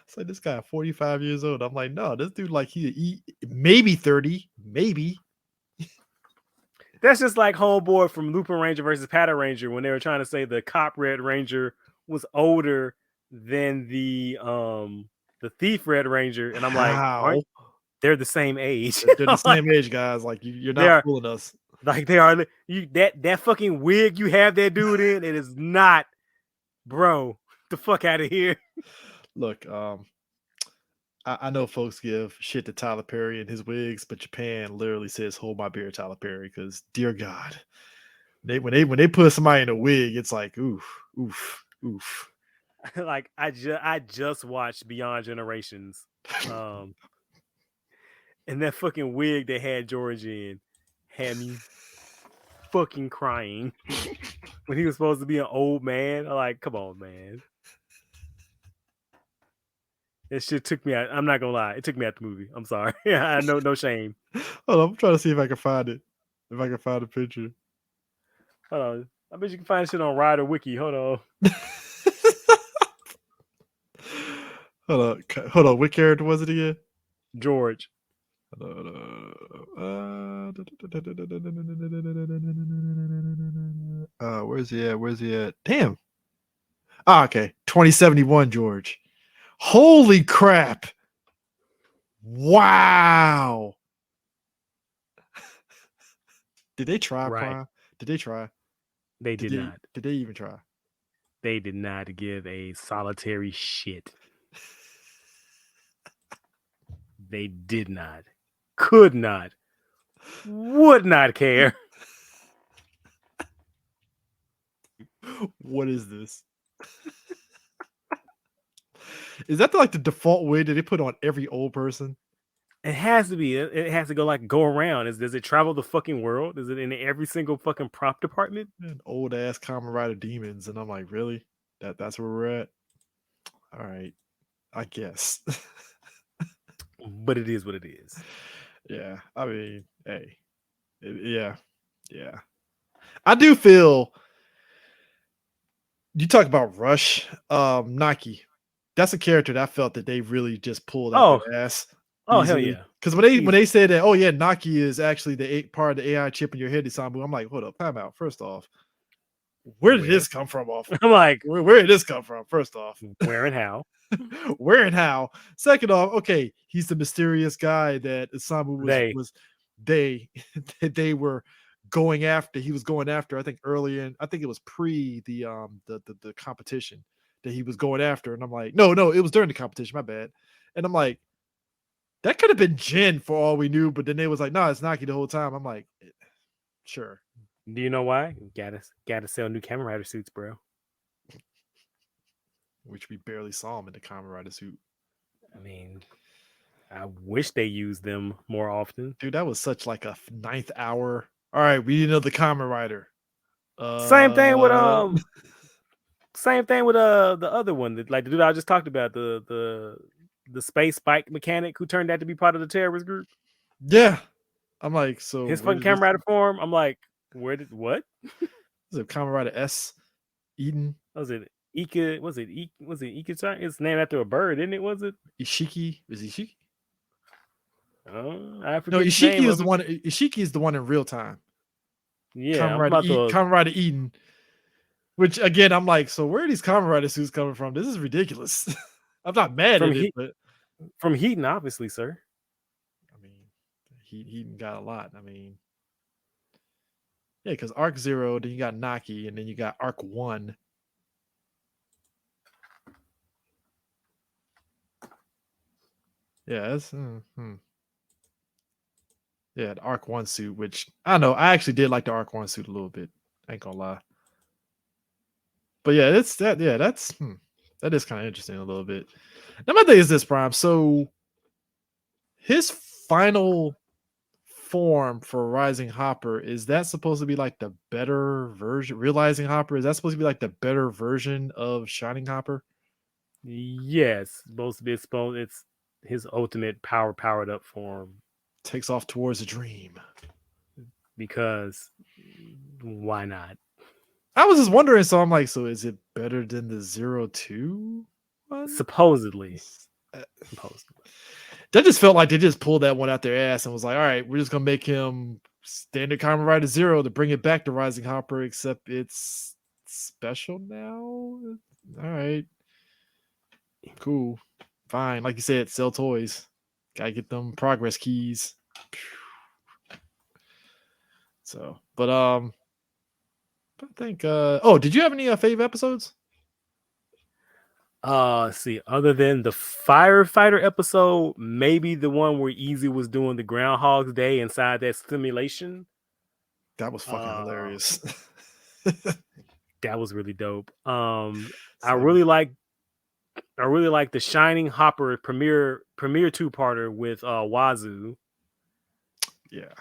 it's like this guy 45 years old. I'm like, no, this dude like he maybe 30, maybe. That's just like Homeboy from Lupin Ranger versus Pata Ranger when they were trying to say the Cop Red Ranger was older than the Thief Red Ranger, and I'm like, How? they're the same age? They're the same age, guys. Like you're not fooling us. Like they are. That fucking wig you have that dude in, it is not, bro. The fuck out of here. Look, I know folks give shit to Tyler Perry and his wigs, but Japan literally says "Hold my beer, Tyler Perry," because dear God, when they put somebody in a wig, it's like oof. Like I just watched Beyond Generations, and that fucking wig they had George in had me fucking crying when he was supposed to be an old man. I'm like, come on, man. That shit took me out. I'm not gonna lie, it took me out the movie. I'm sorry. I know, no shame. Hold on, I'm trying to see if I can find it. If I can find a picture. Hold on. I bet you can find shit on Rider Wiki. Hold on. Hold on. What character was it again? George. Where's he at? Where's he at? Damn. Okay. 2071 George. Holy crap. Wow. Did they try, Right. Prime? Did they try? They did not. Did they even try? They did not give a solitary shit. They did not. Could not. Would not care. What is this? Is that like the default way that they put on every old person? It has to be. It has to go around. Does it travel the fucking world? Is it in every single fucking prop department? Man, old ass Kamen Rider demons, and I'm like, really? That's where we're at? All right, I guess. But it is what it is. Yeah, I mean, hey, yeah. I do feel. You talk about Rush, Naki. That's a character that I felt that they really just pulled out their ass. Oh, hell yeah. Because when they say that, oh yeah, Naki is actually the part of the AI chip in your head, Isamu, I'm like, hold up, time out. First off, where did this come from? I'm like, where did this come from? First off, where and how? Where and how? Second off, okay, he's the mysterious guy that Isamu was they were going after. He was going after, I think earlier, I think it was pre the competition that he was going after. And I'm like, no, it was during the competition, my bad. And I'm like, that could have been Jin for all we knew, but then they was like, no, it's Naki the whole time. I'm like, sure. Do you know why? Gotta sell new Kamen Rider suits, bro. Which we barely saw him in the Kamen Rider suit. I mean, I wish they used them more often. Dude, that was such like a 9th hour. All right, we need another Kamen Rider. Same thing with the other one, like the dude I just talked about, the space bike mechanic who turned out to be part of the terrorist group. Yeah. I'm like, so his fucking Kamen Rider form. I'm like, what? Is it Kamen Rider S? Eden? Was it Ika? Was it Ika? It's named after a bird, isn't it? Was it Ishiki? Is Ishiki? I forget. No, Ishiki is the one. Ishiki is the one in real time. Yeah, Kamen Rider Eden. Which again, I'm like, so where are these Kamen Rider suits coming from? This is ridiculous. I'm not mad at it, but from Heaton, obviously, sir. I mean, Heaton got a lot. I mean, yeah, because Arc 0, then you got Naki, and then you got Arc 1. Yeah, that's yeah, the Arc 1 suit, which I don't know. I actually did like the Arc 1 suit a little bit. I ain't gonna lie. But yeah, that is kind of interesting a little bit. Now my thing is this, Prime. So his final form for Rising Hopper, is that supposed to be like the better version? Realizing Hopper, is that supposed to be like the better version of Shining Hopper? Yes, supposed to be his ultimate powered up form. Takes off towards a dream. Because why not? I was just wondering, so I'm like, so is it better than the 02 one? Supposedly. That just felt like they just pulled that one out their ass and was like, all right, we're just gonna make him standard Kamen Rider Zero to bring it back to Rising Hopper, except it's special now. All right, cool, fine. Like you said, sell toys. Gotta get them progress keys. So, but I think. Oh, did you have any fave episodes? See, other than the firefighter episode, maybe the one where Easy was doing the Groundhog's Day inside that simulation. That was fucking hilarious. That was really dope. I really like the Shining Hopper premiere 2-parter with Wazoo. Yeah.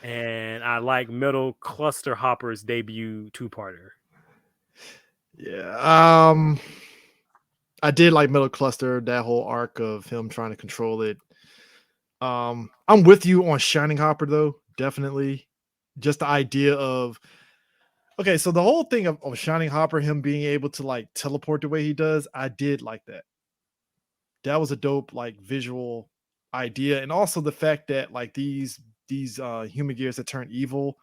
And I like Metal Cluster Hopper's debut 2-parter. Yeah. I did like Metal Cluster, that whole arc of him trying to control it. I'm with you on Shining Hopper though, definitely. Just the idea of okay, so the whole thing of Shining Hopper, him being able to like teleport the way he does, I did like that. That was a dope like visual idea, and also the fact that like these human gears that turn evil,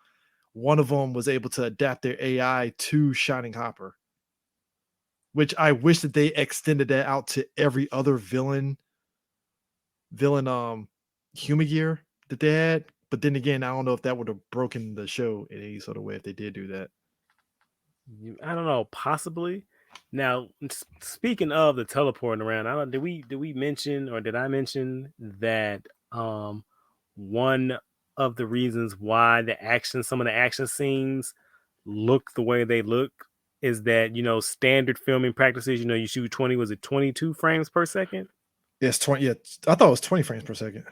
one of them was able to adapt their AI to Shining Hopper, which I wish that they extended that out to every other villain human gear that they had. But then again, I don't know if that would have broken the show in any sort of way if they did do that. I don't know, possibly. Now, speaking of the teleporting around, did we mention, or did I mention that one of the reasons why some of the action scenes look the way they look is that, standard filming practices, you shoot 22 frames per second? Yes, 20. Yeah, I thought it was 20 frames per second.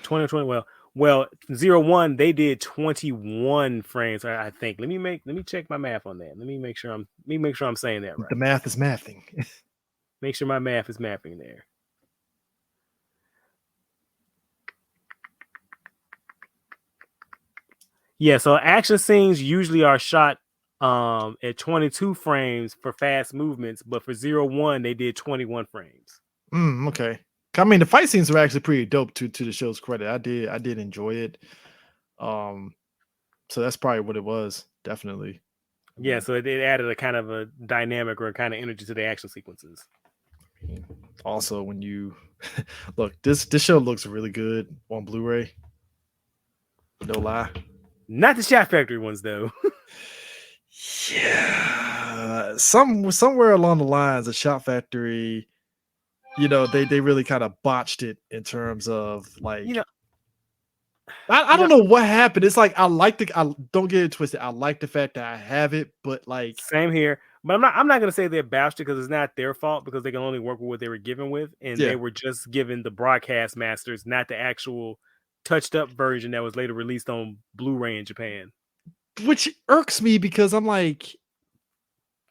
20. Well, 01, they did 21 frames, I think. Let me check my math on that. Let me make sure I'm saying that right. The math is mathing. Make sure my math is mapping there. Yeah, so action scenes usually are shot at 22 frames for fast movements, but for 01, they did 21 frames. Okay. I mean, the fight scenes were actually pretty dope to the show's credit. I did enjoy it. So that's probably what it was. Definitely. Yeah, so it added a kind of a dynamic or a kind of energy to the action sequences. Also, when you look, this show looks really good on Blu-ray. No lie. Not the Shot Factory ones, though. Yeah, somewhere along the lines of Shot Factory, they really kind of botched it in terms of like, I don't know what happened. It's like I don't get it twisted. I like the fact that I have it, but like same here. But I'm not gonna say they're botched because it's not their fault, because they can only work with what they were given with, and they were just given the broadcast masters, not the actual touched up version that was later released on Blu-ray in Japan. Which irks me because I'm like,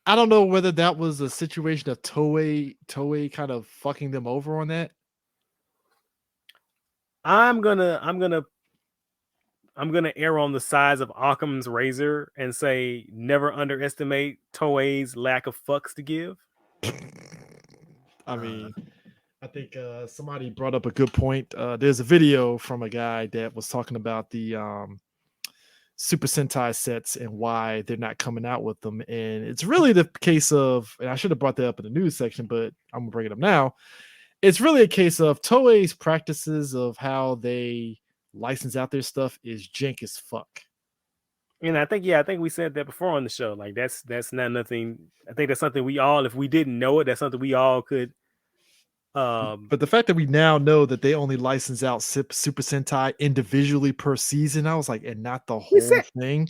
I don't know whether that was a situation of Toei kind of fucking them over on that. I'm gonna err on the size of Occam's razor and say never underestimate Toei's lack of fucks to give. I mean, I think somebody brought up a good point. There's a video from a guy that was talking about the Super Sentai sets and why they're not coming out with them. And it's really the case of, and I should have brought that up in the news section, but I'm going to bring it up now. It's really a case of Toei's practices of how they license out their stuff is jank as fuck. And I think we said that before on the show. Like that's not nothing. I think that's something we all, if we didn't know it, that's something we all could. But the fact that we now know that they only license out Super Sentai individually per season, I was like, and not the whole thing.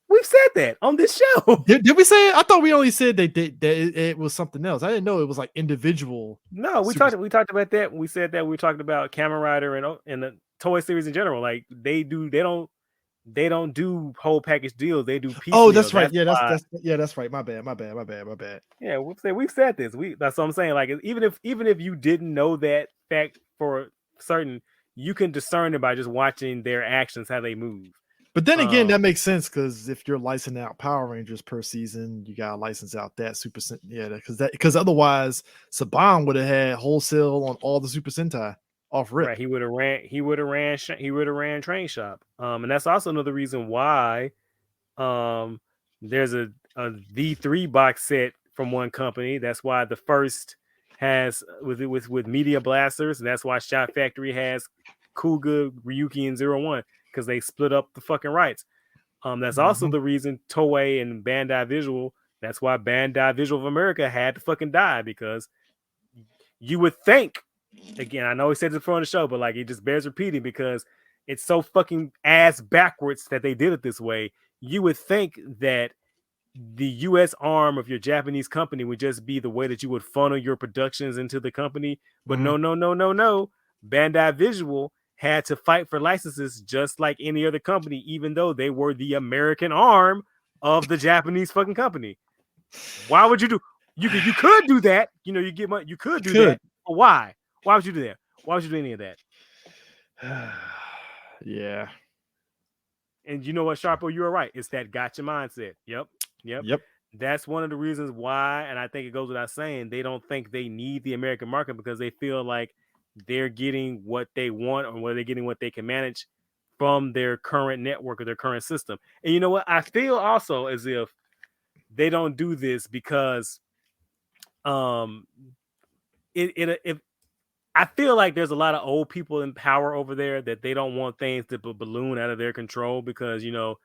We've said that on this show. Did we say it? I thought we only said that it was something else. I didn't know it was like individual. No, we talked about that. We said that we talked about Kamen Rider and the Toei series in general. Like they don't do whole package deals. They do piecemeal. Oh, that's right. That's right. My bad. Yeah, we've said this. That's what I'm saying. Like even if you didn't know that fact for certain, you can discern it by just watching their actions, how they move. But then again, that makes sense because if you're licensing out Power Rangers per season, you gotta license out that Super Sentai. Because otherwise, Saban would have had wholesale on all the Super Sentai off rip. Right, he would have ran Train Shop. And that's also another reason why there's a V3 box set from one company. That's why the first has with Media Blasters, and that's why Shot Factory has Kuga, Ryuki, and Zero One, because they split up the fucking rights. That's also the reason Toei and Bandai Visual. That's why Bandai Visual of America had to fucking die, because you would think, again, I know he said it before on the show, but like it just bears repeating because it's so fucking ass backwards that they did it this way. You would think that the U.S. arm of your Japanese company would just be the way that you would funnel your productions into the company. But no. Bandai Visual had to fight for licenses just like any other company, even though they were the American arm of the Japanese fucking company. Why would you do? You could do that. You know, you get money. You could do that. But why? Why would you do that? Why would you do any of that? Yeah. And you know what, Sharpo, you were right. It's that gotcha mindset. Yep. That's one of the reasons why, and I think it goes without saying, they don't think they need the American market because they feel like they're getting what they want, or they're getting what they can manage from their current network or their current system. And you know what? I feel also as if they don't do this because if I feel like there's a lot of old people in power over there that they don't want things to balloon out of their control because, you know,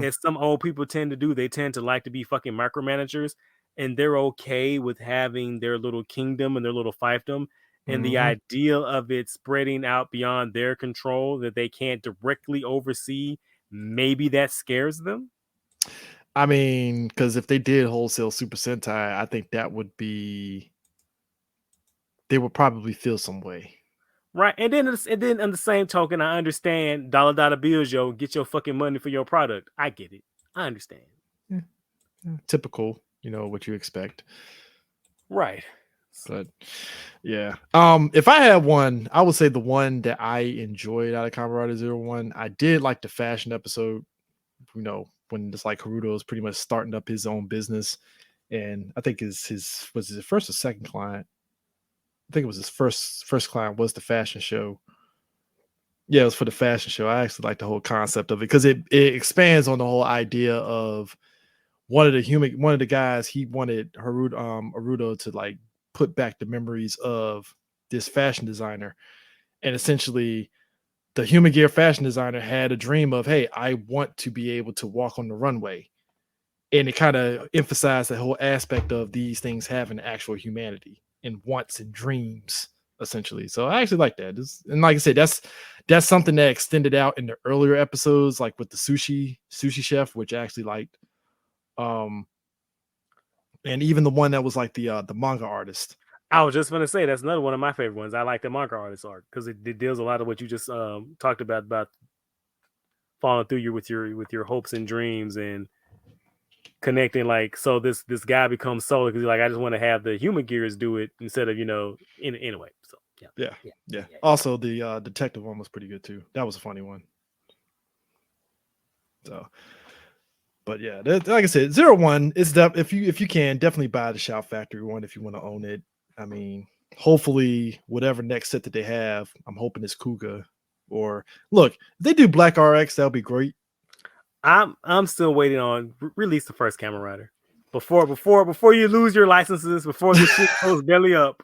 as some old people tend to do, they tend to like to be fucking micromanagers, and they're okay with having their little kingdom and their little fiefdom. And the idea of it spreading out beyond their control that they can't directly oversee, maybe that scares them. I mean, because if they did wholesale Super Sentai, I think that would be, they would probably feel some way. Right. And then on the same token, I understand dollar bills, yo, get your fucking money for your product. I get it. I understand. Yeah. Typical, you know, what you expect. Right. But yeah. If I had one, I would say the one that I enjoyed out of Kamen Rider Zero One, I did like the fashion episode, you know, when it's like Haruto is pretty much starting up his own business. And I think was his first or second client. I think it was his first client was the fashion show. Yeah, it was for the fashion show. I actually like the whole concept of it because it expands on the whole idea of one of the guys, he wanted Haruto to like put back the memories of this fashion designer. And essentially the Human Gear fashion designer had a dream of, hey, I want to be able to walk on the runway. And it kind of emphasized the whole aspect of these things having actual humanity and wants and dreams, essentially. So I actually like that. And like I said, that's something that extended out in the earlier episodes, like with the sushi chef, which I actually liked. And even the one that was like the manga artist. I was just gonna say that's another one of my favorite ones. I like the manga artist art because it deals a lot of what you just talked about following through with your hopes and dreams and connecting. Like, so this guy becomes solo because he's like, I just want to have the Human Gears do it instead of, you know, anyway. So yeah. Also, the detective one was pretty good too. That was a funny one. So. But yeah, like I said, Zero One is that if you can, definitely buy the Shout Factory one if you want to own it. I mean, hopefully whatever next set that they have, I'm hoping it's Kuga. Or look, if they do Black RX, that'll be great. I'm still waiting on release the first Kamen Rider before you lose your licenses, before the shit goes belly up.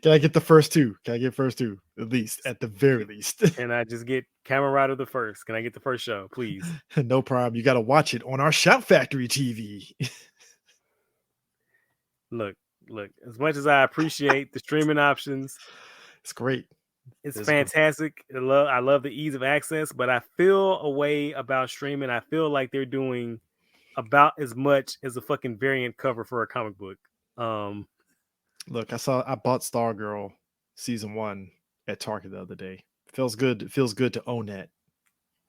Can I get the first two? Can I get first two? At least, at the very least. Can I just get Kamen Rider the first? Can I get the first show, please? No problem. You got to watch it on our Shout Factory TV. Look. As much as I appreciate the streaming options, it's great. It's fantastic. I love the ease of access, but I feel a way about streaming. I feel like they're doing about as much as a fucking variant cover for a comic book. Look, I bought Stargirl season 1 at Target the other day. It feels good. It feels good to own that.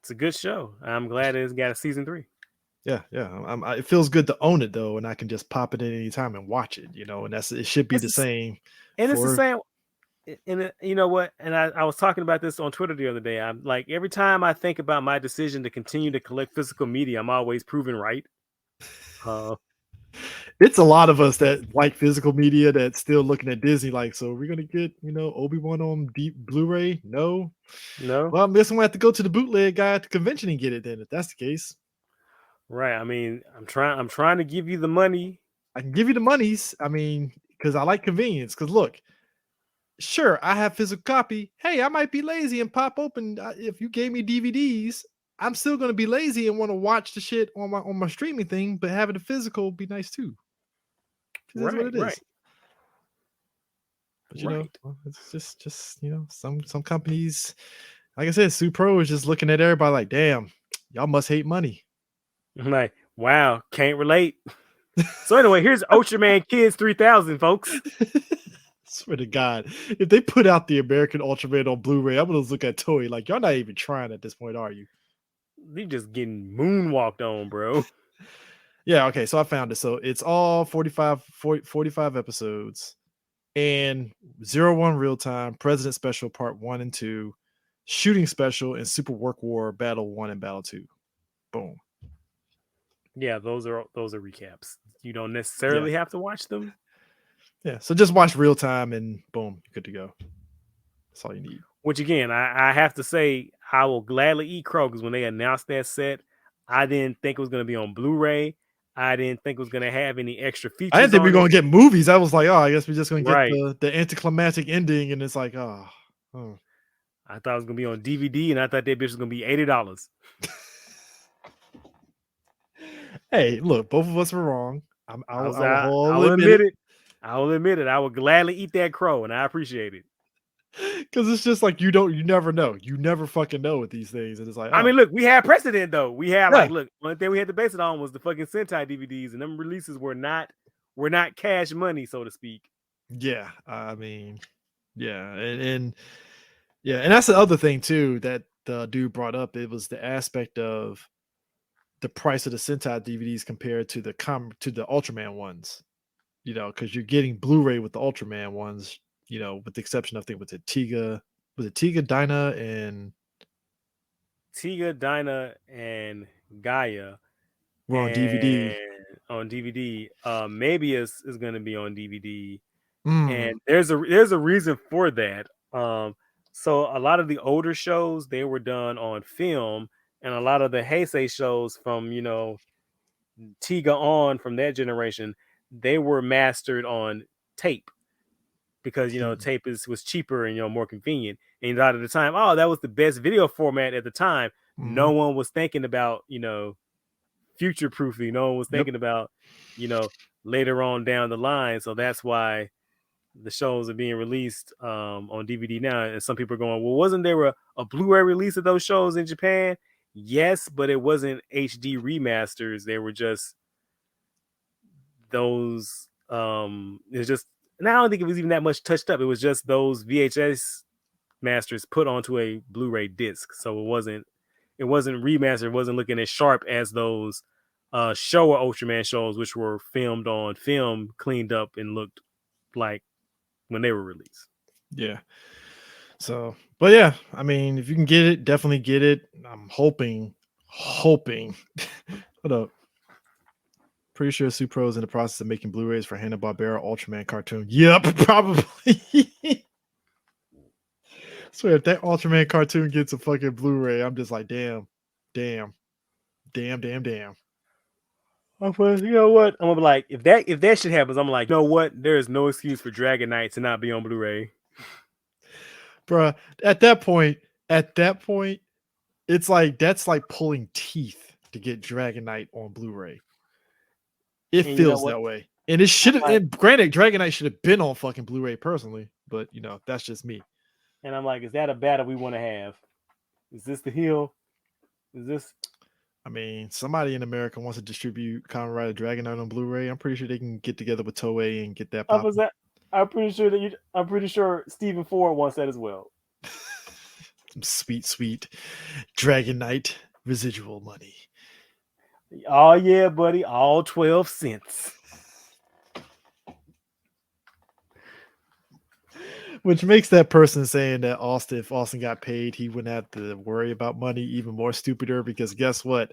It's a good show. I'm glad it's got a season 3. Yeah. It feels good to own it though, and I can just pop it at any time and watch it. You know, and it should be the same. And it's the same. And you know what? And I was talking about this on Twitter the other day. I'm like, every time I think about my decision to continue to collect physical media, I'm always proven right. It's a lot of us that like physical media that's still looking at Disney like, so we're gonna get Obi-Wan on deep Blu-ray? No. No, Well, I guess I'm gonna have to go to the bootleg guy at the convention and get it then, if that's the case. right? I mean, I'm trying to give you the money. I can give you the monies. I mean, because I like convenience. Because look, sure, I have physical copy. Hey, I might be lazy and pop open. If you gave me DVDs, I'm still gonna be lazy and want to watch the shit on my streaming thing. But having the physical would be nice too. It is what Right, it right, is. But right. it's just some companies, like I said, Su Pro is just looking at everybody like, damn, y'all must hate money. I'm like, wow, can't relate. So anyway, here's Ultraman Kids 3000, folks. Swear to God, if they put out the American Ultraman on Blu-ray, I'm gonna look at Toei like, y'all not even trying at this point, are you? They just getting moonwalked on, bro. Yeah, okay, so I found it. So it's all 45 episodes and 01 real time, President Special Part 1 and 2, Shooting Special, and Super Work War Battle 1 and Battle 2. Boom. Yeah, those are recaps. You don't Yeah. necessarily have to watch them. Yeah, so just watch real time and boom, you're good to go. That's all you need. Which again, I have to say, I will gladly eat crow because when they announced that set, I didn't think it was going to be on Blu-ray. I didn't think it was going to have any extra features. I didn't think we were going to get movies. I was like, oh, I guess we're just going to Right. get the anticlimactic ending, and it's like, oh. I thought it was going to be on DVD, and I thought that bitch was going to be $80. Hey, look, both of us were wrong. I will admit it. I will admit it. I will gladly eat that crow, and I appreciate it. Because it's just like you never know. You never fucking know with these things. And it's like, I mean, look, we had precedent though. We had look, one thing we had to base it on was the fucking Sentai DVDs, and them releases were not cash money, so to speak. Yeah, I mean, yeah, and that's the other thing too that the dude brought up. It was the aspect of the price of the Sentai DVDs compared to the Ultraman ones. Because you're getting Blu-ray with the Ultraman ones. With the exception of, I think, was it Tiga, Dinah, and Tiga, Dinah, and Gaia were on DVD. On DVD, Mabius is going to be on DVD, Mm. and there's a reason for that. So a lot of the older shows, they were done on film, and a lot of the Heisei shows from Tiga on, from that generation, they were mastered on tape because tape was cheaper and more convenient. And a lot of the time, that was the best video format at the time. Mm-hmm. No one was thinking about future proofing. No one was thinking about later on down the line. So that's why the shows are being released on DVD now. And some people are going, well, wasn't there a Blu-ray release of those shows in Japan? Yes, but it wasn't HD remasters. They were just those. It's just, and I don't think it was even that much touched up. It was just those VHS masters put onto a Blu-ray disc. So it wasn't remastered. It wasn't looking as sharp as those Showa Ultraman shows, which were filmed on film, cleaned up, and looked like when they were released. Yeah. So, but yeah, I mean, if you can get it, definitely get it. I'm hoping. Hold up. Pretty sure Supro's in the process of making Blu-rays for Hanna-Barbera Ultraman cartoon. Yep, probably. Swear, if that Ultraman cartoon gets a fucking Blu-ray, I'm just like, damn. Well, you know what? I'm gonna be like, if that shit happens, I'm like, you know what? There is no excuse for Dragon Knight to not be on Blu-ray. Bruh, at that point, it's like that's like pulling teeth to get Dragon Knight on Blu-ray. It feels that way. And it should have, and granted, Dragon Knight should have been on fucking Blu-ray personally, but that's just me. And I'm like, is that a battle we want to have? Is this the heel? Is this? I mean, somebody in America wants to distribute Kamen Rider Dragon Knight on Blu-ray. I'm pretty sure they can get together with Toei and get that. I'm pretty sure Stephen Ford wants that as well. Some sweet Dragon Knight residual money. Oh yeah, buddy, all 12 cents. Which makes that person saying that Austin, if Austin got paid, he wouldn't have to worry about money even more stupider. Because guess what?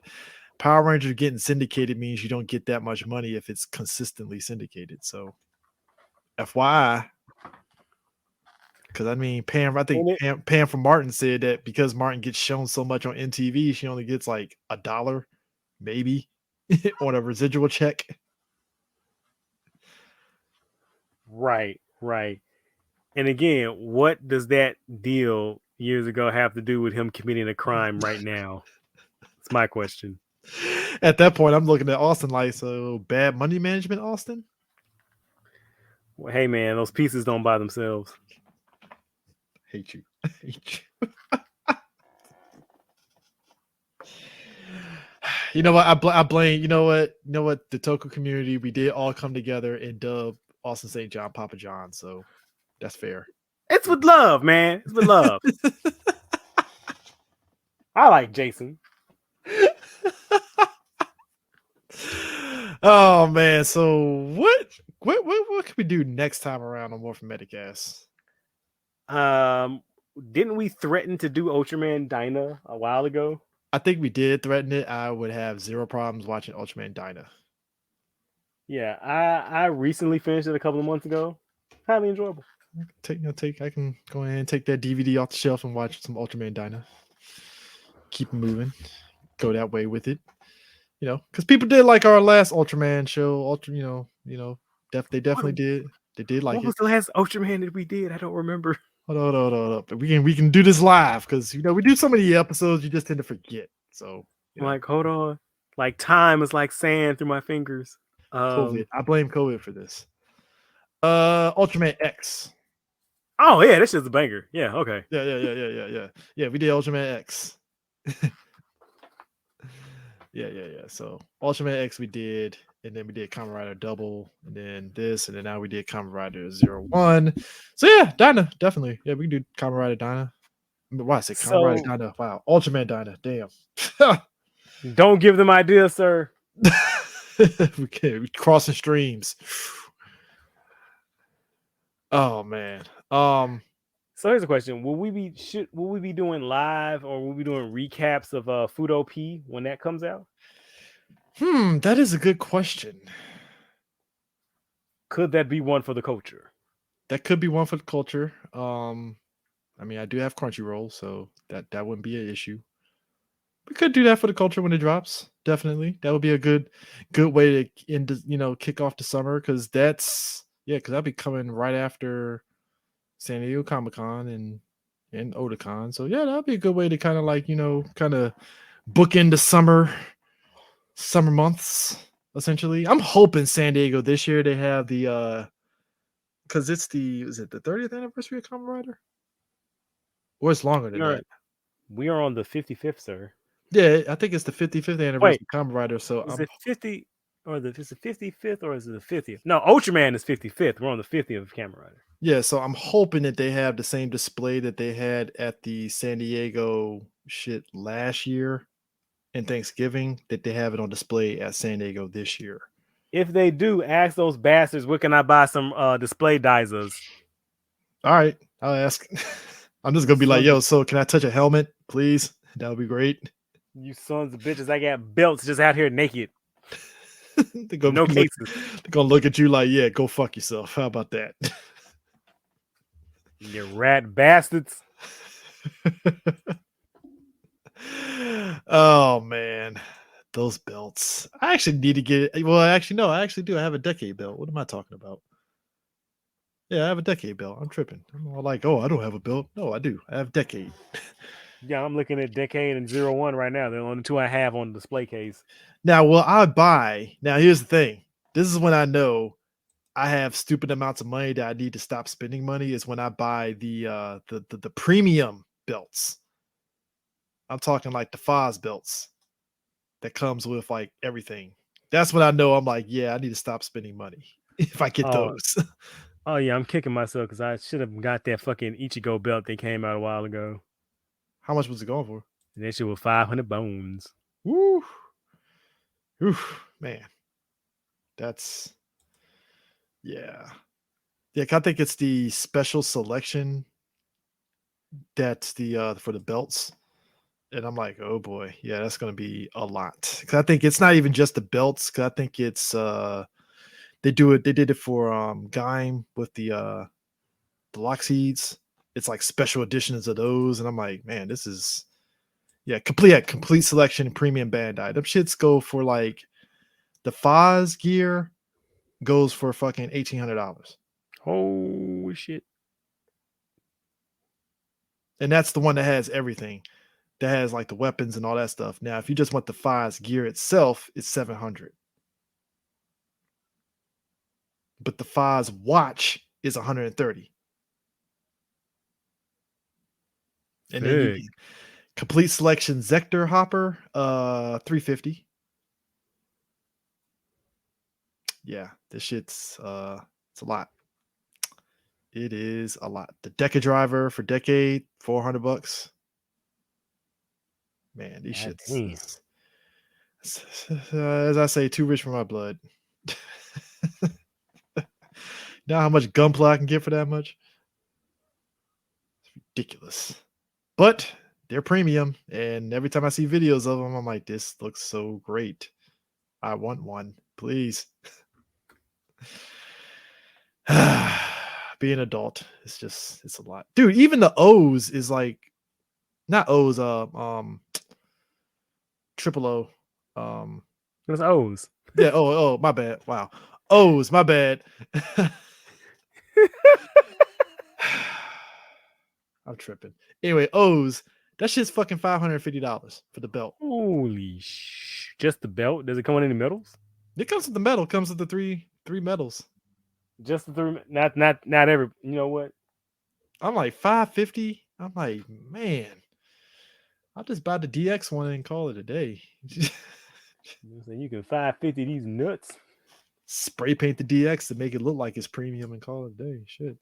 Power Rangers getting syndicated means you don't get that much money if it's consistently syndicated. So, FYI, because I mean, I think Pam from Martin said that because Martin gets shown so much on MTV, she only gets like $1, maybe, on a residual check. Right. And again, what does that deal years ago have to do with him committing a crime right now? It's my question. At that point, I'm looking at Austin like, so bad money management, Austin? Well, hey, man, those pieces don't buy themselves. Hate you. You know what? I blame. You know what? The Toku community, we did all come together and dub Austin St. John Papa John. So that's fair. It's with love, man. It's with love. I like Jason. Oh man! So what can we do next time around on Morphin Metacast? Didn't we threaten to do Ultraman Dyna a while ago? I think we did threaten it. I would have zero problems watching Ultraman Dyna. Yeah, I recently finished it a couple of months ago. Highly enjoyable. I can go ahead and take that DVD off the shelf and watch some Ultraman Dyna. Keep moving. Go that way with it. You know, because people did like our last Ultraman show. They definitely did. They did like it. What was the last Ultraman that we did? I don't remember. Hold on. We can do this live because we do so many episodes, you just tend to forget. So like, hold on. Like time is like sand through my fingers. COVID. I blame COVID for this. Ultraman X. Oh yeah, this is a banger. Yeah, okay. Yeah, we did Ultraman X. Yeah. So Ultraman X we did, and then we did Kamen Rider Double, and then this, and then now we did Kamen Rider Zero One. So yeah, Dyna, definitely. Yeah, we can do Kamen Rider Dyna. Why I say Kamen Rider Dyna? Wow, Ultraman Dyna. Damn. Don't give them ideas, sir. We crossing streams. Oh man. So here's a question: Will we be doing live, or will we be doing recaps of Fudo P when that comes out? That is a good question. Could that be one for the culture? That could be one for the culture. I mean, I do have Crunchyroll, so that wouldn't be an issue. We could do that for the culture when it drops. Definitely, that would be a good way to end, kick off the summer because that'll be coming right after San Diego Comic-Con and Otakon. So yeah, that'll be a good way to kind of bookend the summer months. Essentially, I'm hoping San Diego this year they have the because is it the 30th anniversary of Kamen Rider? Or it's longer than that. We are on the 55th, sir. Yeah, I think it's the 55th anniversary of Kamen Rider. So is it 50 or is it 55th or is it the 50th? No, Ultraman is 55th. We're on the 50th of Kamen Rider. Yeah, so I'm hoping that they have the same display that they had at the San Diego shit last year and Thanksgiving, that they have it on display at San Diego this year. If they do, ask those bastards, where can I buy some display Dizas? All right, I'll ask. I'm just gonna be like, yo, so can I touch a helmet, please? That would be great. You sons of bitches, I got belts just out here naked. No cases. They're gonna look at you like, yeah, go fuck yourself. How about that? You rat bastards. Oh man, those belts. I actually need to get it. Well, actually, no, I actually do. I have a decade belt. What am I talking about? Yeah, I have a decade belt. I'm tripping. I'm all like, oh, I don't have a belt. No, I do. I have decade. Yeah, I'm looking at Decade and Zero One right now. They're the only two I have on the display case. Now, I buy. Now, here's the thing. This is when I know I have stupid amounts of money that I need to stop spending money. Is when I buy the premium belts. I'm talking like the Foz belts that comes with like everything. That's when I know I'm like, yeah, I need to stop spending money if I get those. Oh yeah, I'm kicking myself because I should have got that fucking Ichigo belt that came out a while ago. How much was it going for? And that shit was 500 bones. Woo. Oof, man. That's, yeah. Yeah, I think it's the special selection that's the for the belts. And I'm like, oh boy, yeah, that's gonna be a lot. Because I think it's not even just the belts, because I think it's they did it for Gaim with the lock seeds. It's like special editions of those, and I'm like, man, this is complete selection premium Bandai. Them shits go for like the Foz gear goes for fucking $1,800. Oh shit. And that's the one that has everything. That has like the weapons and all that stuff. Now, if you just want the Foz gear itself, it's $700. But the Foz watch is $130. And then you Sick. get complete selection Zector Hopper, $350. Yeah, this shit's it's a lot. It is a lot. The Deca driver for Decade, $400. Man, these God shits. damn. As I say, too rich for my blood. Now how much gunpla I can get for that much? It's ridiculous. But they're premium, and every time I see videos of them, I'm like, this looks so great. I want one, please. Being an adult, it's a lot. Dude, even the O's is like not O's, triple O. What's O's? Yeah, my bad. Wow. O's, my bad. I'm tripping. Anyway, O's, that shit's fucking $550 for the belt. Holy just the belt? Does it come with any medals? It comes with the medal, comes with the three medals. Just the three, not every. You know what? I'm like $550. I'm like, man, I'll just buy the DX one and call it a day. You can 550 these nuts. Spray paint the DX to make it look like it's premium and call it a day. Shit.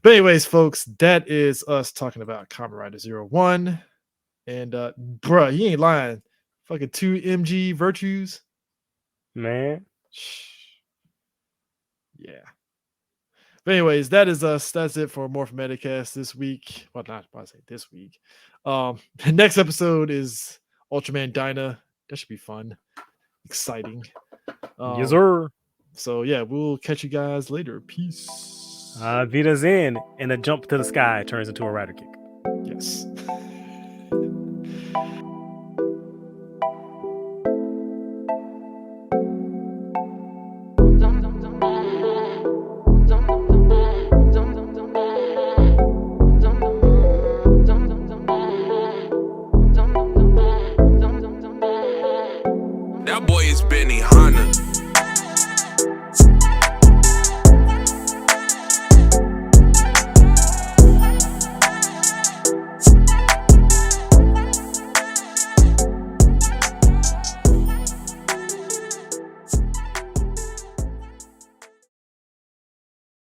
But anyways, folks, that is us talking about Kamen Rider Zero One. And bruh, he ain't lying. Fucking 2 MG virtues. Man. Yeah. But anyways, that is us. That's it for Morphin Metacast this week. Well, not I say this week. The next episode is Ultraman Dyna. That should be fun. Exciting. Yes, sir. So yeah, we'll catch you guys later. Peace. Vita's in, and a jump to the sky turns into a rider kick. Yes. That boy is Benny, huh?